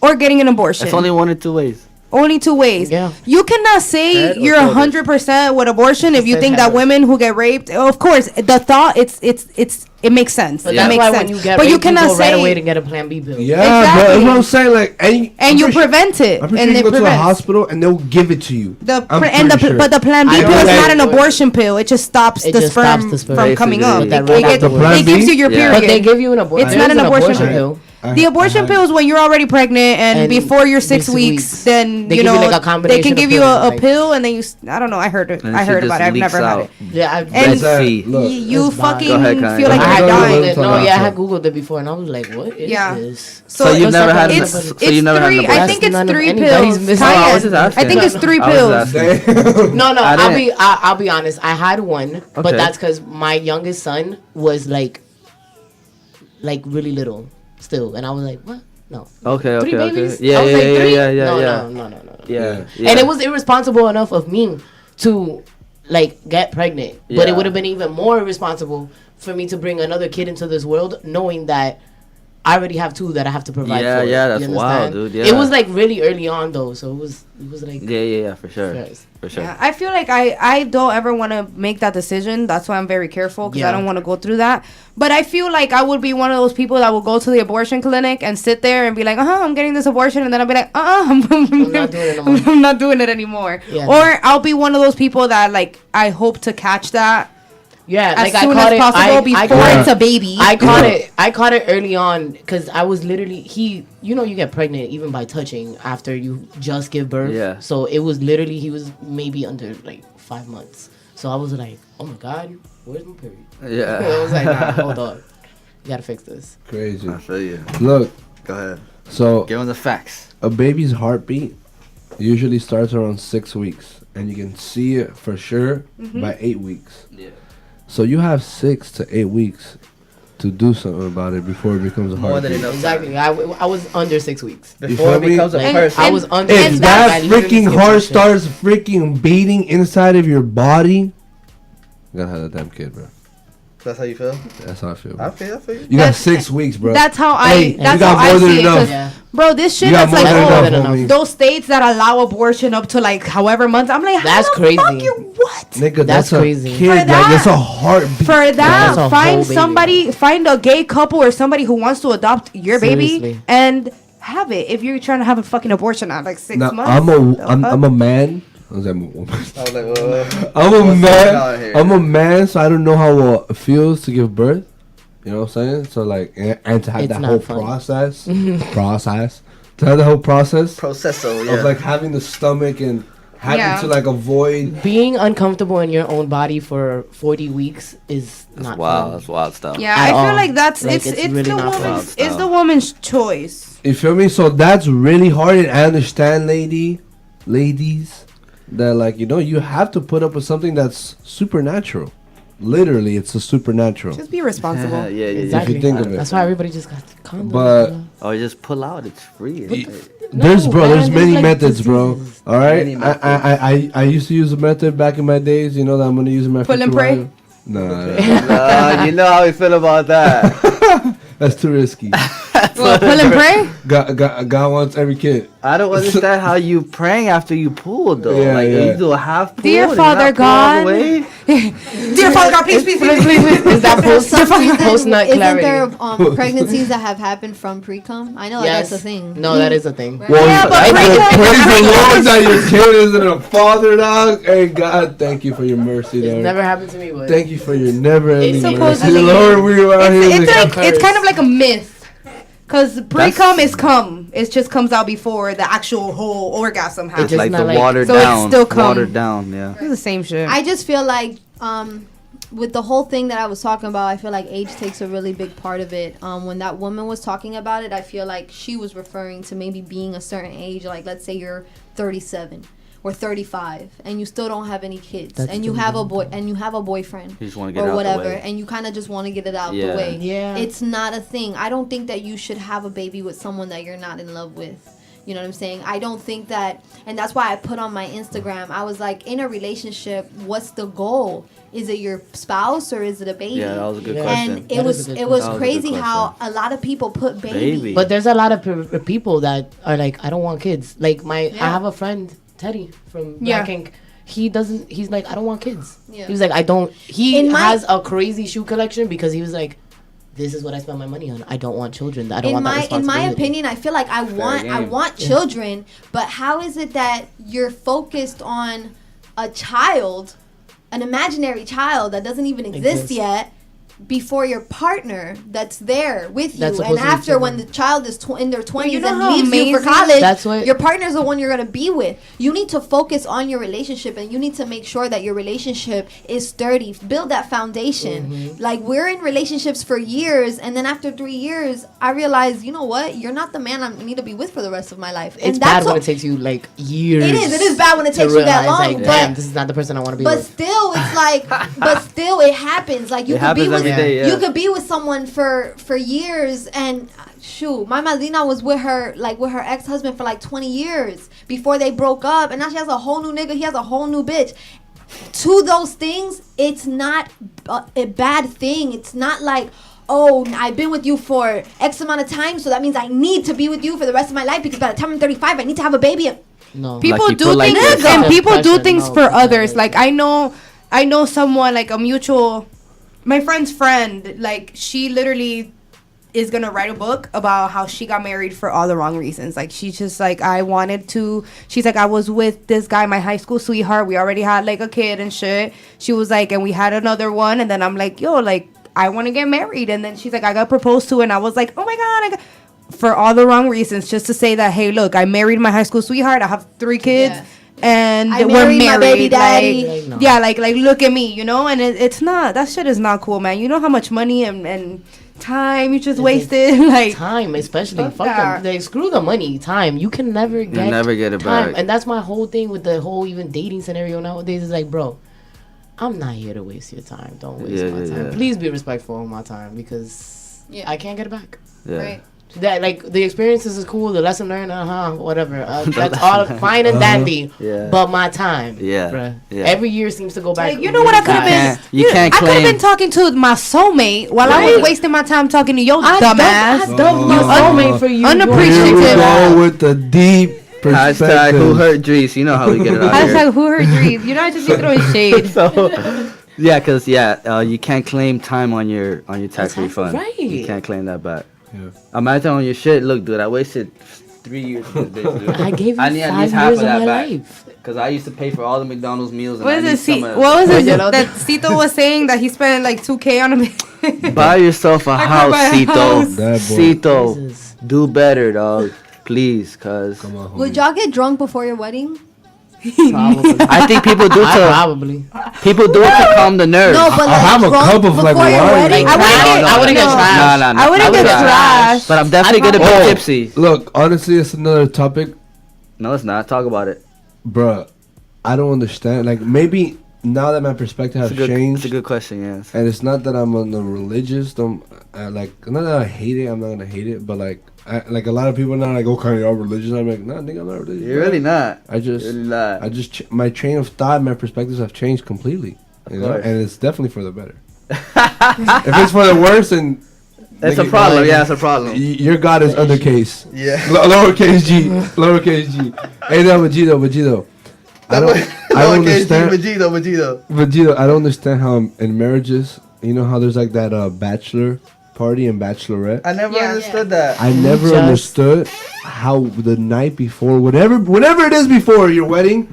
or getting an abortion. It's only one or two ways. Only two ways. Yeah. You cannot say Head or you're shoulders? 100% with abortion if you Said think that head. women who get raped. Of course, the thought it makes sense. But It that's makes why sense. when you get but you raped, cannot go right away say to get a Plan B pill. Yeah, Exactly. bro. That's what I'm saying. Like, and you prevent it, I'm pretty and sure you it go to the prevents. hospital and they'll give it to you. The I'm and the pretty sure. but the Plan B I pill know is that- not an abortion pill. It just stops It the just sperm stops the sperm. from coming up. Basically. But that It right gets- afterwards. Plan it gives B? you your Yeah. period. But they give you an abortion. It's not an abortion pill. pill. The abortion pill is when you're already pregnant and before you're 6 weeks, then They you give you, know like, a combination they can of give you pills, a like- pill and then you. I don't know. I heard it. And I she heard just about it. I've leaks never had out. it. Yeah, And That's it. Look. you It's fucking Go ahead, Kayan. feel like Go you're ahead. dying. Go No, ahead. yeah, I had Googled it before and I was like, what is Yeah. this? So it you was never like had a- an- It's so you never had an three. I abortion? think it's None of 3 anybody's pills. business. No, I was Kayan, just asking. I think it's 3 I was pills. asking. No, I didn't- I'll be honest. I had one, but Okay. that's because my youngest son was like really little still, and I was like, what? No. Okay, Three okay, babies? okay. Yeah, I was yeah, like, yeah, three? yeah, yeah, no, yeah. No. Yeah, And it was irresponsible enough of me to like get pregnant, but Yeah. it would have been even more irresponsible for me to bring another kid into this world, knowing that I already have 2 that I have to provide Yeah, for. yeah, You that's wild, understand? dude, It yeah. was like really early on though, so it was like Yeah, for sure. Yes. For sure. Yeah, I feel like I don't ever want to make that decision. That's why I'm very careful because I Yeah. don't want to go through that. But I feel like I would be one of those people that will go to the abortion clinic and sit there and be like, I'm getting this abortion, and then I'll be like, I'm not doing it no more. I'm not doing it anymore. Yeah. Or I'll be one of those people that like I hope to catch that yeah, as like soon I caught as it, possible before caught it's a baby. I caught it early on because I was literally you get pregnant even by touching after you just give birth. Yeah. So it was literally he was maybe under like 5 months. So I was like, oh my god, where's my period? I Yeah. was like, nah, hold on, you gotta fix this. Crazy. I feel you. Look, Go ahead. so Give him the facts. a baby's heartbeat usually starts around 6 weeks, and you can see it for sure by 8 weeks. Yeah. So you have 6 to 8 weeks to do something about it before it becomes a More than heartbeat. enough. Exactly. I was under 6 weeks. You Before feel it me? becomes a Like, person. I was under. If 6 weeks. that I literally freaking skipped heart that shit. starts freaking beating inside of your body, you gotta have that damn kid, bro. That's how you feel? That's how I feel. I Bro. feel you. You got That's- 6 weeks, bro. That's how Hey, that's you got how I more than see it. enough. 'Cause, Yeah. bro, this shit You got is more like than oh, enough, homie. those states that allow abortion up to like however months. I'm like, That's how the crazy. fuck you what? Nigga, That's that's a crazy. kid. For Like, that- it's a heartbeat. For that's a that, whole find baby. somebody, find a gay couple or somebody who wants to adopt your baby Seriously. and have it. If you're trying to have a fucking abortion at like 6 Now, months, I'm a man. I was like, I'm a woman. I was like, I'm a What's going on man. here? I'm a man, so I don't know how it feels to give birth. You know what I'm saying? So like, and to have It's that not whole fun. process, to have the whole process processo, of like having the stomach and having Yeah. to like avoid. Being uncomfortable in your own body for 40 weeks is not wow, fun. that's wild stuff. yeah, At I feel all. like that's Like, it's it's it's really the not fun. woman's it's the woman's choice. You feel me? So that's really hard, and I understand, ladies, that like you have to put up with something that's supernatural. Literally, it's a supernatural. Just be responsible. Yeah. Exactly. If you think of it. That's why everybody just got condoms. But- you know? Or just pull out. It's free. There's No, bro, man, there's many like methods, bro. diseases. All right, Many I used to use a method back in my days. You know that I'm gonna use in my Pull and future pray? life. No, You know how we feel about that. that's too risky. Well, pull and pray. God wants every kid. I don't understand how you praying after you pulled though. Yeah, like yeah. you do a half pull. Dear and Father not pull all the God. way? Dear Father God, please. Is that post nut Isn't clarity? there pregnancies that have happened from pre-cum? I know Yes. that's a thing. No, that is a thing. Well, Yeah, but I pre-cum- praise the Lord that your kid isn't a father, dog. Hey God, thank you for your mercy, It's there. never happened to me, but Thank you for your never-ending mercy, supposedly- Lord. We are out here. It's like- like it's kind of like a myth. Cause pre-cum is cum. It just comes out before the actual whole orgasm It's happens. just like not the like- watered So it's down. still cum. Watered down, yeah. It's the same shit. I just feel like with the whole thing that I was talking about, I feel like age takes a really big part of it. When that woman was talking about it, I feel like she was referring to maybe being a certain age, like let's say you're 37 or 35 and you still don't have any kids, That's and you still have a young. boy and you have a boyfriend You just want to get it or out whatever, the way. and you kind of just want to get it out Yeah. the way. Yeah. It's not a thing. I don't think that you should have a baby with someone that you're not in love with. You know what I'm saying? I don't think that, and that's why I put on my Instagram, I was like, in a relationship, what's the goal? Is it your spouse or is it a baby? Yeah, that was a good Yeah. question. And That it is was a good it was question. That was a crazy good how question. a lot of people put Baby. baby. But there's a lot of people that are like, I don't want kids. Like I Yeah. have a friend, Teddy from Yeah. Black Ink. He's like, I don't want kids. Yeah. He was like, I don't. He In my- has a crazy shoe collection because he was like, this is what I spend my money on. I don't want children. I don't want that in my responsibility. opinion, I feel like I game. want children, but how is it that you're focused on a child, an imaginary child that doesn't even exist Exists. yet, before your partner that's there with you, That's and supposed to be after when the children. child is in their 20s you know and how leaves you for amazing- college, That's what- your partner's the one you're going to be with. You need to focus on your relationship, and you need to make sure that your relationship is sturdy. Build that foundation. Like, we're in relationships for years, and then after 3 years I realized, you know what, you're not the man I need to be with for the rest of my life. And It's bad when it takes you like years. It is bad when it to takes you that realize, long, like, but- damn, this is not the person I want to be But with. still, it's like, but still, it happens. Like, you It could be happens with, every day, yeah. you could be with someone for years, and shoot, my madrina was with her ex-husband for like 20 years before they broke up, and now she has a whole new nigga. He has a whole new bitch. To those things, it's not a bad thing. It's not like, oh, I've been with you for X amount of time, so that means I need to be with you for the rest of my life, because by the time I'm 35, I need to have a baby. No. People Like, you do put like things this. and people do Pressure, things no, for it's others. not Like, I know someone, like a mutual, my friend's friend, like, she literally is gonna write a book about how she got married for all the wrong reasons. Like, she's just like, she's like, I was with this guy, my high school sweetheart, we already had like a kid and shit. She was like, and we had another one, and then I'm like, yo, like, I want to get married. And then she's like, I got proposed to, and I was like, oh my god, for all the wrong reasons, just to say that, hey, look, I married my high school sweetheart, I have 3 kids. Yeah. And I we're married married. my baby daddy. Like, No. yeah, like look at me, you know. And it's not, that shit is not cool, man. You know how much money and time you just wasted. Like, Time, especially. Fuck Fuck that. them. They screw the money. Time. You can never get. never get it time. back. And that's my whole thing with the whole even dating scenario nowadays. Is like, bro, I'm not here to waste your time. Don't waste Yeah, my yeah, time. yeah. Please be respectful of my time, because I can't get it back. Yeah. Right. That, like, the experiences is cool, the lesson learned, whatever. That's all fine and dandy. Yeah. But my time, Yeah. bruh. Yeah. Every year seems to go back. you know what I could have really been? fast. You can't I could have claim- been talking to my soulmate while I was wasting my time talking to your I dumbass. dumped my soulmate for you. Unappreciative. Here we go with the deep perspective. Hashtag who hurt Drees. You know how we get it out here. Hashtag who hurt dreams. You know, I just be throwing shade. So, yeah, cause you can't claim time on your tax refund. right. You can't claim that back. Yeah. Imagine on your shit. Look, dude, I wasted 3 years with this bitch, dude. I gave you I need at 5 least half years of of that my back. life. Cause I used to pay for all the McDonald's meals. And What I is need it? some of What was it You know that Cito was saying that he spent like $2,000 on a Buy yourself a I could house, buy a Cito. house. That boy. Cito, Jesus. do better, dog. Please, cause Come on, Would homie. y'all get drunk before your wedding? Probably. I think people do I to probably. calm the nerves. No, but I'll have a drunk cup of, like, before your wine, wedding? like- I wouldn't get trashed. No, I wouldn't get trashed. But I'm definitely I'd gonna be probably- tipsy. Look, honestly, it's another topic, No, it's not. Talk about it. bruh. I don't understand. Like, maybe now that my perspective has It's a changed, good question, yes. and it's not that I'm on the religious. Like, not that I hate it. I'm not gonna hate it, but like a lot of people now like, okay, you're religious. I'm like, nah, nigga, I'm not religious. You're really not. I just, You're really not. I just, my train of thought, my perspectives have changed completely. You know, course. and it's definitely for the better. If it's for the worse, then It's a nigga, problem. God, Yeah, it's a problem. Your God is undercase. Yeah. Lowercase G. Lowercase G. Hey, no, Vegito. I don't understand. Vegito, I don't understand how in marriages, you know how there's like that bachelor party and bachelorette. I never Yeah. understood that. I never Just- understood how the night before, whatever it is before your wedding,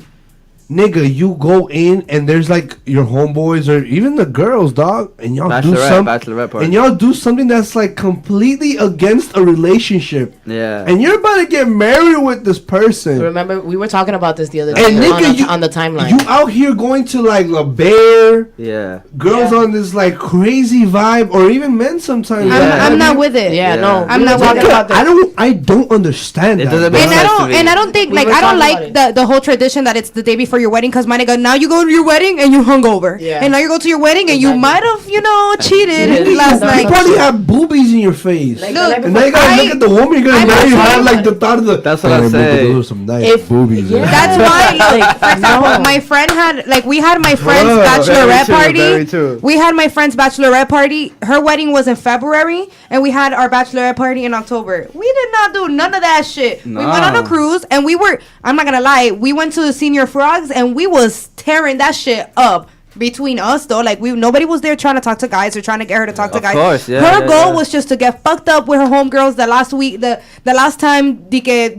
nigga, you go in and there's like your homeboys or even the girls, dog, and y'all do Bachelorette party. and y'all do something that's like completely against a relationship, Yeah. and you're about to get married with this person. Remember, we were talking about this the other day And nigga, on the timeline. You out here going to like La Bear, Yeah. girls on this like crazy vibe, or even men sometimes. Yeah. I'm not with it. yeah, Yeah. no, I'm we not were talking with it. about this. I don't understand It that. doesn't bro. make And I sense to don't, me. and I don't think We like were I don't talking like the whole tradition that it's the day before your wedding, because my nigga, now you go to your wedding and you hungover, Yeah. and now you go to your wedding and you Exactly. might have cheated Yeah. last Yeah. night. You probably have boobies in your face. Like, Look, And now you gotta look at the woman you're gonna marry. You have like the thought of the. That's what I "Damn, nigga, say. Those are some nice If- boobies. yeah. That's why, like, for example, No. my friend had, like, we had my friend's Bruh, bachelorette very party. true. We had my friend's bachelorette party. Her wedding was in February, and we had our bachelorette party in October. We did not do none of that shit. We went on a Nah. cruise, and we were, I'm not gonna lie, we went to the Senior Frogs, and we was tearing that shit up. Between us though, like nobody was there trying to talk to guys or trying to get her to talk to Of guys. course, yeah, Her yeah, goal yeah. was just to get fucked up with her homegirls the last week, the last time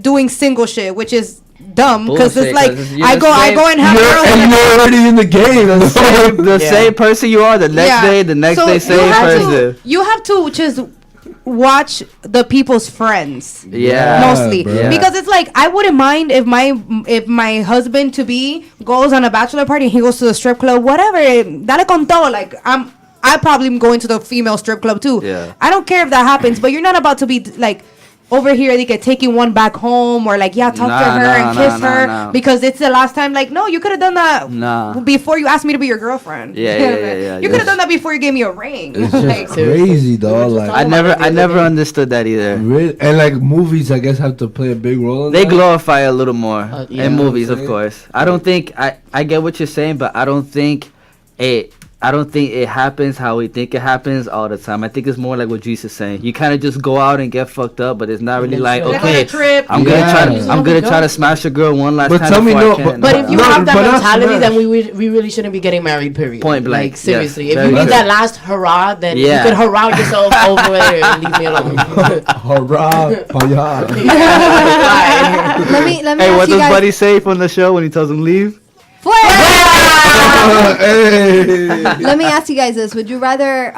doing single shit, which is dumb because Bullshit, it's like 'cause you're I the go same- and have girls. And you're already in the game. The same person you are the next day, the next day, same person. You have to just watch the people's friends. Yeah. Mostly. Yeah. Because it's like I wouldn't mind if my husband to be goes on a bachelor party and he goes to the strip club, whatever. Dale con todo. Like I probably am going to the female strip club too. Yeah. I don't care if that happens, but you're not about to be like over here they get taking one back home or like talk to her and kiss her because it's the last time. Like, no, you could have done that before you asked me to be your girlfriend. Yeah. You could have done that before you gave me a ring. It's Like, just crazy, dog. Like I never understood that either. really, and like movies, I guess have to play a big role in They that. glorify it a little more in movies, of Okay. course. I don't think I get what you're saying, but I don't think it happens how we think it happens all the time. I think it's more like what Jesus is saying. You kind of just go out and get fucked up, but it's not really like, okay, I'm gonna try to smash a girl one last But time. tell me before I no, can. But if you No, have that but that's mentality, smash. then we really shouldn't be getting married. Period. Point blank, Like seriously, yes, if very you need good. that last hurrah, then you Yeah. could hurrah yourself over there and leave me alone. Hurrah, paya. Let me Hey, ask what you does guys. Buddy say from the show when he tells him leave? Let me ask you guys this: would you rather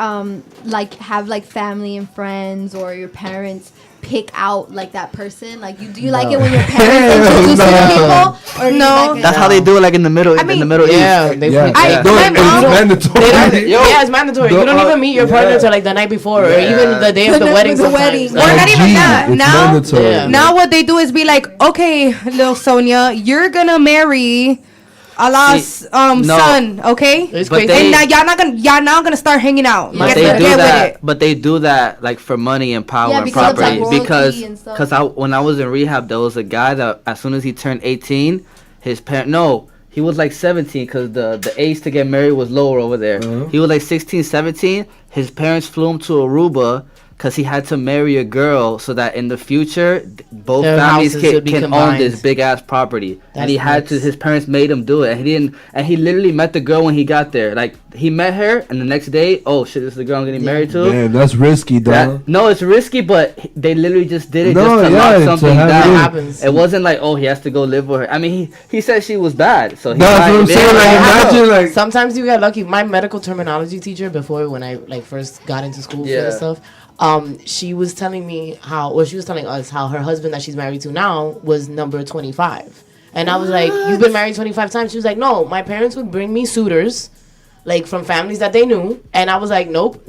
like have like family and friends or your parents pick out like that person? Like, do you like it when your parents introduce you to people? Or do you No. like it? That's how they do it, like in the middle, I mean, in the Middle Yeah, East. they Yeah, put- I- no, my it's mom- mandatory. yeah, it's mandatory. You don't even meet your partner till like the night before, or even the day of the wedding. The sometimes. wedding. Or not even Gee, that. it's Now, mandatory. Yeah. now what they do is be like, okay, little Sonia, you're gonna marry Allah's no. son, okay? It's But crazy. they- And now y'all not gonna start hanging out. But Get they do with that. it. But they do that like for money and power Yeah, and because of, like, property. royalty and stuff. Because when I was in rehab, there was a guy that as soon as he turned 18, his parent he was like 17 because the age to get married was lower over there. He was like 16, 17. His parents flew him to Aruba because he had to marry a girl so that in the future both Their families houses would be can own combined. this big ass property. And That's he had to. nuts. His parents made him do it. And he didn't. And he literally met the girl when he got there. Like he met her, and the next day, oh shit, this is the girl I'm getting married to. Damn, that's risky, dog. No, it's risky, but they literally just did it No, just to yeah, lock to something have down. it. happens. It wasn't like, oh, he has to go live with her. I mean, he said she was bad, so he That's might- what I'm saying. Like, I know. imagine, like, Sometimes you get lucky. My medical terminology teacher, before when I like first got into school for Yeah. this stuff, she was telling me she was telling us how her husband that she's married to now was number 25. And I was like, you've been married 25 times? She was like, no, my parents would bring me suitors, like from families that they knew. And I was like, nope.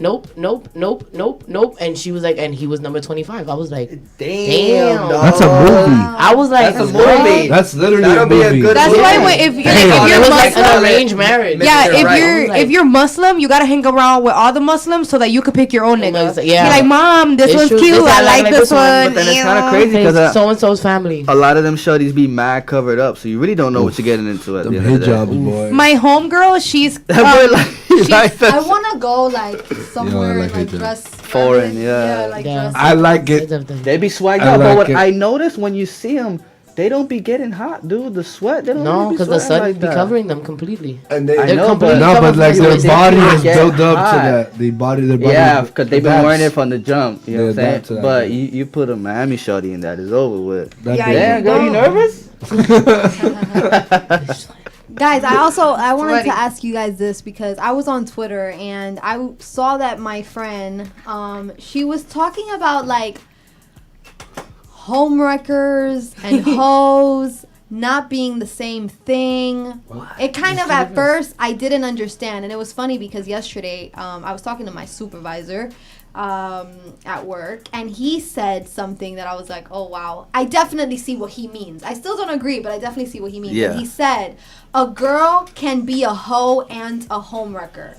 And she was like, and he was number 25. I was like, damn. that's a movie. I was like, That's a what? movie. That's literally That'll a be a movie. good That's movie. why if It you're was like Muslim, an arranged marriage. yeah, You're right. I was like- if you're Muslim, you gotta hang around with all the Muslims so that you could pick your own nigga. Yeah. Be like, mom, this It's one's true. cute. This I like this one. But then it's Ew. kind of crazy because So and so's family. a lot of them shorties be mad covered up, so you really don't know what you're getting into at Them the end of the day. hijabs, boy. My homegirl, she's That boy like I want to go like somewhere like like hijab. dress Foreign, yeah. like Yeah. dress. I like it. They be swagged I out, but like what it. I noticed when you see them, they don't be getting hot, dude. The sweat, they don't No, really be because the sweating sun like be that. covering them completely. And they, I They're know, completely but no, but covered like from their the- body is get built up hot. to that. Their body. Yeah, because they've been adapts. wearing it from the jump. You know what I'm They adapt to saying? that, But man. you put a Miami shorty in that, it's over with. That Yeah, big. Damn, girl, you nervous? Guys, I wanted Sweaty. to ask you guys this because I was on Twitter and I saw that my friend, she was talking about like homewreckers and hoes not being the same thing. It kind of at first I didn't understand, and it was funny because yesterday I was talking to my supervisor at work, and he said something that I was like, oh wow, I definitely see what he means. I still don't agree, but I definitely see what he means. Yeah. And he said a girl can be a hoe and a homewrecker,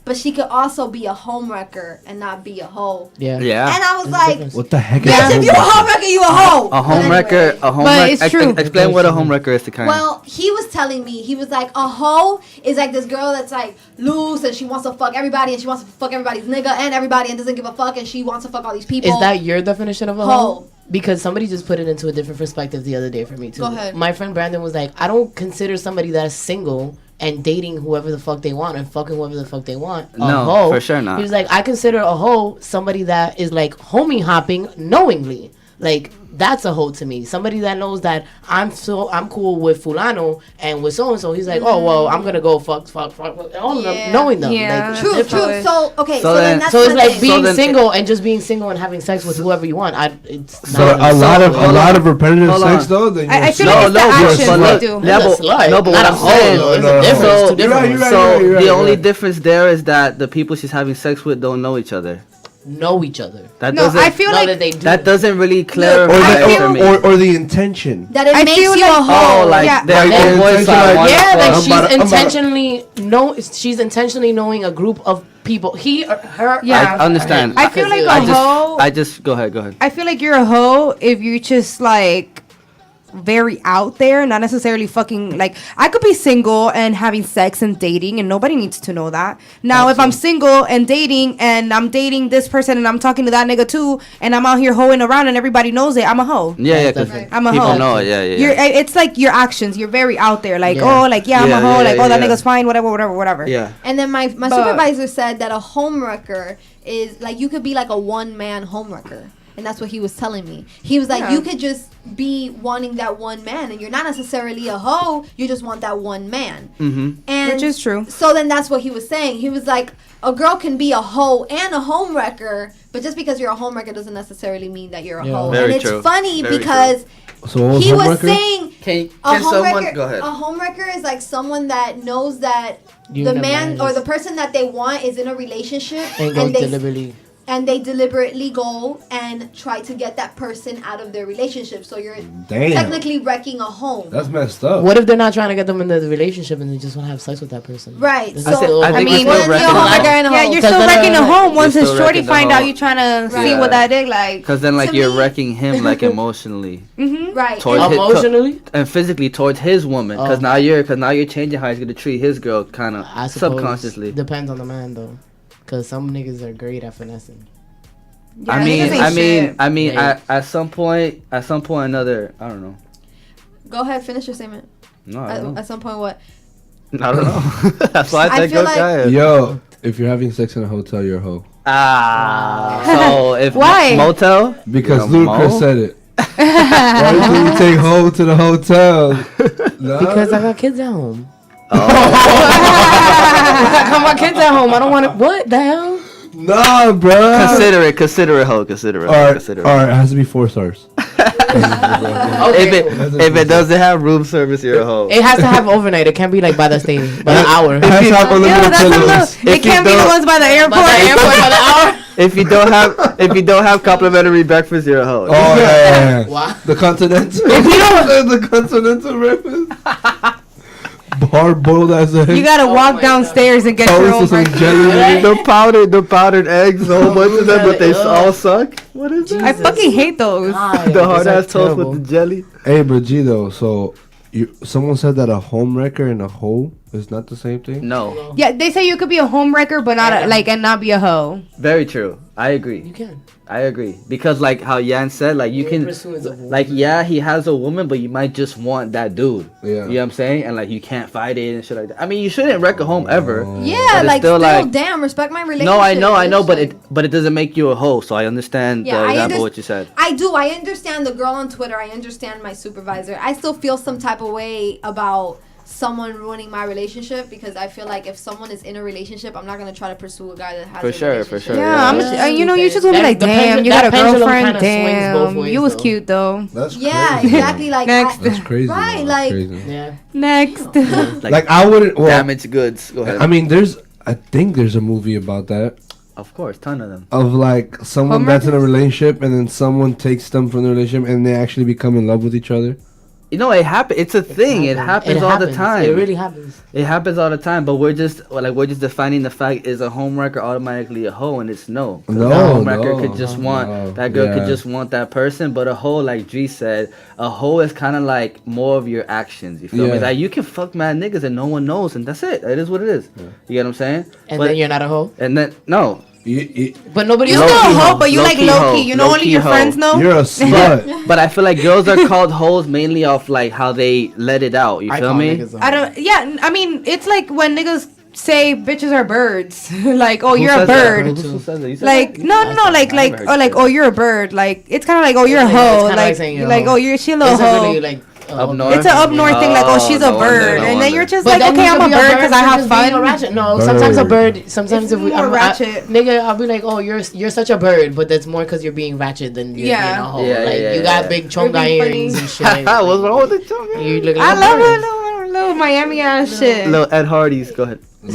but she could also be a homewrecker and not be a hoe. Yeah. Yeah. And I was like, What the heck bitch, is if you a homewrecker, you a hoe. A homewrecker, a home But wreck- it's true. Explain what a homewrecker is to Kayan. Well, he was telling me, he was like, a hoe is like this girl that's like loose and she wants to fuck everybody and she wants to fuck everybody's nigga and everybody and doesn't give a fuck and she wants to fuck all these people. Is that your definition of a Hoe. hoe? Because somebody just put it into a different perspective the other day for me too. Go ahead. My friend Brandon was like, I don't consider somebody that's single and dating whoever the fuck they want and fucking whoever the fuck they want a No, hoe. for sure not. He was like, I consider a hoe somebody that is like homie hopping knowingly. Like that's a hoe to me. Somebody that knows that I'm cool with fulano and with so and so. He's like, oh well, I'm gonna go fuck, all of them, knowing them. Yeah. Like, True. So okay. So then that's so it's the like thing. being single and just being single and having sex with whoever you want. It's So not a lot of repetitive sex though. Then I feel you're like it's the actions slut. they do. Yeah, but what I'm saying, There's a difference. Two different ones. so the only difference there is that the people she's having sex with don't know each other. Know each other. That No, doesn't. I feel like that they do. That doesn't really clarify I for me. or the intention. That it I makes feel you like- a hoe. Oh, like Yeah. they're Like both boys intention, that like- want Yeah, to like fuck. she's intentionally knowing a group of people. He or her. Yeah. I understand. I feel like I a hoe. just go ahead. I feel like you're a hoe if you just like very out there, not necessarily fucking like I could be single and having sex and dating and nobody needs to know that. Now if I'm single and dating and I'm dating this person and I'm talking to that nigga too and I'm out here hoeing around and everybody knows it, I'm a hoe. Yeah, because I'm a people hoe. know it. Yeah. It's like your actions. You're very out there. Like, Yeah. I'm a Yeah, hoe. yeah, Like, that yeah. nigga's fine. Whatever. Yeah. And then my But- supervisor said that a homewrecker is like you could be like a one-man homewrecker. And that's what he was telling me. He was like, Yeah. you could just be wanting that one man, and you're not necessarily a hoe. You just want that one man. Mm-hmm. And Which is true. So then that's what he was saying. He was like, a girl can be a hoe and a homewrecker, but just because you're a homewrecker doesn't necessarily mean that you're a hoe. Very and it's true. funny Very because So what was he was homewrecker? saying Can a someone homewrecker, go ahead? a homewrecker is like someone that knows that You the and the man man or is- the person that they want is in a relationship And goes deliberately. and they deliberately go and try to get that person out of their relationship. So you're Damn. technically wrecking a home. That's messed up. What if they're not trying to get them into the relationship and they just want to have sex with that person? Right. This So is still- I think mean, we're well, still then you're a wrecking homewrecker the and a Yeah, hoe. you're 'Cause still then, wrecking a home once you're his still shorty wrecking the find out home. you trying to see Right. what that dick like. Because then, like, To you're me- wrecking him, like, emotionally, Right. towards And- Emotionally? and physically towards his woman. Because Oh. now you're changing how he's gonna treat his girl, kind of I suppose. subconsciously. Depends on the man though, because some niggas are great at finessing. Yeah, niggas ain't shit. Yeah. At some point, another. I don't know. Go ahead, finish your statement. No, I don't know. At some point, what? I don't know. That's why I I said feel go like- Kayan. Yo, if you're having sex in a hotel, you're a hoe. So if Why? motel? Because You're a Ludacris mo? said it. Why do you take hoe to the hotel? Nah. Because I got kids at home. Oh. I got my kids at home. I don't want to. What the hell? Nah, bro. Consider it, hoe. Consider it. All right, Consider it. all right. It has to be 4 stars. If it doesn't have room service, you're a hoe. It has to have overnight. It can't be like by the stadium, by the hour. It has to have Ew, unlimited that's a pillows. little, it If you can't be the don't- ones by the airport. By the airport, by the hour. If you don't have complimentary breakfast, you're a hoe. Oh yeah. Wow. The continental. the continental breakfast. Hard boiled as a You gotta walk downstairs and get your toast own with some breakfast. jelly. The powdered eggs, a whole bunch of them, but they all suck. What is it? I fucking hate those. God, The hard those are ass toast terrible. with the jelly. Hey, but G though, so someone said that a home wrecker and a hoe is not the same thing. No, Yeah, they say you could be a home wrecker, but not and not be a hoe. very true. I agree. You can. I agree because like how Yanz said, like you can, Pursuance of woman. like yeah, he has a woman, but you might just want that dude. Yeah. You know what I'm saying? And like you can't fight it and shit like that. I mean, you shouldn't wreck a home ever. Yeah, But it's like still, still, like- damn, respect my relationship. No, I know, bitch. but Like, it doesn't make you a hoe. So I understand Yeah, the I example underst- what you said. I do. I understand the girl on Twitter. I understand my supervisor. I still feel some type of way about someone ruining my relationship because I feel like if someone is in a relationship, I'm not gonna try to pursue a guy that has For a sure, relationship. for sure. Yeah, Yeah. you know, you just want to be like, The damn, you that got a pendulum girlfriend, kinda swings both damn, ways, you was though. cute though. That's Yeah, crazy. exactly. Like Next. That's crazy. Right, man. like- That's crazy. Yeah. Next. Like I wouldn't. Well, Damaged goods. Go ahead. I mean, I think there's a movie about that. of course, ton of them. Of like someone Home that's in a wreckers? relationship and then someone takes them from the relationship and they actually become in love with each other. You know, it happens. It's a thing. It happens all the time. It really happens. It happens all the time, but we're just defining the fact: is a homewrecker automatically a hoe? And it's no. 'Cause No, a homewrecker no, could just want no, that girl yeah. could just want that person, but a hoe, like G said, a hoe is kind of like more of your actions. You feel me? Yeah. Like you can fuck mad niggas and no one knows, and that's it. It is what it is. You get what I'm saying? And But- then you're not a hoe. and then no, But nobody You Low-key still a hoe. hoe, but you like Low-key low hoe. key. You know, only Low-key your hoe. friends know. You're a slut. but I feel like girls are called hoes mainly off like how they let it out. You I feel call me? niggas a I hoe. don't. Yeah, I mean, it's like when niggas say bitches are birds. Like, oh, Who you're a says that? bird. Who says that? You said Like, that? no, like, heard or like, that. oh, you're a bird. Like, it's kind of like, oh, you're a It's like- hoe. it's kinda like Like, saying you're a like, hoe. oh, she a little It's hoe. really like Up north? It's an up north thing, like, oh, she's a no wonder, bird, no and then wonder. you're just But like, then okay, you I'm could a be bird because I for have just being a fun. ratchet. No, Bird. sometimes a bird. Sometimes It's if we, more I'm, ratchet. nigga, I'll be like, oh, you're such a bird, but that's more because you're being ratchet than you're Yeah. being a hoe. Yeah, like yeah, you yeah, got yeah. big chonga being earrings funny. and shit. What's wrong with the chonga? You look like I a love bird. it, little Miami ass shit. Little Ed Hardy's. Go ahead. The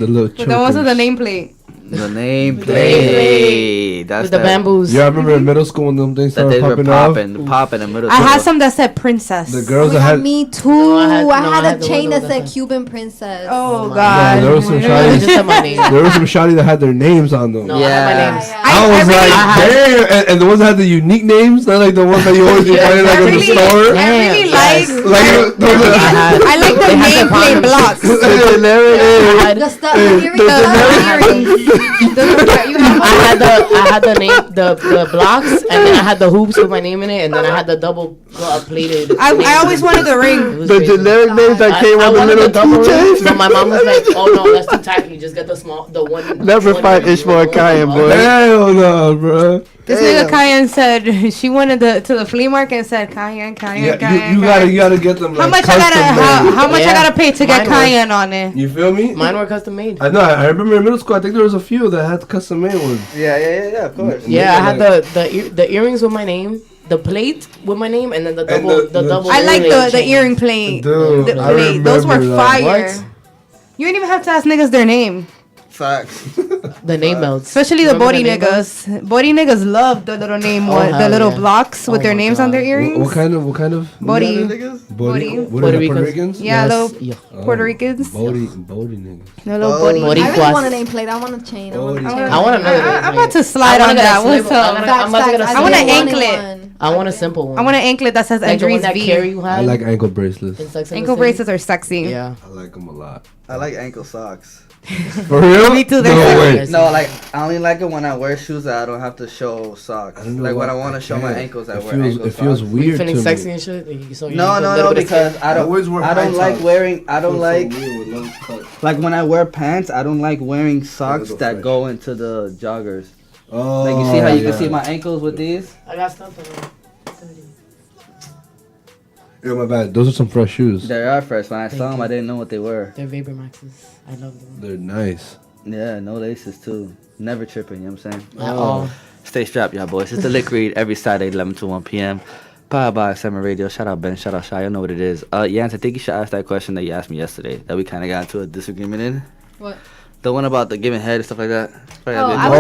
little But the ones with the chokers. nameplate. The nameplate. nameplate. That's With the that- bamboos. Yeah, I remember in middle school when them things That started they were popping off. popping in middle I school. had some that said princess. The Oh girls my that God, had. me too. No, I I had had the a chain one that that said said- Cuban princess. Oh, my God. Yeah, there was some I shawty. just said my name. There was some shawty that had their names on them. No, Yeah. I had my names. I was really- like, damn, and the ones that had the unique names, not like the ones that you always be finding like I in the really, store. I really Yes. like. Like those are- I like the They had the nameplate condoms. blocks. I had, The stuff, the earrings. I had the name, the blocks, and then I had the hoops with my name in it, and then I had the double plated. I always wanted the ring. The generic names that came I on the wanted little the double ring, keychains. but my mom was like, "Oh no, that's too tacky. Just get the small, the one." Never one find ring." Ishmael Kayan, boy. Hell no, bro. This nigga Kayan said she went to the flea market and said Kayan. Yeah, you gotta get them. How Like, much I gotta custom made. how much I Yeah. gotta pay to get Mine Kayan on it? You feel me? Mine were custom made. I know. I remember in middle school. I think there was a few that had custom made ones. Yeah, of course. Yeah, I had Like- the earrings with my name, the plate with my name, and then the double the- the double. I like earring the chain. earring plate. Dude, The I plate. Those were remember that. fire. What? You didn't even have to ask niggas their name. Facts. The name belts, Especially the Remember body name belts? niggas. Body niggas love the little name Oh, one, the hell little yeah. blocks with Oh their my names on their God. earrings. What kind of? Body. Body. Body. What are they, Puerto Ricans? Yeah, Yes. little Yeah. Puerto Ricans. Body niggas. The little body. Body. I really Quas. want a nameplate. I want a chain. I want a Body. chain. I want another. I'm about to slide on that. What's up? I'm about to get a I want an simple one. anklet. I want a simple one. I want an anklet that says like the one Andrys that V. Carrie had. I like ankle bracelets. in Sex and the Ankle City. bracelets are sexy. Yeah. I like them a lot. I like ankle socks. For real? Me too, No they're way. Yes. No, like I only like it when I wear shoes that I don't have to show socks. I don't know Like when why I want to show my can't. ankles, I It wear feels, ankle it feels socks. You weird feeling to sexy me. and shit? Like, so you No, put a no, little no, bit of because I always wear don't high like tops. wearing. I don't Feels like so weird with low cuts. like when I wear pants. I don't like wearing socks go that fresh. go into the joggers. Oh, Like you see how you yeah. can see my ankles with these. I got stuff on them. Yeah, my bad. Those are some fresh shoes. They are fresh. When I saw Thank them, you. I didn't know what they were. They're Vapor Maxes. I love them. They're nice. Yeah, no laces too. Never tripping. You know what I'm saying? At all. Stay strapped, y'all boys. It's the Lick Read every Saturday, 11 to 1 p.m. Powered by Summer Radio. Shout out Ben. Shout out Shy. You know what it is. Yanz, I think you should ask that question that you asked me yesterday that we kind of got into a disagreement in. What? The one about the giving head and stuff like that. Probably Oh, have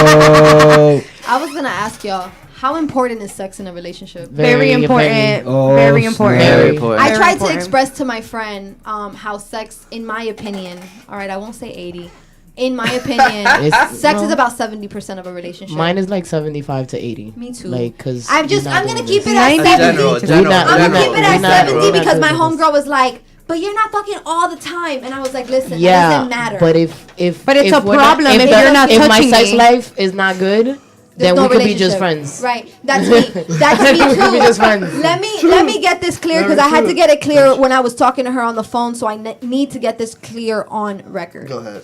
Oh. I was gonna ask y'all, how important is sex in a relationship? Very important. Oh, Very important. snap. Very important. I Very tried important. to express to my friend how sex, in my opinion, all right, I won't say 80. In my opinion, It's- sex no. is about 70% of a relationship. Mine is like 75 to 80. Me too. Like, cause I'm you're just, not I'm gonna doing keep this. it at 90. 70. General, We're general, not- I'm we're gonna not- keep it we're at not- 70 we're not because my doing this. homegirl was like, but you're not fucking all the time. And I was like, listen, that Yeah, doesn't matter. but if But it's if a we're problem if you're not if my touching sex me. life is not good, then There's we no could be just relationship. friends. Right. That's me. That's me We could be too. just friends. Let me get this clear because I had to get it clear when I was talking to her on the phone. So I need to get this clear on record. Go ahead.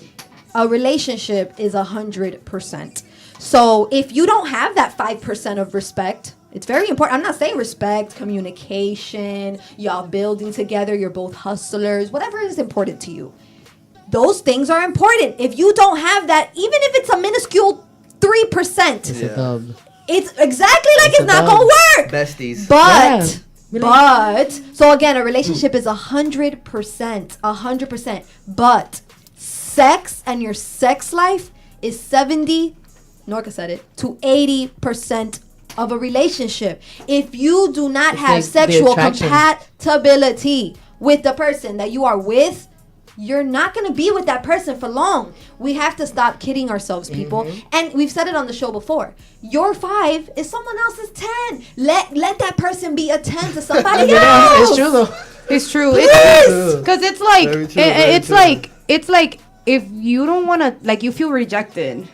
A relationship is 100%. So if you don't have that 5% of respect, it's very important. I'm not saying respect, communication, y'all building together, you're both hustlers, whatever is important to you. Those things are important. If you don't have that, even if it's a minuscule 3%, It's a dub. it's exactly like It's it's a not dub. gonna work. Besties. But Yeah. so again, a relationship is 100%, 100%. But sex and your sex life is 70. Norka said it, to 80% of a relationship. If you do not It's have like the sexual attraction. compatibility with the person that you are with, you're not going to be with that person for long. We have to stop kidding ourselves, people. And we've said it on the show before. Your 5 is someone else's 10. Let that person be a 10 to somebody else. It's true though. It's true. Please. Because it's like Very true, it's very true. like it's like if you don't want to, like, you feel rejected,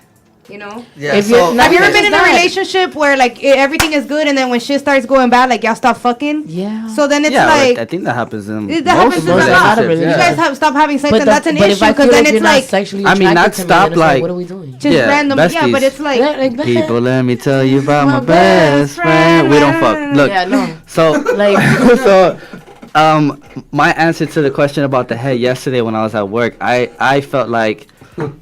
You know? Yeah. If you're not- Have you ever Okay. been in a relationship where like everything is good and then when shit starts going bad, like y'all stop fucking? Yeah. So then it's yeah, like I think that happens in that most happens in a lot. relationships. You guys have stop having sex, But and that's an but issue if I because feel then like it's you're not like sexually I mean, not attracted to me, stop, then it's like- what are we doing? just Yeah, random. Yeah, besties. but it's like Like, People, let me tell you about my best friend. We don't fuck. Look, Yeah, no. so Like, so my answer to the question about the head yesterday when I was at work, I felt like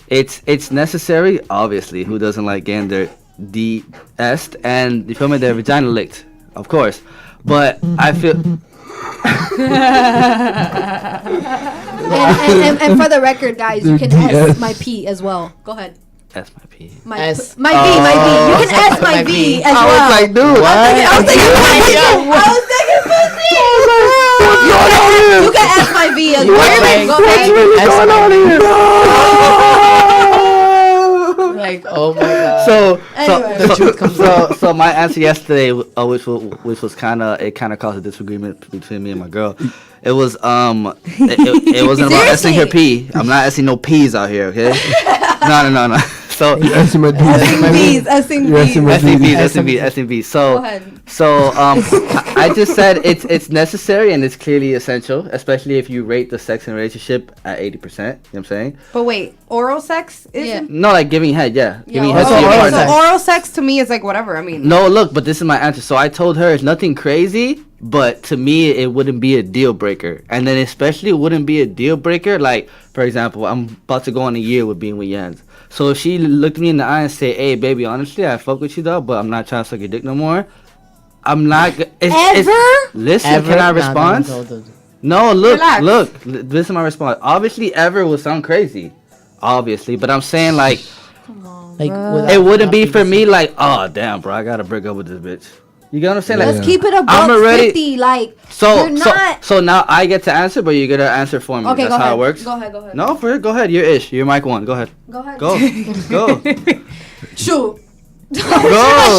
it's necessary. Obviously, who doesn't like getting their de-est and you feel me, their vagina licked, of course. But I feel And for the record, guys, you can S my P as well. Go ahead. that's my pee. My S. my V, my V. You can S my My V V. as well. I was like, dude, what? I was thinking pussy. You can S my V as well. Like, Go ahead. like, oh my god. So my answer yesterday, which was kind of caused a disagreement between me and my girl. It was it wasn't about S-ing her pee. I'm not S-ing no peas out here, okay? No. So S-ing my V's, S-ing V's. SMB. Go ahead. So I just said it's necessary and it's clearly essential, especially if you rate the sex in a relationship at 80%. You know what I'm saying? But wait, oral sex is Yeah. No, like giving head, yeah. Giving head also to your oral partner. sex. So oral sex to me is like whatever. I mean, No, look, but this is my answer. So I told her it's nothing crazy, but to me it wouldn't be a deal breaker. And then especially it wouldn't be a deal breaker. Like, for example, I'm about to go on a year with being with Yanz. So if she looked me in the eye and say, "Hey, baby, honestly, I fuck with you though, but I'm not trying to suck your dick no more," I'm not. Listen, can I respond? No, look. This is my response. Obviously, ever will sound crazy. Obviously, but I'm saying like it wouldn't be for me. Like, oh damn, bro, I gotta break up with this bitch. You get what I'm saying? Like, Let's keep it above I'm already- 50. Like, so you're not. so now I get to answer, but you're gonna answer for me. Okay, That's go how ahead. it works. Go ahead. No, for it. Go ahead. You're Ish. You're mic one. Go ahead. Go ahead. Go. Go. Shoot. she Go.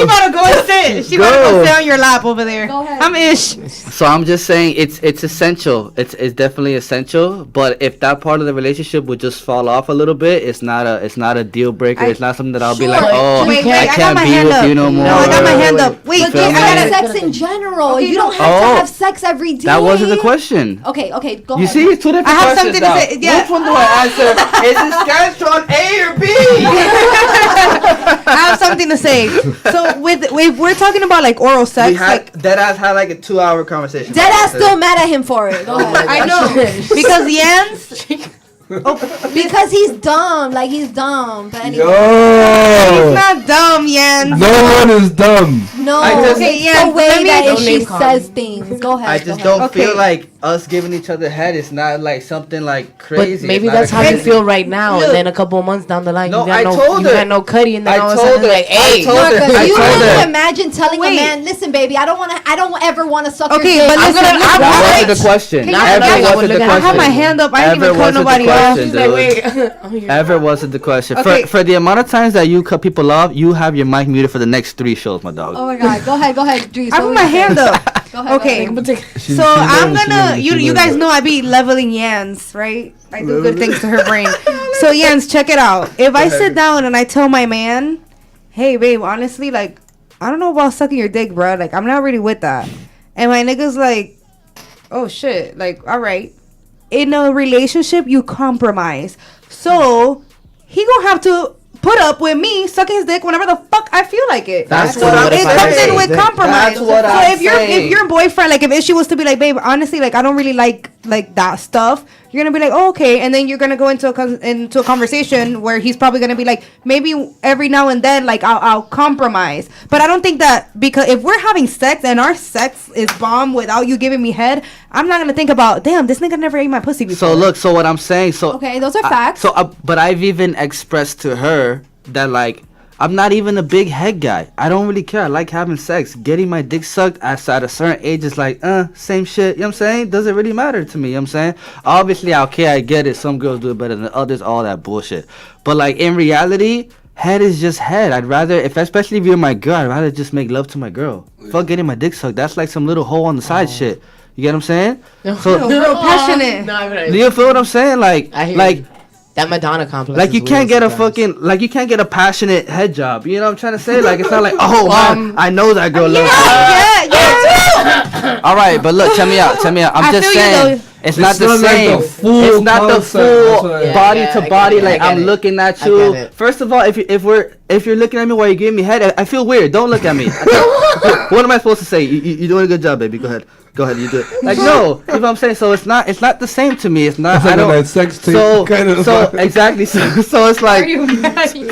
about to go and sit. She about to Go. go sit on your lap over there. Go ahead. I'm Ish. So I'm just saying it's essential. It's definitely essential. But if that part of the relationship would just fall off a little bit, it's not a deal breaker. It's not something that I'll be like, Sure. oh, Wait, I I got can't my be hand with up. you no more. No, I got my Wait, hand wait, up. Wait, You feel Just me? have sex in general. Okay, You don't no. have to Oh. have sex every day. That wasn't the question. Okay, go You ahead. see, it's two different I have questions something now. to say. Yeah. Which one do I answer? Is it Scantron A or B? I have something to say. So if we're talking about like oral sex, We had like Deadass had like a 2-hour conversation. Deadass still mad at him for it. Go ahead. I know because Yanz, Because he's dumb. Like, he's dumb. But anyway. he's Yo, not dumb, Yanz. no one is dumb. No, I just- Okay, it's yeah, the way let me- that Don't she name call. says things. Go ahead. I just go ahead. don't Okay. feel like us giving each other head is not like something like But crazy. maybe It's not that's a how you crazy- feel right now, Look. and then a couple of months down the line, No, you got I told you her. got no cutty, and then I all of a told sudden, her. like, I hey, told her. Marcus, I you told can her. imagine telling Wait. a man, "Listen, baby, I don't ever want to suck Okay, your dick." but listen, That wasn't the question. Can you- Ever I wasn't would the look at- question. I have my hand up. I didn't Ever even cut wasn't the nobody off. question, She's like, dude. wait, oh, you're Ever wasn't the question. Okay. For the amount of times that you cut people off, you have your mic muted for the next 3 shows, my dog. Oh my god, go ahead, Dries. I what put were my you saying? hand up. Go ahead, Okay. go ahead. She So I'm learned, she gonna learned, she you learned. guys know I be leveling Yanz, right? I do good things to her brain. So Yanz, check it out. If I sit down and I tell my man, "Hey babe, honestly, like I don't know about sucking your dick, bro. Like I'm not really with that," and my nigga's like, "Oh shit, like all right." In a relationship, you compromise. So he gonna have to put up with me sucking his dick whenever the fuck I feel like it. That's what I'm it saying. comes in with compromise. That's what so I'm if your boyfriend, like if Ishy was to be like, babe, honestly, like I don't really like that stuff, you're gonna be like, oh, okay, and then you're gonna go into a conversation where he's probably gonna be like, maybe every now and then, like I'll compromise. But I don't think that, because if we're having sex and our sex is bomb without you giving me head, I'm not gonna think about, damn, this nigga never ate my pussy before. So look, so what I'm saying, Okay, those are facts. But I've even expressed to her that like I'm not even a big head guy. I don't really care. I like having sex. Getting my dick sucked at a certain age is like, same shit. You know what I'm saying? Doesn't really matter to me. You know what I'm saying? Obviously, okay, I get it. Some girls do it better than others. All that bullshit. But like in reality, head is just head. I'd rather, especially if you're my girl, I'd rather just make love to my girl. Fuck getting my dick sucked. That's like some little hole on the side shit. You get what I'm saying? So real passionate. No, I'm do you feel what I'm saying? Like, I hear like, you. That Madonna complex. Like you is can't weird get a sometimes. fucking you can't get a passionate head job. You know what I'm trying to say? Like it's not like man, I know that girl loves Yeah. All right, but look, check me out. I'm I just feel you, saying though. it's not the not like same. the full It's not the concept. full That's what I- body Yeah, to I get body. it, Like I get I'm it. looking at I you. get it. First of all, if you're looking at me while you're giving me head, I feel weird. Don't look at me. What am I supposed to say? You're doing a good job, baby. Go ahead, you do it. Like no, you know what I'm saying. So it's not the same to me. It's not. It's like I don't. that sex tape So kind of exactly. So it's like.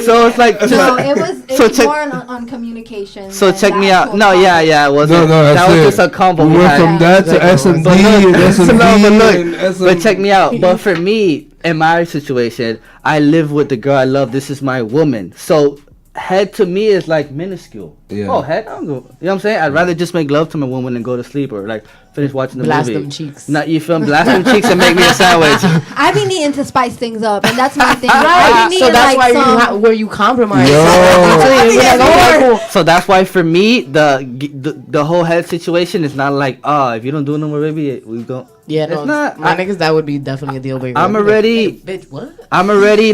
So it's like. No, it was So it's check- more on communication. So than check the me out. actual No, topic. yeah, it wasn't. No, that's that was it. just a combo. We we went had. from that to S&D But look, and S&D no, but look, and S&D. but check me out. But for me, in my situation, I live with the girl I love. This is my woman. So head to me is like minuscule. Yeah. Oh, head. I don't go. You know what I'm saying? I'd rather just make love to my woman and go to sleep or like finish watching the Blast movie. them cheeks. Not you feel me? Blast them cheeks and make me a sandwich. I be needing to spice things up, and that's my thing. Right. I be So needing that's like why some. where you compromise. Yo. You're like, okay, cool. So that's why for me the whole head situation is not like if you don't do it no more, baby, we go. Yeah, It's no, not- my niggas, that would be definitely a deal breaker. I'm I'd be already- like, bitch, what? I'm already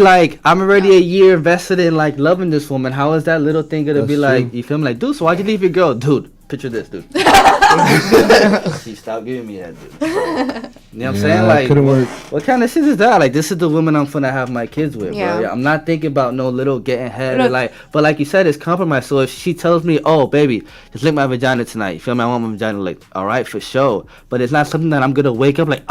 a year invested in like loving this woman. How is that little thing gonna That's be like? true. You feel me? Like, dude, so why'd you leave your girl, dude? Picture this, dude. She stopped giving me that, dude. You know what I'm saying? Like, couldn't work. what kind of shit is that? Like, this is the woman I'm finna have my kids with, Yeah. bro. I'm not thinking about no little getting head or Look. like, but like you said, it's compromise. So if she tells me, oh, baby, just lick my vagina tonight, you feel me? I want my vagina licked. All right, for sure. But it's not something that I'm gonna wake up like,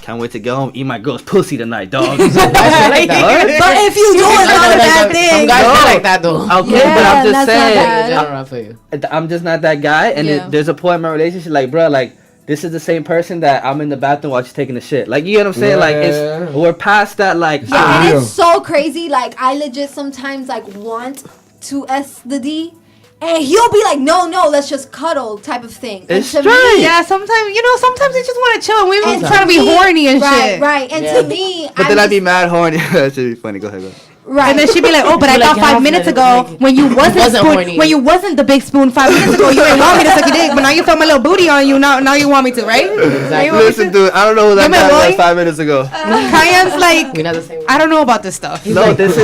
can't wait to go home, eat my girl's pussy tonight, dog. Like that. But if you do, it's not a bad Some thing. guys No. feel like that though. Okay, Yeah, but I'm just that's not saying. bad. Yeah, general, I feel you. I'm just not that guy, and Yeah. there's a point in my relationship, like, bro, like, this is the same person that I'm in the bathroom while she's taking a shit. Like, you know what I'm saying? Like, Yeah. we're past that, like, Yeah, and real. it's so crazy. Like I legit sometimes like want to S the D, and he'll be like, no, let's just cuddle type of thing. And It's to straight. me- Yeah, sometimes they just want to chill. We and were trying to be me- horny and right, shit. Right, and Yeah. to me, but I'm then I'd be just- mad horny. That should be funny. Go ahead. right. And then she'd be like, "Oh, but I You're like, thought get 5 off minutes it. ago Like, when you wasn't horny. when you wasn't the big spoon 5 minutes ago, you didn't want me to suck your dick, but now you feel my little booty on you. Now you want me to, right? Now you want me Listen, dude, I don't know who that Come guy here, was boy. 5 minutes ago. Kayan's like, We're not the same. I don't know about this stuff. No, this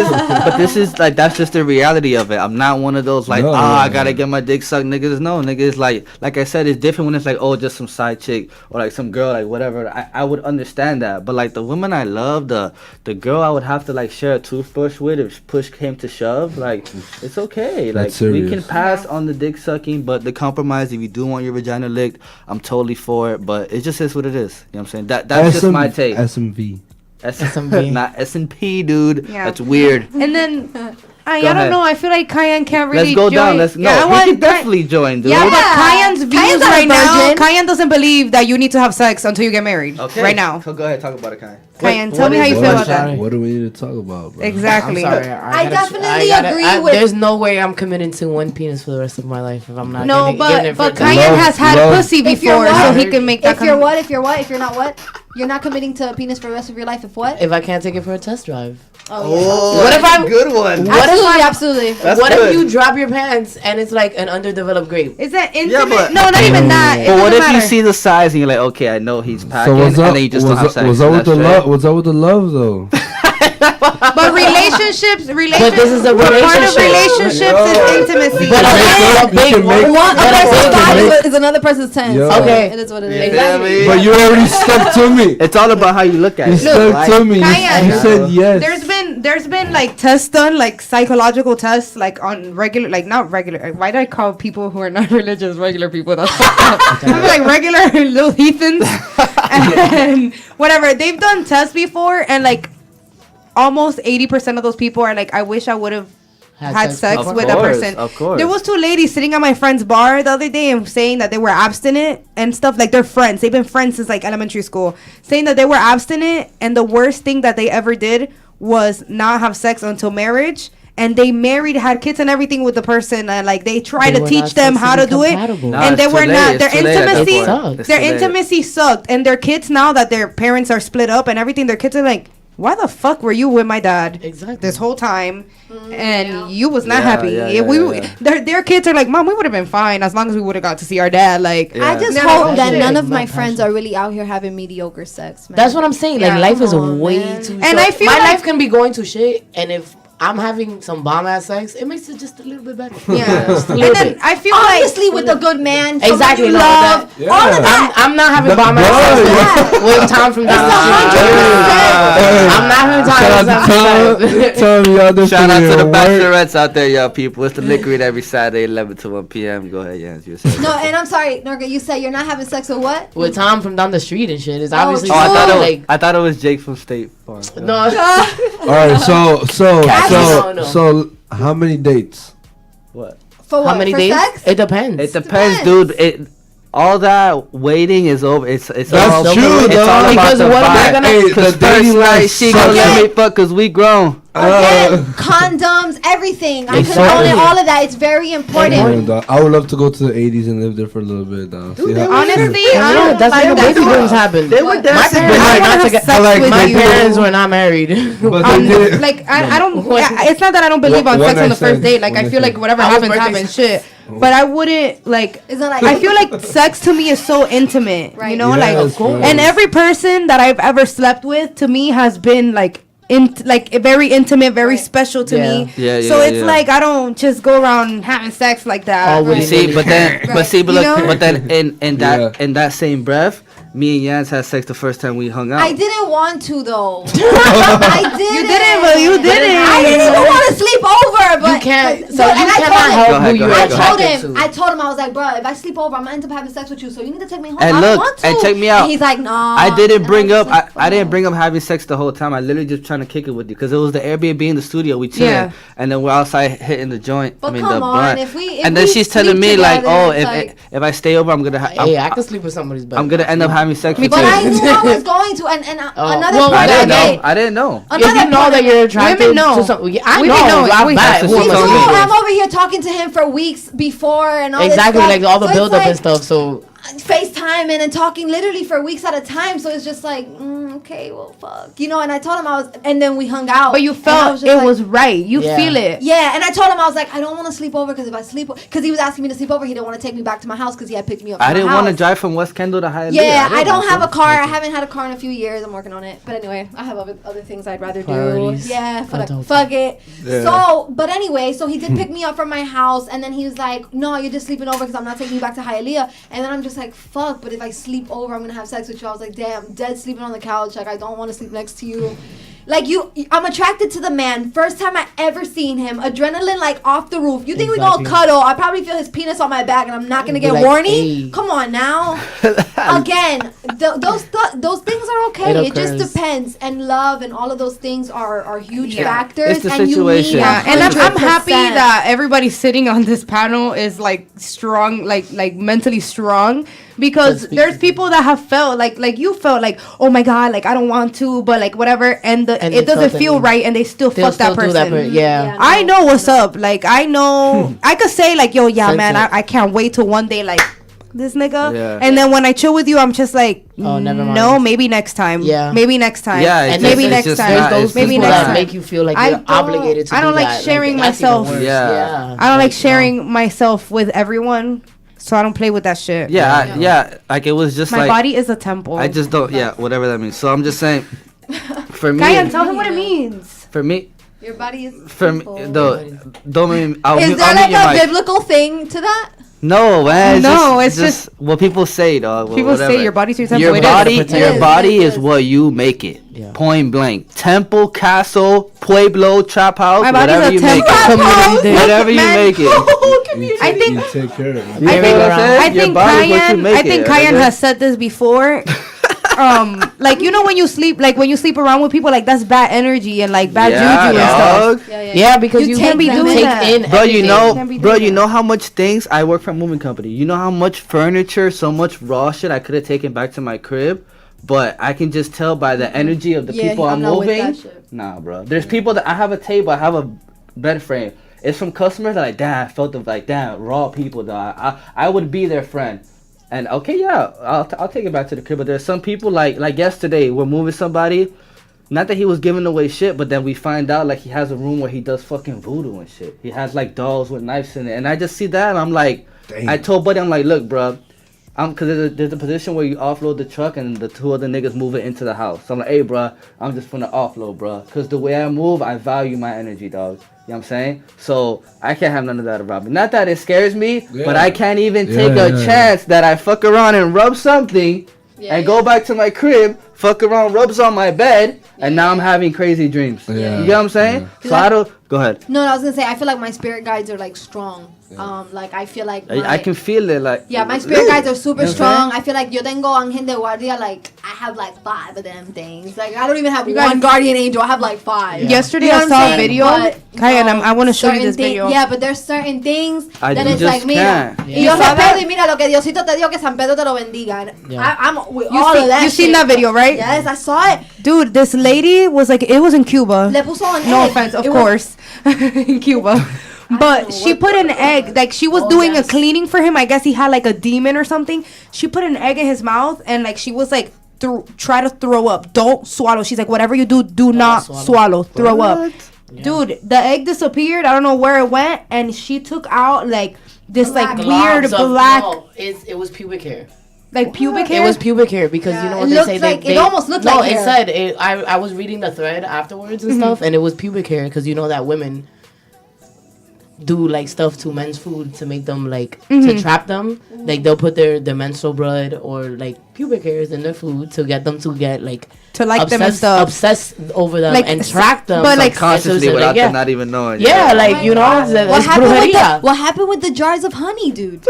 is like that's just the reality of it. I'm not one of those like, No, I no, gotta no. get my dick sucked, niggas. No, niggas like I said, it's different when it's like, oh, just some side chick or like some girl, like whatever. I would understand that, but like the woman I love, the girl I would have to like share a toothbrush with if push came to shove, like it's okay. Like That's we can serious. pass on the dick sucking, but the compromise, if you do want your vagina licked, I'm totally for it. But it just is what it is. You know what I'm saying? That's just my take. SMV. SMV. Not S&P, dude. Yeah. That's weird. And then I Go don't ahead. know. I feel like Kayan can't really Let's go join. down. Let's Yeah, I we want can definitely join, dude. Yeah, but Yeah. Kayan's views Kayan's not a right now. virgin. Kayan doesn't believe that you need to have sex until you get married. Okay. Right now. So go ahead, talk about it, Kai. Kayan, tell me how you feel about that. What do we need to talk about, bro? Exactly. I'm sorry. I definitely agree with- There's no way I'm committing to one penis for the rest of my life if I'm not. No, giving it but for Kayan Love- has had love- pussy If you're before, so what? he can make that. If you're what? If you're what? If you're not what? You're not committing to a penis for the rest of your life. If what? If I can't take it for a test drive. Oh, What if that's a I'm- good one? What if I- absolutely. That's what good. if you drop your pants and it's like an underdeveloped grape? Is that Yeah, intimate? but- No, not even that. It But what doesn't if you matter. see the size and you're like, okay, I know he's packing, So what's up? and then you just don't have sex. Was that with That's the straight. love? Was that with the love though? But relationships, But this is a part of relationship. relationships is intimacy. But You can make- One you can person's make- body is another person's tent. Yo. So Okay. it is what it You is. feel me? But you already stuck to me. It's all about how you look at You it. stuck right? to me. Kayan. You said yes. There's been like tests done, like psychological tests, like on regular, like not regular. Why do I call people who are not religious regular people? That's fucked up. I'm like regular little heathens and whatever. They've done tests before, and like almost 80% of those people are like, I wish I would have had sex Of with a course, person. of course. There was two ladies sitting at my friend's bar the other day and saying that they were abstinent and stuff. Like they're friends. They've been friends since like elementary school. Saying that they were abstinent and the worst thing that they ever did was not have sex until marriage. And they married, had kids and everything with the person, and like they tried They to were teach not them how to do it, compatible. Nah, and they it's were too late, not. it's Their too late at that intimacy, point. sucked. It's their too late. intimacy sucked, and their kids now that their parents are split up and everything, their kids are like, why the fuck were you with my dad Exactly. this whole time, and you was not Yeah, happy? Their kids are like, Mom, we would have been fine as long as we would have got to see our dad. Like, Yeah. I just Never hope that that shit. none of my Not friends passion. are really out here having mediocre sex, man. That's what I'm saying. Like Yeah. life is Come on, way man. too. And short. I feel my like- life can be going to shit, and if I'm having some bomb ass sex, it makes it just a little bit better. yeah. Just a And little then bit. I feel Obviously, with a good man, someone Exactly, you no, love, that- all of Yeah. that. I'm not having bomb ass sex with Tom from down the street. I'm not having Shout out Tom to from Tom. Tom, y'all doing Shout out to the work. bachelorettes out there, y'all people. It's the Liquid every Saturday, 11 to 1 p.m. Go ahead, Yanz. You were saying No, and I'm sorry, Norka, you said you're not having sex with what? with Tom from down the street and shit. It's Oh, obviously Oh, I thought it like was Jake from State Farm. no. All right, No. so how many dates? What? For what? How many For days? sex? It depends. It depends, Depends. dude. All that waiting is over. It's That's all true, It's dog. all about Because the what am I vibe. gonna- Hey, the Cause dating first night life she gonna sucks. let me fuck cause we grown. Again, condoms, everything. I condone Exactly. it, all of that. It's very important. Yeah, dog. I would love to go to the 80s and live there for a little bit, dog. See how- Honestly, Yeah, I don't that's like when the that. baby booms happened. They were My dancing. parents I were wanna not have together. sex like with My you. parents were not married. But they did. Like I don't. It's not that I don't believe on One sex on night the first stand. date. Like One I night feel like stand. whatever I was happens, birthday happens. Shit. But I wouldn't like. It's not like I feel like sex to me is so intimate. You Right. know, Yes, like, of course. and every person that I've ever slept with to me has been like. Like very intimate, very Right. special to Yeah. me. Yeah, So yeah, it's yeah. like I don't just go around having sex like that. Oh, You Right. see, but then, Right. but see, but You look, know? but then Yeah. in that same breath, me and Yanz had sex the first time we hung out. I didn't want to though. I didn't. You didn't, but you did it. I didn't even want to sleep over, but You can't. but- So and you I cannot told him- help Go ahead, who go you're ahead, I go told attracted him, to. I told him, I was like, bro, if I sleep over, I'm gonna end up having sex with you. So you need to take me home. And I look, don't want to. and check me out. And he's like, nah. I didn't And bring was up. like, I didn't fuck. bring up having sex the whole time. I literally just trying to kick it with you because it was the Airbnb in the studio. We chilling, Yeah. and then we're outside hitting the joint. But I mean come the on, blunt. if we- and then we she's telling sleep me like, together, oh, it's if like- if I stay over, I'm gonna. Hey, I could sleep with somebody's bed. I'm gonna end up having sex with But you. I knew I was going to, and Oh. another Well, part I of didn't know. it. I didn't know. If you know that you're attracted Women know. to something, yeah, I Women know. know. I We- bet. That's Who what am she I told So me. sleeping I'm with? over here talking to him for weeks before and all Exactly, this stuff. like all the So it's build up like and stuff. So FaceTime and talking literally for weeks at a time. So it's just like, okay, well, fuck, you know. And I told him I was, and then we hung out. But you and I felt was it just like- was right. You Yeah. feel it. Yeah, and I told him I was like, I don't want to sleep over because if I sleep, because he was asking me to sleep over, he didn't want to take me back to my house because he had picked me up. I from didn't my want to house. drive from West Kendall to Hialeah. Yeah, I didn't don't want have to. a car. I haven't had a car in a few years. I'm working on it. But anyway, I have other things I'd rather Priorities. do. Yeah, Adulting. fuck it. Yeah. So, but anyway, so he did pick me up from my house, and then he was like, "No, you're just sleeping over because I'm not taking you back to Hialeah." And then I'm just like, "Fuck!" But if I sleep over, I'm gonna have sex with you. I was like, "Damn, dead sleeping on the couch. Like I don't want to sleep next to you." Like I'm attracted to the man. First time I ever seen him, adrenaline like off the roof. You think we Exactly. gonna cuddle? I probably feel his penis on my back, and I'm not gonna Be get like, horny. "Hey." Come on now. Again, those things are okay. It It just occurs. depends, and love and all of those things are huge Yeah. factors. It's the and situation. You need Yeah, and I'm 100%. happy that everybody sitting on this panel is like strong, like mentally strong, because Just be- there's people that have felt like you felt like, oh my god, like I don't want to, but like whatever, and And it they doesn't felt feel that- right, and they still they'll fuck that still do person. that. Yeah. I know what's up. Like I know I could say like, yo, yeah, Sense man, it. I can't wait till one day like this nigga. Yeah. And then when I chill with you, I'm just like, Oh, never mind. no, maybe next time. Yeah. Maybe next time. Yeah, it's And just- maybe it's next just time. not- There's it's those maybe just people next that time. make you feel like I you're don't- obligated to I don't do like that. sharing that's even myself. worse. Yeah. Yeah. I don't like sharing myself with everyone, so I don't play with that shit. Yeah, like it was just My like body is a temple. I just don't. Yeah, whatever that means. So I'm just saying. For me, Kayan, tell him what it means. for me, Your body is. for me, simple. though, don't make me. I'll Is mute- there I'll like mute your a mic. biblical thing to that? No, man. No, it's just what people say, dog. people whatever. say your body's your temple. Your It is. body, It your is, body it is is. what you make it. Yeah. Point blank. Temple, castle, pueblo, trap house, My body's whatever a you make temple. it. Whatever you Man. make it. I think you take care of it. You I know think what I'm saying? I Your think body is what you Kayan. make I think it, Kayan nigga. has said this before. Like you know when you sleep, like when you sleep around with people, like that's bad energy and like bad Yeah, juju and stuff. dog. Yeah, because You you, can't be you doing take that. in Bro, you everything. know, Can't be bro, doing you that. know how much things I work for a moving company. You know how much furniture, so much raw shit I could have taken back to my crib, but I can just tell by the energy of the Yeah, people I'm I'm not with moving. that shit. Nah, bro. There's people that I have a table, I have a bed frame. It's from customers that like, damn, I felt the like, damn, raw people. Dog. I would be their friend. And okay, yeah, I'll take it back to the crib. But there's some people like yesterday, we're moving somebody. not that he was giving away shit, but then we find out like he has a room where he does fucking voodoo and shit. He has like dolls with knives in it, and I just see that and I'm like, Damn. I told Buddy, I'm like, look, bro, cause there's a position where you offload the truck and the two other niggas move it into the house. So I'm like, hey, bro, I'm just finna offload, bro, cause the way I move, I value my energy, dog. You know what I'm saying? So I can't have none of that around me. Not that it scares me, but I can't even take a chance that I fuck around and rub something and go back to my crib, fuck around, rubs on my bed, and now I'm having crazy dreams. You get what I'm saying? So I don't. Go ahead. No, I was gonna say I feel like my spirit guides are like strong. Like I feel like I can feel it. Like my spirit guides are super strong. I feel like yo tengo ángel de guardia. Like I have like 5 of them things. Like I don't even have one guardian angel. I have like 5. Yesterday I saw a video. Kayan, I want to show you this video. Yeah, but there's certain things that it's like, mira, yo San Pedro y mira lo que Diosito te dio, que San Pedro te lo bendiga. I'm with all of that. You seen that video, right? Yes, I saw it. Dude, this lady was like, it was in Cuba. Le puso an No egg. offense, of course, in Cuba. But she put an egg, like she was doing a cleaning for him. I guess he had like a demon or something. She put an egg in his mouth and like she was like, try to throw up. Don't swallow. She's like, whatever you do not swallow. Throw up. Yeah. Dude, the egg disappeared. I don't know where it went. And she took out like this like weird black. No, it was pubic hair. Like pubic hair? It was pubic hair because you know what they say. Like, it almost looked like hair. It said. I was reading the thread afterwards and stuff, and it was pubic hair because you know that women do like stuff to men's food to make them like to trap them. Like they'll put their menstrual blood or like pubic hairs in their food to get them to get like to like them and stuff, obsess over them like, and track them, but like consciously without them not even knowing. Yeah, like you know, what happened with the jars of honey, dude?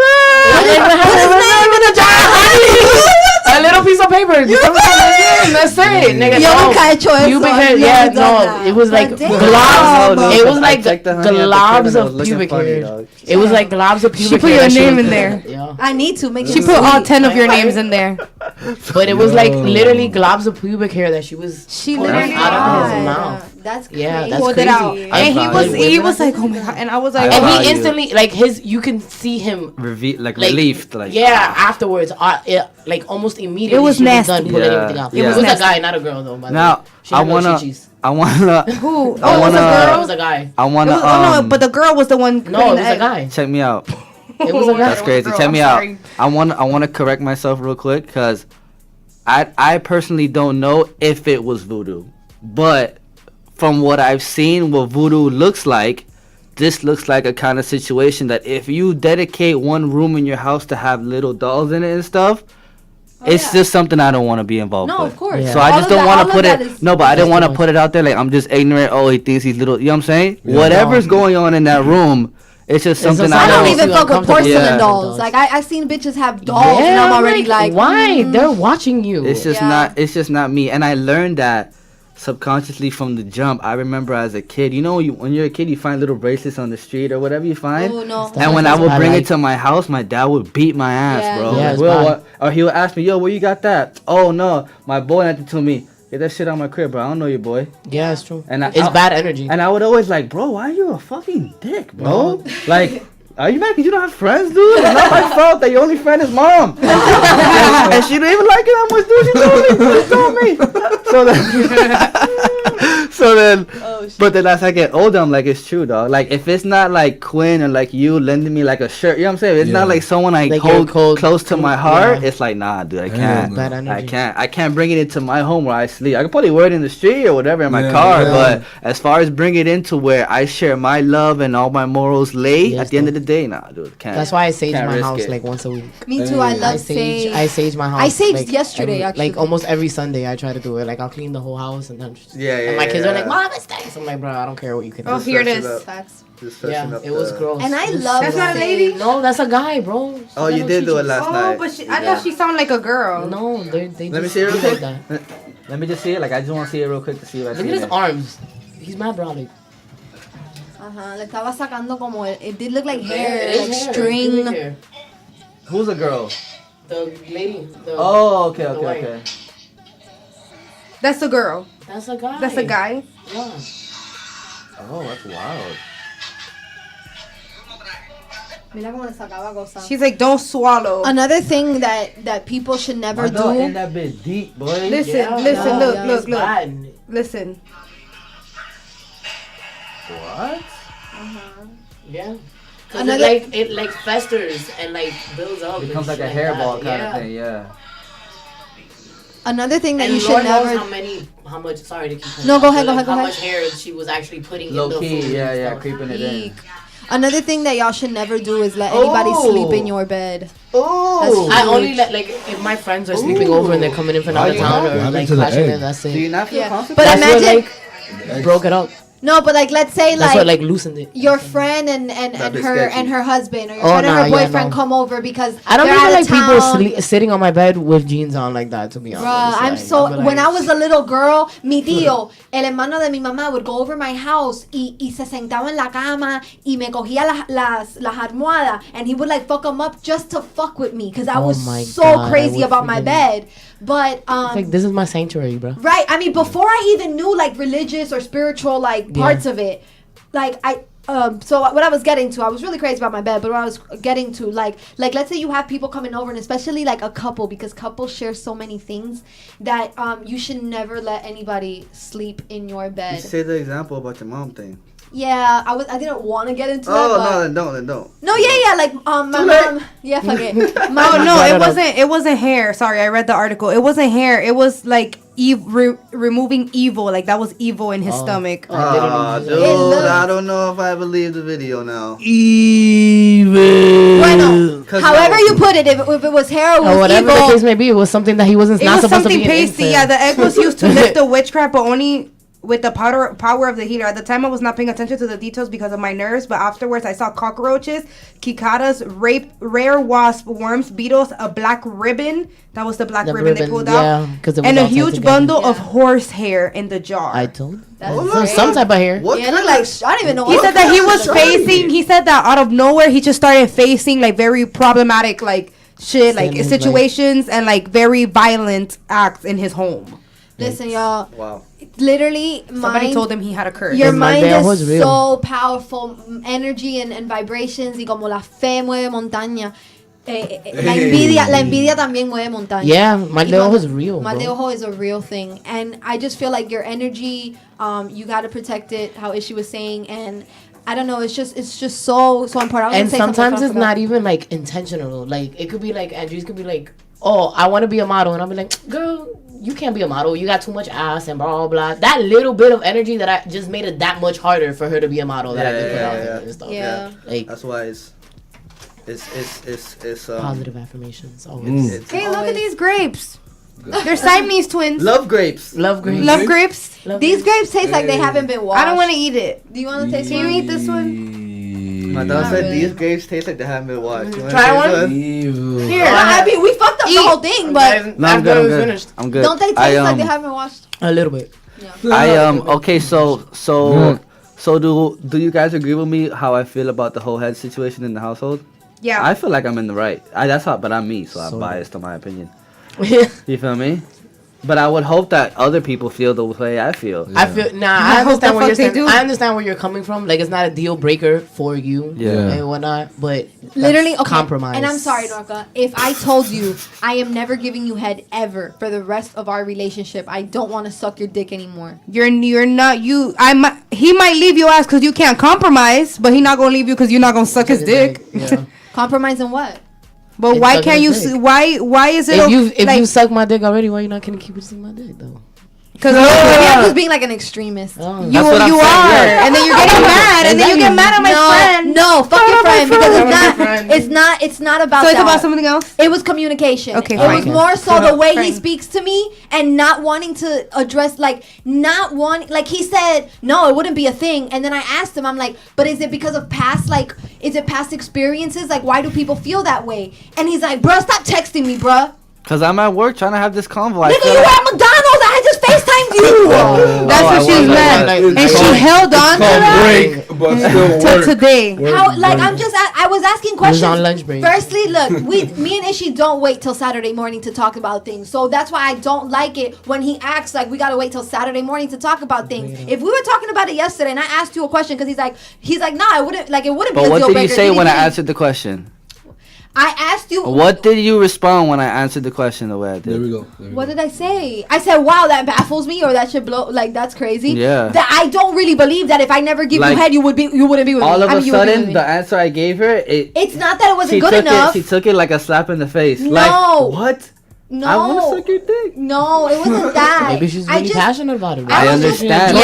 A little piece of paper. That's it, nigga. It was like globs. It was like globs of pubic hair. It was like globs of pubic hair. She put your name in there. I need to make. She put all 10 of your names in there. But it was like literally globs of pubic hair that she literally out of his mouth. That's crazy. Yeah, that's pulled crazy. it out. And he was like, oh my god. And I was like, and he instantly like you can see him relieved, like afterwards, like almost immediately. It was nasty. Done pulling everything out. It was a guy, not a girl though. By now I wanna. Who? Oh, it was a girl. It was a guy. I wanna. no, but the girl was the one. No, it was a guy. Check me out. It was a guy. That's crazy. Check me out. I wanna correct myself real quick because I personally don't know if it was voodoo, but from what I've seen, what voodoo looks like, this looks like a kind of situation that if you dedicate one room in your house to have little dolls in it and stuff, it's just something I don't want to be involved with. No, of course. Yeah. So I just don't want to put it. No, but I didn't want to put it out there like I'm just ignorant. Oh, he thinks he's little. You know what I'm saying? Yeah. Whatever's going on in that room, it's just something I don't even fuck with porcelain dolls. Like I've seen bitches have dolls, and I'm already like, why? They're watching you. It's just not. It's just not me. And I learned that subconsciously from the jump. I remember as a kid, you know, when you're a kid, you find little bracelets on the street or whatever you find. Oh no! And when I would bring it to my house, my dad would beat my ass, bro. Yeah, like, or he would ask me, "Yo, where you got that?" Oh no, my boy had to tell me, "Get that shit out my crib, bro. I don't know your boy." Yeah, it's true. And it's bad energy. And I would always like, bro, why are you a fucking dick, bro? Like, are you mad because you don't have friends, dude? It's not my fault that your only friend is mom. And she didn't even like it that much, dude. She told me. So then, but then as I get older, I'm like, it's true, dog. Like, if it's not like Quinn or like you lending me like a shirt, you know what I'm saying? It's not like someone I like hold close to my heart. It's like, nah, dude, I can't. Bad energy. I can't bring it into my home where I sleep. I can probably wear it in the street or whatever in my car, but as far as bring it into where I share my love and all my morals lay, at the end of the day, nah, dude, can't. That's why I sage my house like once a week. Me too. I love sage. I sage my house. I saged yesterday, actually. Like almost every Sunday, I try to do it. Like I'll clean the whole house and then. And my kids are like, "Mom, it's nice." I'm like, "Bro, I don't care what you can do." Oh, here it is. Yeah, it was gross. And I love. That's not a lady. No, that's a guy, bro. Oh, you did do it last night. Oh, but I thought she sounded like a girl. No, they Let me see it real quick. Let me just see it. Like I just want to see it real quick to see if I see it. Look at his arms. He's mad brolic. Le estaba sacando como it did look like hair, like string. Who's a girl? The lady. Oh, okay. That's a girl. That's a guy. That's a guy. Yeah. Oh, that's wild. She's like, don't swallow. Another thing that people should never do. In that bit deep, boy. Listen, look. Listen. What? Yeah. Cause it like festers and like builds up. It becomes and like a shit hairball that. kind of thing. Yeah. Another thing that And you should Lord never. knows how much. Sorry to keep. No, go ahead, but, go ahead, go How ahead. much hair she was actually putting Low in the key, food. yeah, and yeah, stuff. creeping it in. Another thing that y'all should never do is let anybody sleep in your bed. Oh. I only let like if my friends are sleeping over and they're coming in from out of town or like crashing in. That's it. Do you not feel Yeah. comfortable? But That's imagine. what like broke it up. No, but like let's say That's what like loosened it. your friend and bit her sketchy. and her husband or your Oh, friend and nah, her yeah, boyfriend no. come over because I don't they're even out like of town. people sitting on my bed with jeans on like that. To be honest, Bruh, I'm Like, so. I'll be When like- I was a little girl, mi tío, el hermano de mi mamá, would go over my house y se sentaba en la cama y me cogía las almohadas and he would like fuck them up just to fuck with me because I Oh was my so God, I crazy would about my freaking- bed. But It's like this is my sanctuary, bro. right, I mean, before I even knew like religious or spiritual like parts of it, like so what I was getting to, I was really crazy about my bed, but what I was getting to, like let's say you have people coming over, and especially like a couple, because couples share so many things that you should never let anybody sleep in your You bed. say the example about your mom thing. Yeah, I didn't want to get into that. Oh but no, then don't. no, yeah, like my mom. Yeah, fuck it. My Oh no, it wasn't hair. Sorry, I read the article. It wasn't hair. It was like removing evil. Like that was evil in his stomach. Ah, dude, I don't know if I believe the video now. Bueno, however you put it, if it was hair or Or was whatever evil, the case may be, it was something that he wasn't It not was supposed to something be. pasty. Yeah, the egg was used to lift the witchcraft, but only with the power of the healer. At the time, I was not paying attention to the details because of my nerves, but afterwards, I saw cockroaches, cicadas, rare wasp, worms, beetles, a black ribbon. That was the black ribbon they pulled out. And a huge bundle of horse hair in the jar. I told. That's Some type of hair. What yeah, kind look of like I don't even know. He what said that he kind was of- facing. He said that out of nowhere, he just started facing like very problematic like shit, like Same, like- situations and like very violent acts in his home. Listen, y'all. Wow. Literally, Somebody told him he had a curse. Your And my mind dad was is real. so powerful, energy and vibrations, y como la fe mueve montaña. La envidia también mueve montaña. Yeah, mal de ojo is real, Mal de bro. ojo is a real thing, and I just feel like your energy, you gotta protect it. How Ishy was saying, and I don't know, it's just so important. I was And gonna say something sometimes I it's forgot. not even like intentional. Like it could be like Andrys could be like, "Oh, I want to be a model," and I'll be like, "Girl, you can't be a model. You got too much ass and blah blah blah." That little bit of energy that I just made it that much harder for her to be a model that I can put out there and stuff. Yeah. Like That's why it's positive affirmations always. Hey, look at these grapes. They're Siamese twins. Love grapes. Love grapes. Love grapes. Love These grapes taste like they haven't been washed. I don't want to eat it. Do you want to taste Can you one? eat this one? My dad Not said really. these grapes taste like they haven't been washed. You wanna Try taste one? Here. I mean, we fucked up the whole thing, but No, I'm After good. it I'm was good. finished. I'm good. don't they taste I, like they haven't washed? A little bit. Okay, so do you guys agree with me how I feel about the whole head situation in the household? Yeah. I feel like I'm in the right. But I'm me, so I'm So- biased to my opinion. You feel me? But I would hope that other people feel the way I feel. I feel I I hope understand the where you're fuck they saying. do. I understand where you're coming from. Like it's not a deal breaker for you, Yeah. and whatnot. But Literally, that's okay. compromise. And I'm sorry, Norka. If I told you I am never giving you head ever for the rest of our relationship, I don't want to suck your dick anymore. You're not you. He might leave your ass because you can't compromise, but he not gonna leave you because you're not gonna suck his dick. Yeah. Compromise on what? But It's why sucking can't you? his dick. Why is it? If you suck my dick already, why you not gonna keep it sucking my dick though? Because Maybe I'm just being like an extremist. Oh. you That's what I'm are, saying, yeah. and then you're getting mad, and then you get mad at my friend. No, fuck your friend because Fuck my friend. it's not about So it's that. about something else. It was communication. Okay, it fine. was more so Shut the up, way he friend. speaks to me and not wanting to address, like, not wanting, like, he said, no, it wouldn't be a thing. And then I asked him, I'm like, but is it because of past, like, is it past experiences? Like, why do people feel that way? And he's like, bruh, stop texting me, bruh. Cause I'm at work trying to have this convo. I Nigga, feel you were like- at McDonald's. I just FaceTimed you. That's I what she was was mad, like, and she held on to that break, but still till work. today. How, like, I'm just, I was asking questions. on lunch break. Firstly, look, me and Ishy don't wait till Saturday morning to talk about things. So that's why I don't like it when he acts like we gotta wait till Saturday morning to talk about things. If we were talking about it yesterday and I asked you a question because he's like, nah, it wouldn't be But a what deal did breaker. you say when I answered the question? I asked you. What did you respond when I answered the question the way I did? There we go. What did I say? I said, "Wow, that baffles me," or "That should blow." Like that's crazy. Yeah. That I don't really believe that if I never give Like, you head, you wouldn't be with all me. of I a mean, you would be with sudden, me. the answer I gave her, It's not that it wasn't she good took enough. She took it like a slap in the face. No. Like, what? No. I want to suck your dick. No, it wasn't that. Maybe she's really passionate about it. I understand.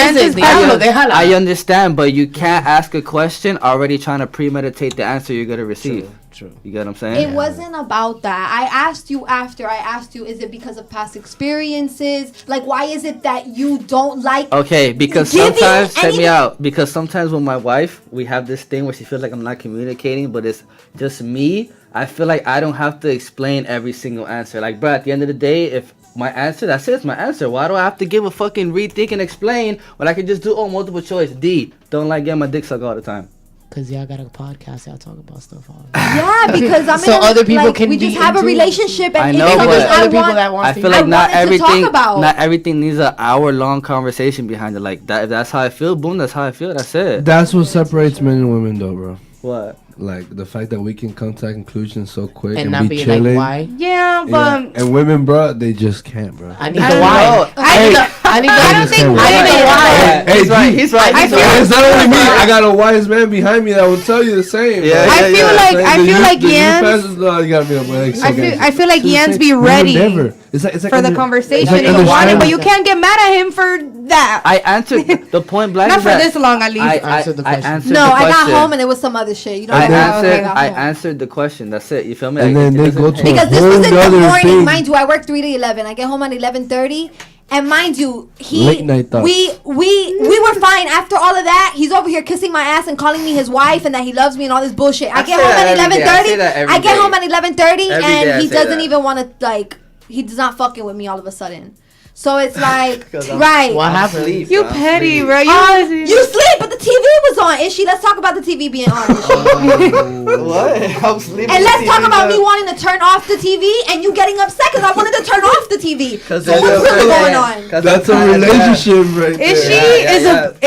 I understand, but you can't ask a question already trying to premeditate the answer you're gonna receive. True. You get what I'm saying? It wasn't about that. I asked you after. I asked you, is it because of past experiences? Like, why is it that you don't like? Okay, because giving sometimes, check me anything- out. Because sometimes with my wife, we have this thing where she feels like I'm not communicating, but it's just me. I feel like I don't have to explain every single answer. Like, bro, at the end of the day, if my answer, that's it, it's my answer. Why do I have to give a fucking rethink and explain when I can just do multiple choice? D, don't like getting my dick sucked all the time. Cause y'all got a podcast, y'all talk about stuff all. Yeah, because I'm so in a, other people like, can we be just have a into it. relationship, and I know, it's but something other people want. that want I to feel be- like I not wanted to talk everything, about. not everything needs an hour-long conversation behind it. Like that, if that's how I feel, boom, that's how I feel. That's it. That's what separates men and women, though, bro. What? Like the fact that we can come to conclusions so quick and and not be be chilling. like, why? Yeah, but And women, bro, they just can't, bro. I need I the don't why. know. I need the. I don't think I need the women- why. Hey, He's right. D, He's right. I He's feel- right. It's not only me. I got a wise man behind me that will tell you the same. Yeah, bro. yeah, I feel yeah. like I feel like The youth Yanz. pastors, no, you gotta be up. Like, I feel like Yanz be Women ready never. It's like for the under- conversation it's like if you want it, but you understanding. can't get mad at him for that. I answered the point blank. Not is for that this long, at least. I Answered the I question. answered No, the I got question. home and it was some other shit. You don't I know answered. okay, got I home. answered the question. That's it. You feel me? And Like, then it they doesn't- go to Because this whole was in the nother morning, thing. mind you. I work 3 to 11. I get home at 11:30, and mind you, Late night thoughts. we were fine after all of that. He's over here kissing my ass and calling me his wife and that he loves me and all this bullshit. I get say home that at every day. I 11:30. say that every I get day. home at 11:30, Every day I and he say doesn't that. even want to like. He's not fucking with me all of a sudden. So it's like 'Cause I'm- right. What happened? Sleep, You bro. petty, Sleep. bro. You sleep, but the TV was on. Ishy, let's talk about the TV being on. Ishy. What? I'm sleeping. And let's talk about me wanting to turn off the TV and you getting upset because I wanted to turn off the TV. So what's really going on? That's a relationship right there. Is she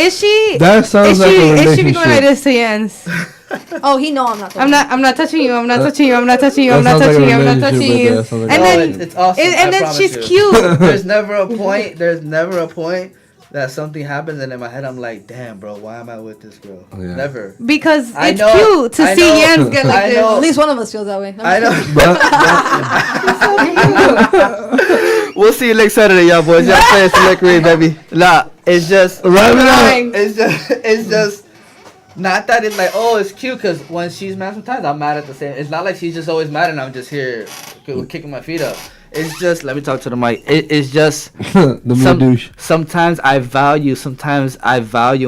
is she That sounds like a is she be going like relationship. this to Yanz? Oh, he know I'm not. I'm not touching you. I'm not touching you. I'm not touching you. I'm That not sounds like touching a you. I'm not relationship touching right you. there. That sounds like And a- then it's awesome. and I then promise she's you. cute. There's never a point. There's never a point that something happens and in my head I'm like, damn, bro, why am I with this girl? Yeah. Never. Because I it's know, cute to I see know, Yanz get like I this. know. At least one of us feels that way. I know. But We'll see you next Saturday, y'all boys. Y'all play Select Read, baby. Nah, it's just. wrap it up. It's just. Not that it's like, oh, it's cute, because when she's mad sometimes, I'm mad at the same. It's not like she's just always mad and I'm just here kicking my feet up. It's just, let me talk to the mic. It's just, The me douche. sometimes I value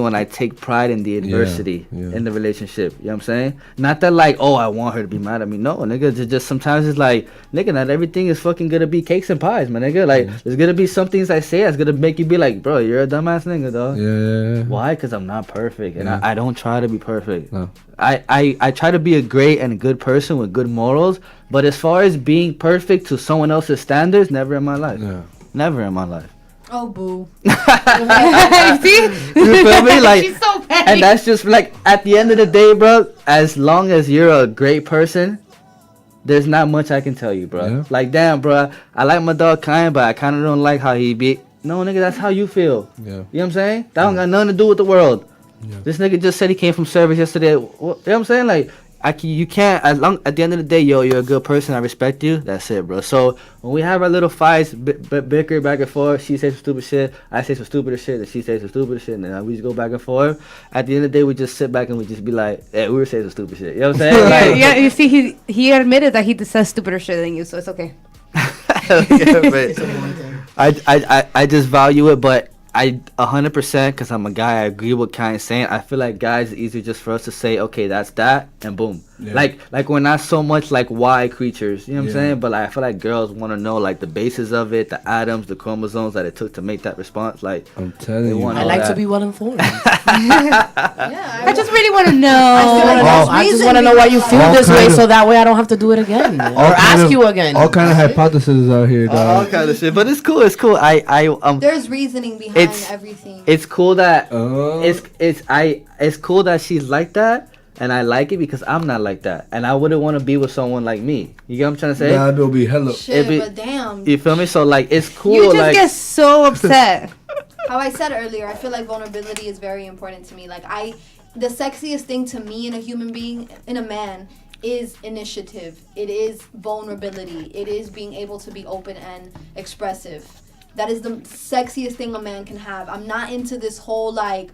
and I take pride in the adversity yeah. in the relationship. You know what I'm saying? Not that like, oh, I want her to be mad at me. No, nigga, it's just sometimes it's like, nigga, not everything is fucking gonna be cakes and pies, my nigga. Like, there's gonna be some things I say that's gonna make you be like, bro, you're a dumbass nigga, dog. Yeah. Why? Because I'm not perfect, and Yeah. I don't try to be perfect. No. I try to be a great and a good person with good morals, but as far as being perfect to someone else's standards, never in my life. Yeah. Never in my life. Oh, boo. See? You feel me? Like, She's so petty. and that's just like at the end of the day, bro. As long as you're a great person, there's not much I can tell you, bro. Yeah. Like, damn, bro, I like my dog Kayan, but I kind of don't like how he be. No, nigga, that's how you feel. Yeah. You know what I'm saying? That don't got nothing to do with the world. Yeah. This nigga just said he came from service yesterday. You know what I'm saying? Like, you can't, at the end of the day, yo, you're a good person. I respect you. That's it, bro. So when we have our little fights, bicker back and forth, she says some stupid shit, I say some stupider shit, and she says some stupider shit, and then we just go back and forth. At the end of the day, we just sit back and we just be like, yeah, we were saying some stupid shit. You know what I'm saying? yeah, Like, yeah, you see, he admitted that he says stupider shit than you, so it's okay. yeah, but I just value it, but I 100%, because I'm a guy, I agree with Kayan saying. I feel like guys, it's easier just for us to say, okay, that's that, and boom. Yeah. Like we're not so much like why creatures, you know what I'm Yeah. saying? But like, I feel like girls want to know like the basis of it, the atoms, the chromosomes that it took to make that response. Like, I'm telling They you. want I all like that. to be well informed. Yeah, I just really want to know. I just want to know why you feel All this way, kind of- so that way I don't have to do it again or All kind ask of- you again. All kind of hypotheses out here, all dog. kind of shit. But it's cool. It's cool. there's reasoning behind It's- everything. It's cool that Uh, it's cool that she's like that. and I like it because I'm not like that, and I wouldn't want to be with someone like me. You get what I'm trying to say? Nah, it'll be hella. Shit, be- but damn. You feel me? So like, it's cool. You just like, get so upset. How I said earlier, I feel like vulnerability is very important to me. Like the sexiest thing to me in a human being, in a man, is initiative. It is vulnerability. It is being able to be open and expressive. That is the sexiest thing a man can have. I'm not into this whole like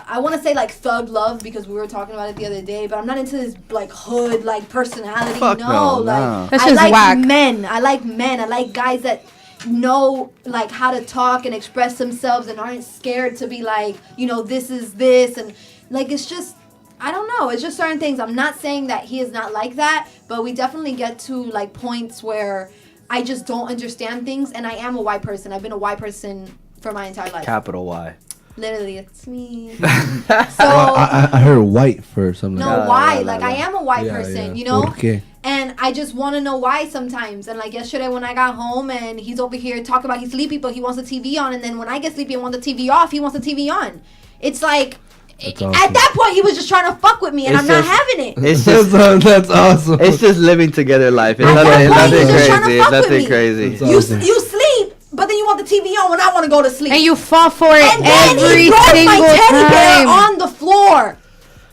I want to say like thug love because we were talking about it the other day, but I'm not into this like hood like personality. Fuck no, like nah. That's I just like whack. men. I like guys that know like how to talk and express themselves and aren't scared to be like, you know, this is this, and like it's just, I don't know, it's just certain things. I'm not saying that he is not like that, but we definitely get to like points where I just don't understand things, and I am a white person. I've been a white person for my entire life. capital Y. Literally, it's me. So I heard white for something. no, why? Like I am a white Yeah, person, yeah. you know? ¿Por qué? And I just want to know why sometimes. And like yesterday when I got home and he's over here talking about he's sleepy, but he wants the TV on. And then when I get sleepy and want the TV off, he wants the TV on. It's like, Awesome. at that point, he was just trying to fuck with me, and It's I'm not just- having it. It's just That's awesome. it's just living together life. It's At that nothing, point, nothing he's just trying to crazy. It's fuck with nothing me. crazy. That's awesome. You sleep, but then you want the TV on when I want to go to sleep. And you fall for it And then every he broke my single teddy bear time. on the floor.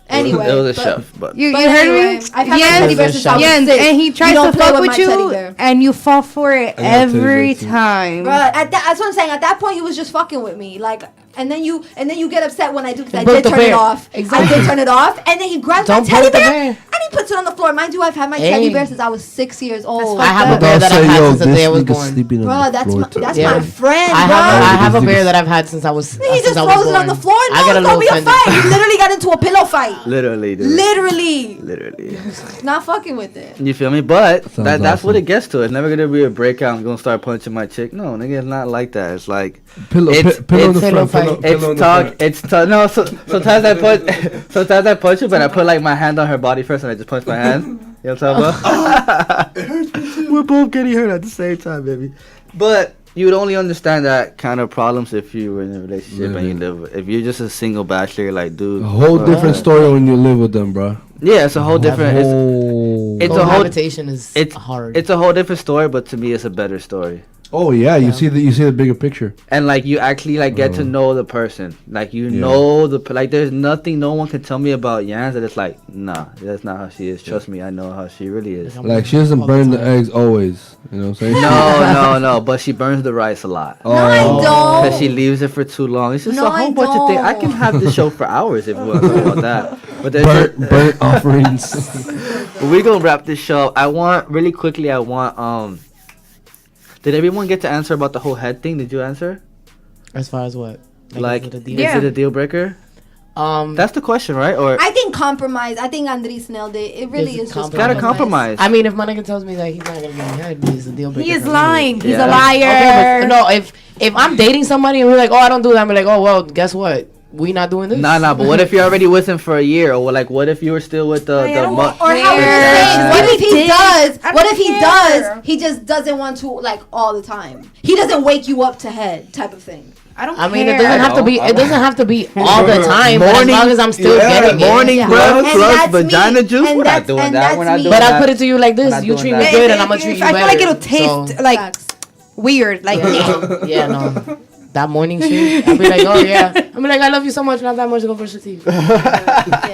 Anyway, it was a but- chef, but You But heard anyway, me? I've had my teddy bear since I was Yanz, 6. and he tries You don't to play fuck with with my teddy you, bear. and you fall for it I got teddy bear every too. time. Bruh, that's what I'm saying. At that point, he was just fucking with me, like, and then you get upset when I do, because I Broke did the turn it bear. off. Exactly. I did turn it off, and then he grabs Don't my teddy break the bear, bear. and he puts it on the floor. Mind you, I've had my teddy Hey. bear since I was 6 years old. I have a up. bear that I've had since the day I was nigga born. sleeping on Bruh, the that's floor my too. Yeah. friend, I bruh. have a This bear nigga's- that I've had since I was He since just I was throws born. it on the floor. I No, get a it's gonna little be a offended. fight. He literally got into a pillow fight. literally, dude. Literally, Literally. not fucking with it. You feel me? But Sounds that's what awesome. it gets to. It's never gonna be a breakout. I'm gonna start punching my chick. No, nigga, it's not like that. It's like Pillow, It's- pillow on the it's- front. Pillow, it's pillow on the talk. front. It's no. Sometimes I punch. Sometimes I punch it, but I put like my hand on her body first, and I just punch my hand. You know what I'm talking about? We're both getting hurt at the same time, baby. But you would only understand that kind of problems if you were in a relationship and you live. If you're just a single bachelor, you're like, dude. A whole bro. different story when you live with them, bro. Yeah, it's a whole different. It's a whole. Cohabitation is It's hard. It's a whole different story, but to me, it's a better story. Oh yeah, you see the bigger picture. And like you actually like get to know the person, like you Yeah. know like there's nothing no one can tell me about Yanz that it's like nah, that's not how she is. Trust me, I know how she really is. Like she doesn't burn the eggs always. You know what I'm saying? No, but she burns the rice a lot. Oh. No, I don't. Because she leaves it for too long. It's just No, a whole I bunch of things. I don't. can have this show for hours if we want to talk about that. But there's Burnt offerings. we gonna wrap this show. I want really quickly. Did everyone get to answer about the whole head thing? Did you answer? As far as what? Like, is it a deal? Yeah. is it a deal breaker? That's the question, right? Or I think compromise. I think Andrys nailed it. It really It's is just gotta compromise. I mean, if my nigga tells me that he's not gonna give me head, he's a deal breaker. He is for me. lying. He's Yeah. a liar. Okay, but no, if I'm dating somebody and we're like, oh, I don't do that, I'm like, oh, well, guess what? We not doing this. Nah, but what if you're already with him for a year, or like, what if you were still with the Or how we care. saying, what if he Dick. does? I What don't if he care. does? He just doesn't want to like all the time. He doesn't wake you up to head type of thing. I don't I mean, care. it doesn't have to be. It doesn't have to be all the time. But as Morning- long as I'm still getting it. morning Yeah. breath And plus that's me. vagina juice. And We're not that's- doing and that. that's We're not me. doing But that. I put it to you like Not this: you doing treat that. me good, and I'm gonna treat you I better. feel like it'll taste So, like Facts. weird. Like yeah, no. That morning shit, I'll be like, oh yeah. I'll be like, I love you so much, not that much to go brush your teeth. Yeah.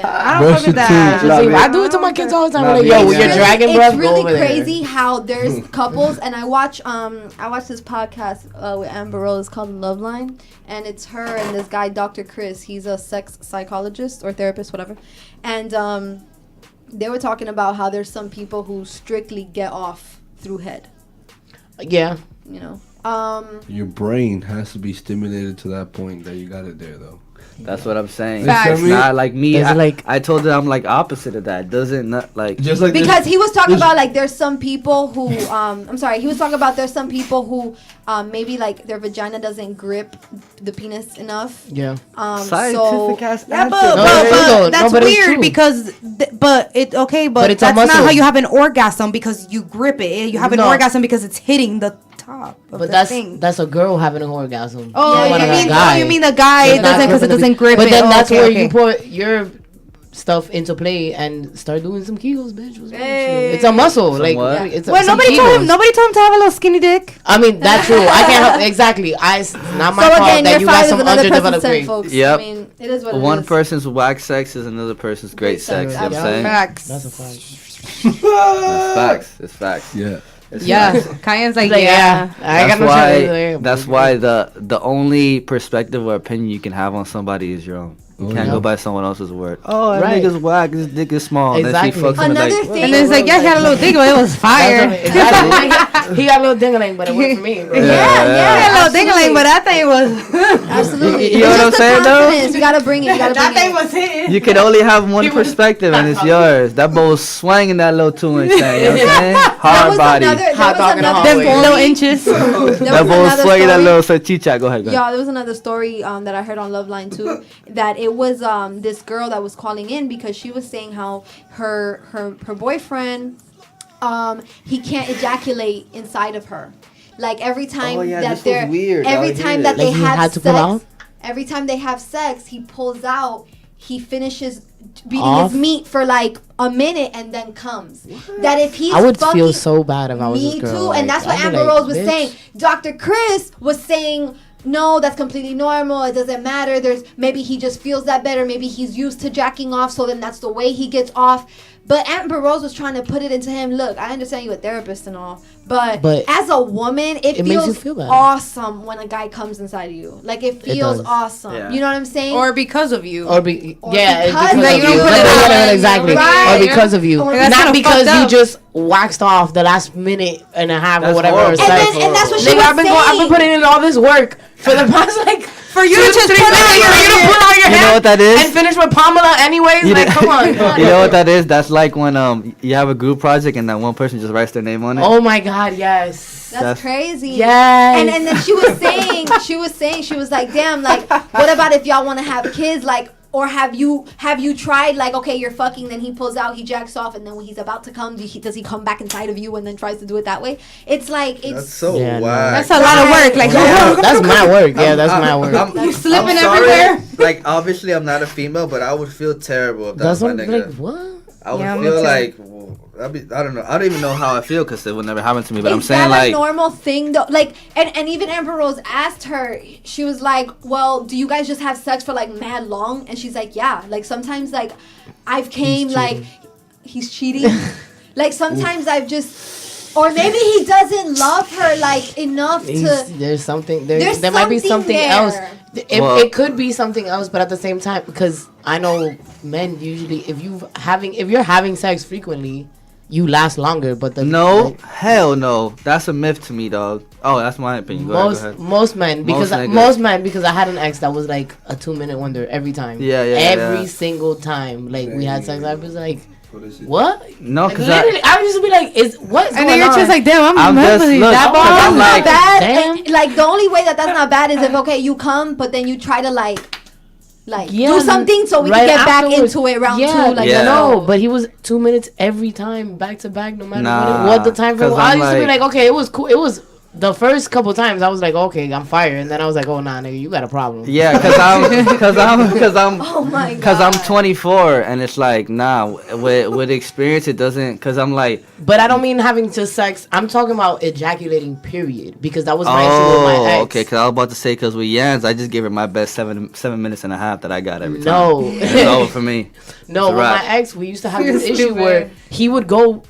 I don't Brush fuck with your that. teeth. Love it. I do it to my kids all the time. Love I'm like, it. yo, It's with your really- dragon It's breath, go really over there. crazy how there's couples, and I watch this podcast with Amber Rose called Love Line, and it's her and this guy Dr. Chris. He's a sex psychologist or therapist, whatever, and they were talking about how there's some people who strictly get off through head. Yeah. You know, Your brain has to be stimulated to that point that you got it there, though. That's what I'm saying. Facts. It's not like me. There's like- I told her I'm like opposite of that. Doesn't not like. Just like because he was talking about like there's some people who he was talking about there's some people who maybe like their vagina doesn't grip the penis enough. Yeah. Scientific ass Yeah, but, answer. No, but, it's true though. that's No, but it's weird true. because, but it's a that's not muscle. how you have an orgasm because you grip it. You have an No. orgasm because it's hitting the top of But the thing. that's a girl having an orgasm. Oh, You want a you guy. mean the guy It's not doesn't because it gripping the- doesn't grip But it. then Oh, that's okay, where okay. you put your stuff into play and start doing some Kegels, bitch. What's wrong with you? Hey. It's a muscle. Like what? it's Well, some nobody Kegels. told him to have a little skinny dick. I mean, that's true. I can't help exactly. It's not my So fault again, that your you got five is some another person's underdeveloped 10, brain. folks. Yep. I mean, it is what it One is. person's whack sex is another person's great sex. You know what I'm saying? Facts. That's a fact. It's facts. It's facts. Yeah. It's Yeah, facts. Kayan's like, Like, yeah. I got That's no why. shit. That's why the only perspective or opinion you can have on somebody is your own. You can't go by someone else's word. Oh, that Right. nigga's whack. His dick is small. And then she Exactly. fucks him and Another like, thing. And then it's like, yeah, he had a little dick, but it was fire. Exactly. He got a little dingling, but it worked for me. Bro. He had a little dingling, but that thing was. Absolutely. You know It's what I'm just the saying, though? confidence. You gotta bring it. You gotta That bring thing it. was hitting. you can only have one perspective, and it's yours. That boy was swinging that little 2-inch thing. You know what I'm saying? There Hard was body. Hot dog in the Them hallway. little inches. That boy was swinging that little salchicha. Go ahead. Y'all, there was another story that I heard on Love Line too. That it was this girl that was calling in because she was saying how her boyfriend he can't ejaculate inside of her. Like every time that they're every time that they Like he have had to pull out? sex, every time they have sex, he pulls out. He finishes beating Off? his meat for like a minute and then comes. That if he's I would fucking, feel so bad if I was me this girl. too, Like, and that's what I'd be Amber like, Rose was bitch. saying. Dr. Chris was saying, no, that's completely normal. It doesn't matter. There's maybe he just feels that better. Maybe he's used to jacking off, so then that's the way he gets off. But Amber Rose was trying to put it into him. Look, I understand you're a therapist and all, but as a woman, it makes you feels feel bad. awesome when a guy comes inside of you. Like it feels does. awesome. Yeah. You know what I'm saying? Or because of you. Or because it's of because you. of You you. don't put it out. Exactly. Right. Or because of you. Or that's Not kinda because fucked you up. just waxed off the last minute and a half or That's whatever. horrible. Sex. And that's what she Nigga, was I've been saying. putting in all this work for the past For you to just put out your put out your You know what that is? and finish with Pamela anyways. Like, come on. You know what that is? That's like when you have a group project and that one person just writes their name on it. Oh my God, yes. That's crazy. Yes. And then she was saying, she was like, damn, like, what about if y'all want to have kids, like, or have you tried, like, okay, you're fucking, then he pulls out, he jacks off, and then when he's about to come, does he come back inside of you and then tries to do it that way? It's like, it's That's so Yeah, no. whack. That's a lot of work. Like, That's my work. Yeah, that's my work. You slipping sorry. everywhere. Like, obviously, I'm not a female, but I would feel terrible if that That's was my what, nigga. like, what? I would Yeah, me feel too. like, well, I don't know. I don't even know how How I feel because it would never happen to me. But I'm is saying that like, a normal thing though? Like, and even Amber Rose asked her, she was like, well, do you guys just have sex for like mad long? And she's like, yeah. Like sometimes like I've came like he's cheating. Like sometimes I've just, or maybe he doesn't love her like enough to. There's something there. There's There might be something something there. else. Well- It could be something else, but at the same time, because I know men usually, if you're having sex frequently, you last longer. But no, hell no. That's a myth to me, dog. Oh, that's my opinion. Go ahead. Most men, because Most niggas. most men, because I had an ex that was like a 2-minute wonder every time. Yeah, Every single time, like we had sex, I was like, what? No, Like, because literally, I would just be like, what's And going then you're on? just like, damn, I'm I'm just- just look, that because That's I'm not like, bad. damn. And, like the only way that's not bad is if okay you come, but then you try to like Yeah, do something so we right can get back afterwards. into it round Yeah, two. Like Yeah. no, but he was 2 minutes every time, back to back, no matter Nah, what the time frame. 'cause I I'm used to be like- like, okay, it was cool. It was the first couple times I was like, okay, I'm fired, and then I was like, oh nah, nigga, you got a problem. yeah, because I'm oh my god. because I'm 24 and it's like nah. With experience, it doesn't. Because I'm like, But I don't mean having to sex. I'm talking about ejaculating, period, because that was my issue with my ex. okay. Because I was about to say because with Yanz, I just gave her my best 7 minutes and a half that I got every time. No, It's over for me. no. It's a With wrap. my ex, we used to have You're this issue stupid. where he would go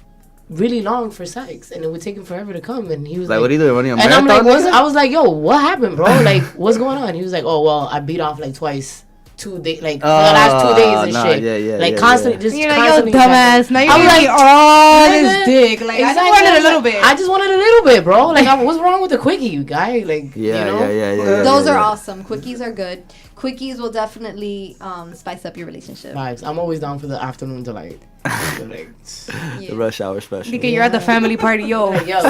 really long for sex, and it would take him forever to come, and he was Like, what are you doing? Running a and I'm like, marathon? I was like, yo, what happened, bro? Like, what's going on? He was like, oh, well, I beat off like twice, 2 days, like for the last 2 days and nah, shit. yeah, like yeah, constantly, yeah. just You're like, yo, constantly. dumbass. Now I'm you're like, like, all nigga, this dick. Like, I just exactly. wanted a little bit. I just wanted a little bit, bro. Like, what's wrong with the quickie, you guy? Like, Yeah, you know? yeah. Those yeah, are yeah. awesome. Quickies are good. Quickies will definitely spice up your relationship. Vibes. I'm always down for the afternoon delight. Like, The rush hour special. Nigga, you're at the family party, yo. like, yo,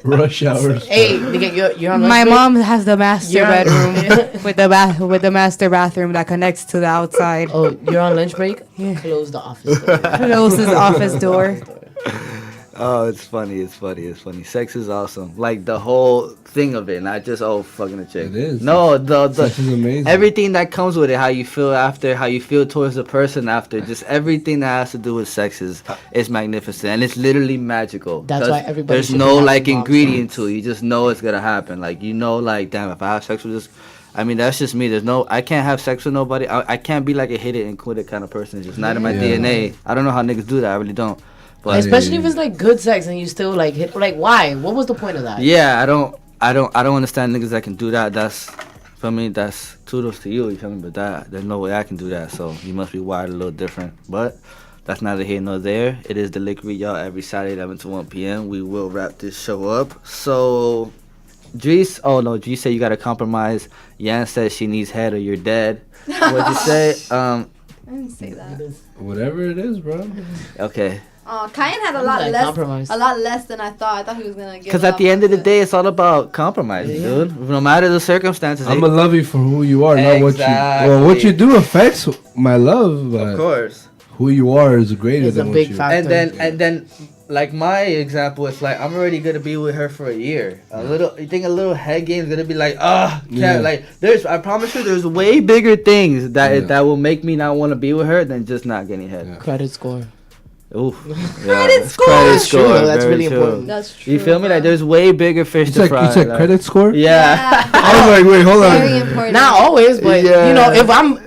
Rush hours. hey, nigga, you're on lunch My break? mom has the master You're on- bedroom with the master bathroom that connects to the outside. Oh, you're on lunch break? Close the office door. Closes office door. Oh, it's funny. It's funny. It's funny. Sex is awesome. Like the whole thing of it, not just fucking a chick. It is. No, the Sex is amazing. everything that comes with it, how you feel after, how you feel towards the person after, just everything that has to do with sex is magnificent, and it's literally magical. That's why everybody There's should no be like having ingredient sex. to it. You just know it's gonna happen. Like you know, like damn, if I have sex with this. I mean, that's just me. I can't have sex with nobody. I can't be like a hit it and quit it kind of person. It's just not in my DNA. I don't know how niggas do that. I really don't. But Especially if it's like good sex and you still like hit. Like, why? What was the point of that? yeah, I don't understand niggas that can do that. That's for me. That's kudos to you. You feel me? But there's no way I can do that. So you must be wired a little different. But that's neither here nor there. It is the Lick Read, y'all. Every Saturday, 11 to 1 p.m. We will wrap this show up. So. Dries said you gotta compromise. Yanz said she needs head or you're dead. What'd you say? I didn't say that. Whatever it is, bro. Okay. Kayan had a lot less than I thought. I thought he was gonna give. Because at the end of the day, it's all about compromise, dude. No matter the circumstances. I'm gonna love you for who you are, not what you. Well, what you do affects my love, but Of course. who you are is greater It's a than big what you. factor. And then, like my example, it's like I'm already gonna be with her for a year. You think a little head game is gonna be like, Yeah. like I promise you, there's way bigger things that Yeah. that will make me not want to be with her than just not getting head. Yeah. Credit score. Oof. Credit score. Credit True, score. that's very really true. important. That's true. You feel me? Like there's way bigger fish to fry. You said like- credit score? Yeah. I was like, wait, hold on. Very important. Not always, but Yeah. you know,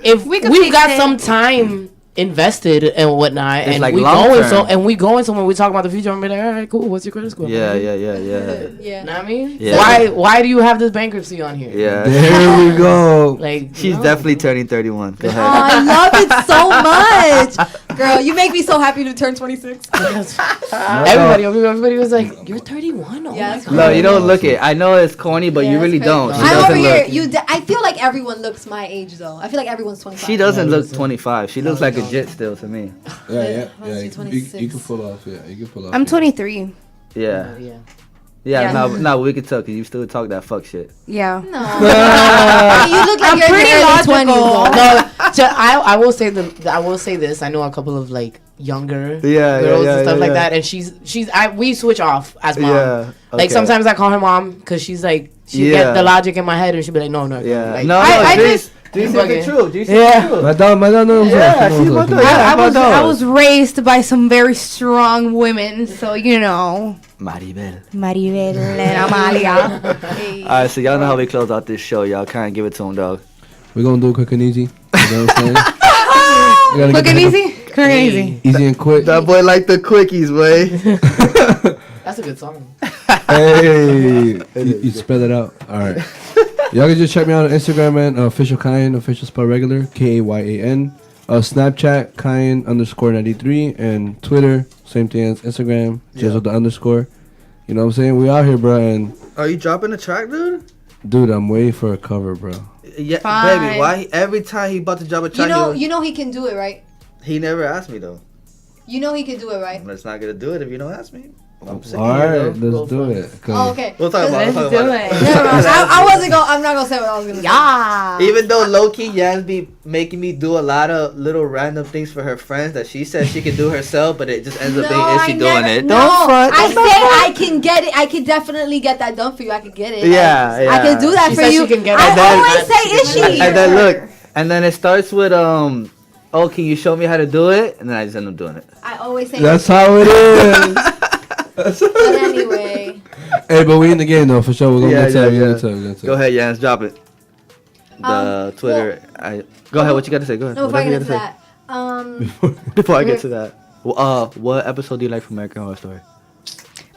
if We could we've fix got it. some time invested and whatnot, It's and like we long term. going somewhere, we talk about the future. I'm like, all right, cool. What's your credit score? Yeah. Yeah. You know what I mean? Yeah. Why do you have this bankruptcy on here? Yeah. There we go. Like She's no. definitely turning 31. Go Oh, ahead. I love it so much, girl. You make me so happy to turn 26. Everybody was like, "You're 31." Oh Yes. my god. No, you don't look it. I know it's corny, but Yeah, you it's really crazy. don't. She I'm doesn't over here. look. I feel like everyone looks my age though. I feel like everyone's 25. She doesn't No, look listen. 25. She looks like a jit still to me. Yeah. Let's do You 26. can pull off. Yeah, you can pull off. I'm 23. Yeah. Yeah. Yeah. Yeah. No, we can tell because you still talk that fuck shit. Yeah. No. You look like I'm you're pretty in your early logical. 20s. No, I will say I will say this. I know a couple of like younger Yeah, girls yeah, and stuff yeah, like yeah. that, and we switch off as mom. Yeah. Like okay. sometimes I call her mom because she's like she Yeah. get the logic in my head and she'll be like, no, Yeah. like, No, I Dries He's is bugging. the truth. Dries is Yeah. the truth. My dog knows. Yeah, She she's knows my that. dog. Yeah. I was raised by some very strong women, so you know. Maribel. Maribel and Amalia. Hey. All right, so y'all know how we close out this show. Y'all kind of give it to him, dog. We're gonna do it quick and easy. You know what I'm saying? We gotta Quick get and the- easy? Quick and easy. Easy and quick. That boy like the quickies, boy. that's a good song. Hey, you spell it out. All right. Y'all can just check me out on Instagram, man. Official Kayan, official spell regular, Kayan. Snapchat, Kayan_93, and Twitter, same thing as Instagram, just with the underscore. You know what I'm saying? We out here, bro. And Are you dropping the track, dude? dude, I'm waiting for a cover, bro. Yeah, Fine. baby. Why every time he about to drop a You track, know he can do it, right? he never asked me though. You know he can do it, right? I'm just not gonna do it if you don't ask me. I'm sick All of right, you, though. let's do it. Oh, okay. We'll talk about it. Let's We'll talk do about it. Never mind. I wasn't going. I'm not gonna say what I was gonna say. Yeah. Even though low key Yanz be making me do a lot of little random things for her friends that she says she can do herself, but it just ends up being Ishy doing it. No, Don't front. I say I can get it. I can definitely get that done for you. I can get it. Yeah, I yeah. can do that She for said you. she can get I it done. always say Ishy. And then look, and then it starts with oh, can you show me how to do it? And then I just end up doing it. I always say. That's how it is. But anyway, Hey, but we in the game though, for sure. We're gonna Yeah, get to it. yeah, We're yeah. gonna get to it. Go ahead, Yanz, drop it. The Twitter. Go ahead. What you got to say? Go ahead. no, before I Whatever get you into gotta that, say. Before I get to that, what episode do you like from American Horror Story?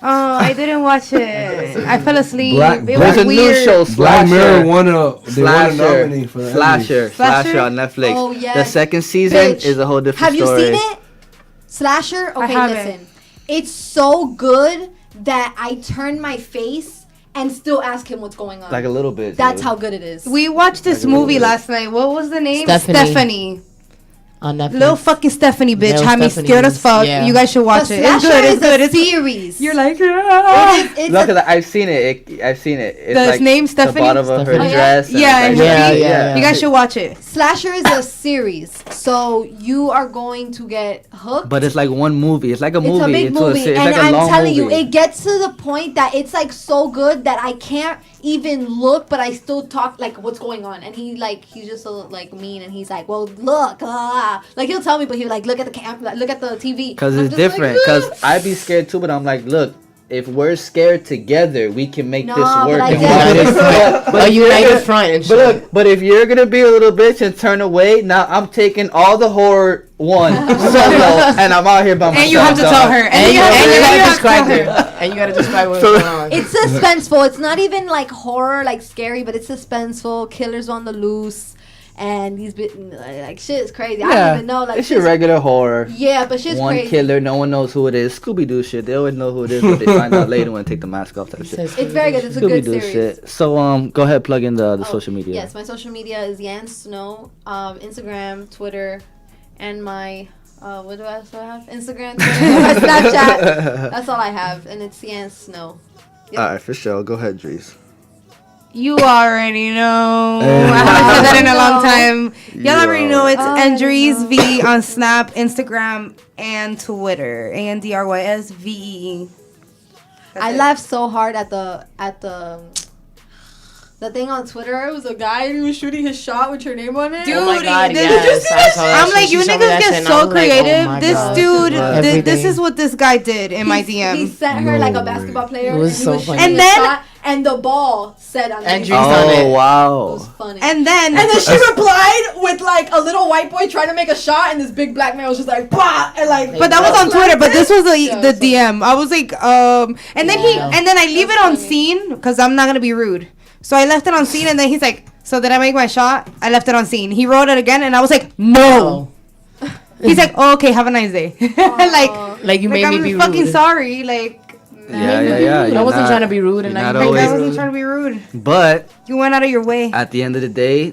Oh, I didn't watch it. I fell asleep. Black- It There's was There's a new weird. show, Black Mirror Slasher. won a nominee for the Slasher Slasher? on Netflix. Oh, yes. The second season Bitch. is a whole different have you story. seen it? Slasher. Okay, haven't. listen. It's so good that I turn my face and still ask him what's going on. Like a little bit. That's dude. how good it is. We watched this Like a little movie bit. last night. What was the name? Stephanie. Stephanie. on Netflix. Little fucking Stephanie bitch Little had me Stephanie scared as is- fuck. yeah. You guys should watch The it. It's Slasher good. It's is good. a It's series. You're like, It's No, a- because I've seen it. I've seen it. It's The like name Stephanie? the bottom of her Stephanie. dress. and Yeah, it's and like- Yeah, she- yeah. you guys should watch it. Slasher is a series, so you are going to get hooked. But it's like one movie. It's like a movie. It's a big into movie, it's and like a I'm long telling you, movie. it gets to the point that it's like so good that I can't even look, but I still talk like what's going on. And he's just so like mean, and he's like, well, look, like he'll tell me, but he'll like look at the camera, look at the TV, Because I'm it's just like, different. Because I'd be scared too, but I'm like, look, if we're scared together, we can make No, this but work. I and get United it. front. A united front and But shit. look, but if you're gonna be a little bitch and turn away, now I'm taking all the horror one solo, and I'm out here by myself. And you have to dog. tell her. And you have gotta to describe tell it. And you gotta describe what's So- going on. It's suspenseful. It's not even like horror, like scary, but it's suspenseful. Killers on the loose, and he's been like shit is crazy. I don't even know. Like it's your shit's- regular horror. Yeah, but shit's One crazy. killer, no one knows who it is. Scooby Doo shit. They always know who it is, but they find out later when they take the mask off. That shit. It's very good. It's a Scooby good Doo series. shit. So go ahead, plug in the Oh, social media. Yes, my social media is Yanz Snow, Instagram, Twitter, and my what do I also have? Instagram, Twitter, my Snapchat. That's all I have, and it's Yanz Snow. Yep. All right, for sure. Go ahead, Dries. You already know. Hey. I haven't said that in a long No. time. Y'all already know it's Oh, Andrys no. V on Snap, Instagram, and Twitter. ANDRYSVE. I laughed so hard at the thing on Twitter. It was a guy who was shooting his shot with your name on it. Dude, Oh my God, did you yes, see I that saw shit? that I'm shit. like, you She showed me niggas that shit get and so I was like, oh creative. my This God. dude, this Everything. is what this guy did in my He DM. sent her No like a way. basketball player. It was and he so was funny. shooting And his then- shot, and the ball said on And it. Dries on it. Oh It wow. was funny. And then she replied with like a little white boy trying to make a shot, and this big black man was just like, bah! And like, but that was on Twitter. But this was Yeah, the so- DM. I was like, and then Wow. and then I leave it That's on funny. scene because I'm not gonna be rude. So I left it on scene, and then he's like, "So did I make my shot?" I left it on scene. He wrote it again, and I was like, "No." He's like, "Oh, okay, have a nice day." Like you made I'm me be fucking rude. sorry. Like, Yeah. I wasn't trying to be rude, and you're I not I always- wasn't trying to be rude. But You went out of your way. at the end of the day,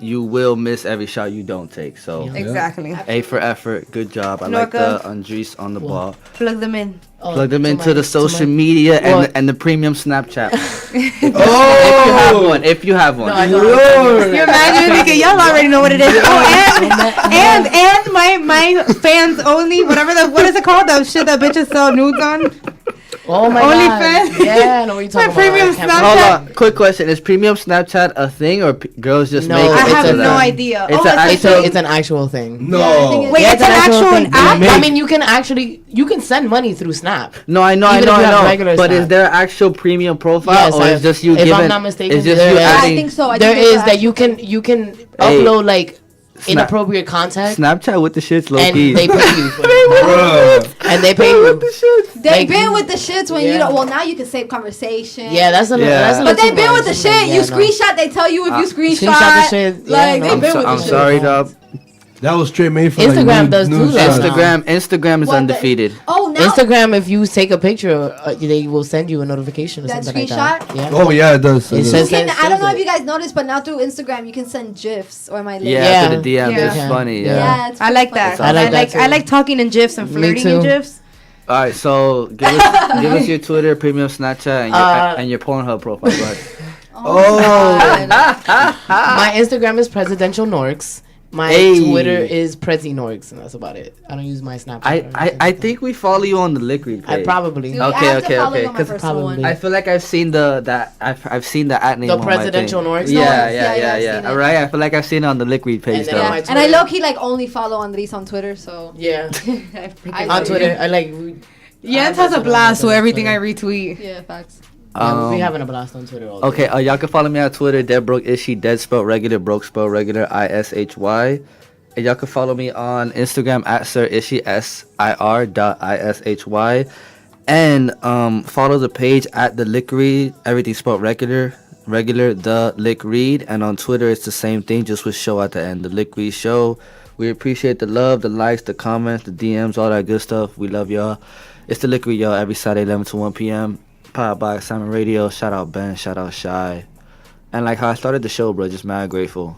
you will miss every shot you don't take. So Yeah. Exactly. A for effort. Good job. I like Norka. the Andrys on the ball. Plug them in. Oh, Plug them to into my- the to social my- media Well- and the premium Snapchat. If you Oh, have one. If you have one. No, I know. You imagine because y'all already know what it is. Oh, and my fans only what is it called? That shit that bitches sell nudes on. Oh my OnlyFans? God. Yeah, I know what you're talking My premium about. I can't Snapchat. remember. Hold on. Quick question. Is premium Snapchat a thing or girls just No, make it? I it's have a- no idea. It's Oh, a it's actual- It's an actual thing. no. Wait, Yeah, it's an actual thing. app? I mean, you can send money through Snap. No, I know, Even if you have regular But is Snap. there an actual premium profile, Yes, or is just you if I'm giving? not mistaken, it's just there you is. Yeah, I adding think so. There think is it's that you can Hey. upload like Snap- inappropriate content, Snapchat with the shits, low and key. they pay you. For it. Bruh. And they pay you. They've Like- been with the shits when you Yeah. don't. Well, now you can save conversation. Yeah, that's a little. Yeah. That's a But little they've been too with the much. shit. Yeah, You no. screenshot. They tell you if you screenshot. Screenshot the shit. Yeah, Like no. they've been with I'm the shit. sorry, dog. That was straight made for Instagram like, does too, news though. sites. Instagram is What the- undefeated. Oh, now Instagram, if you take a picture, they will send you a notification or That something like that. screenshot? Yeah. Oh yeah, it does. It It does. says- can, I don't know says if you guys noticed, but now through Instagram you can send gifs or my link. Yeah, Yeah. to the DM. Yeah. It's Yeah. funny. Yeah. Yeah. it's I pretty like funny. that. I like that I too. like talking in gifs and Me flirting in too. gifs. All right, so give us your Twitter, premium Snapchat, and your Pornhub profile. Go ahead. Oh, God. My Instagram is presidential Norks. My Hey. Twitter is Prezi Norks, and that's about it. I don't use my Snapchat. or I anything like I that. think we follow you on the Liquid page. I probably. Dude, Okay, I have okay, to follow okay, you on my 'cause personal probably- one. I feel like I've seen I've seen the at name The on my presidential thing. Norks? Yeah, Norks? yeah, Yeah, yeah, I've yeah. seen it. All right, I feel like I've seen it on the Liquid page And then though. on my Yeah, and I Twitter- low key like only follow Andrys on Twitter, so Yeah. I On Twitter, I like. Yance has a blast with everything I retweet. Yeah, facts. Yeah, we having a blast on Twitter all day. Okay, y'all can follow me on Twitter, Dead Broke Ishy, Dead spelled regular, Broke spelled regular, ISHY. And y'all can follow me on Instagram at Sir Ishy, SIR.ISHY. And follow the page at The Lick Read, everything spelled regular, The Lick Read. And on Twitter, it's the same thing, just with show at the end, The Lick Read Show. We appreciate the love, the likes, the comments, the DMs, all that good stuff. We love y'all. It's The Lick Read, y'all, every Saturday, 11 to 1 p.m. Powered by Simon Radio. Shout out Ben, shout out Shy. And like how I started the show, bro, just mad grateful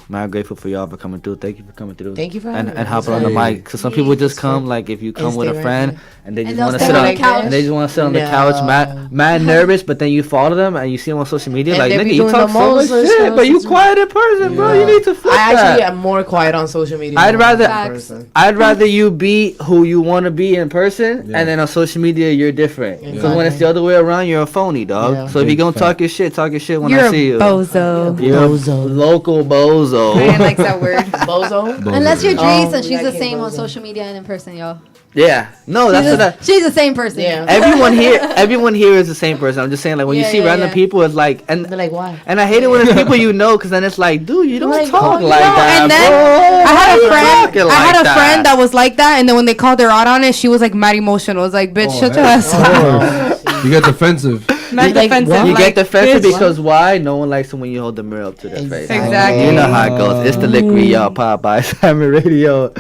for y'all for coming through. Thank you for coming through. Thank you for and having us. hopping on the mic. Cause some people just come like if you come with stay a right friend there. and they just they'll want to stay sit on on the couch. and they just want to sit on the No. couch, mad nervous. But then you follow them and you see them on social media, And like they nigga, be you doing talk the so much most shit, but you quiet in person, bro. You need to flip I actually that. am more quiet on social media. I'd than rather- in Facts. person. I'd rather you be who you want to be in person, Yeah. and then on social media you're different. Because when it's Exactly. the other way around, you're a phony, dog. Yeah. So if you Big gonna fact. talk your shit when You're I a see you. bozo. You're Bozo. a local bozo. Ryan likes that word. Bozo? Unless you're Drees Oh, and she's yeah, the King same on Bozo. social media and in person, yo. Yeah. No, that's what I. She's the same person. Yeah. Everyone here is the same person. I'm just saying, like when you Yeah, see yeah, random yeah. people, it's like, They're like, why? and I hate it when it's people you know, because then it's like, dude, you don't Like, talk oh, like no, that, And then bro. I had a Why you friend. talking I like had a friend that was like that, and then when they called her out on it, she was like mad emotional. It was like, bitch, shut your ass up. You get defensive. Mad Like, defensive. what? You like, get defensive bitch. because why? No one likes it when you hold the mirror up to their face. Exactly. You know how it goes. It's the Liquid, y'all. Powered by Simon Radio.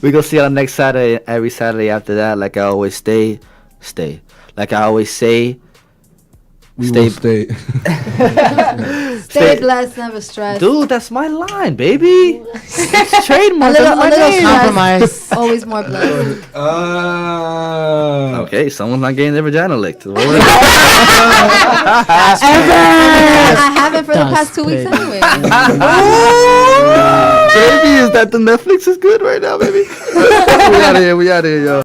We gonna see y'all next Saturday. Every Saturday after that, like I always stay. Like I always say, We Stay- will stay. Stay blessed, never stressed. dude, that's my line, baby. It's trademark. A little- That's my a little name. stress. Compromise. Always more blessed. Okay, someone's not getting their vagina licked. What was it? I haven't for the That's past 2 weeks big. anyway. Baby, is that the Netflix is good right now, baby? We out of here, yo.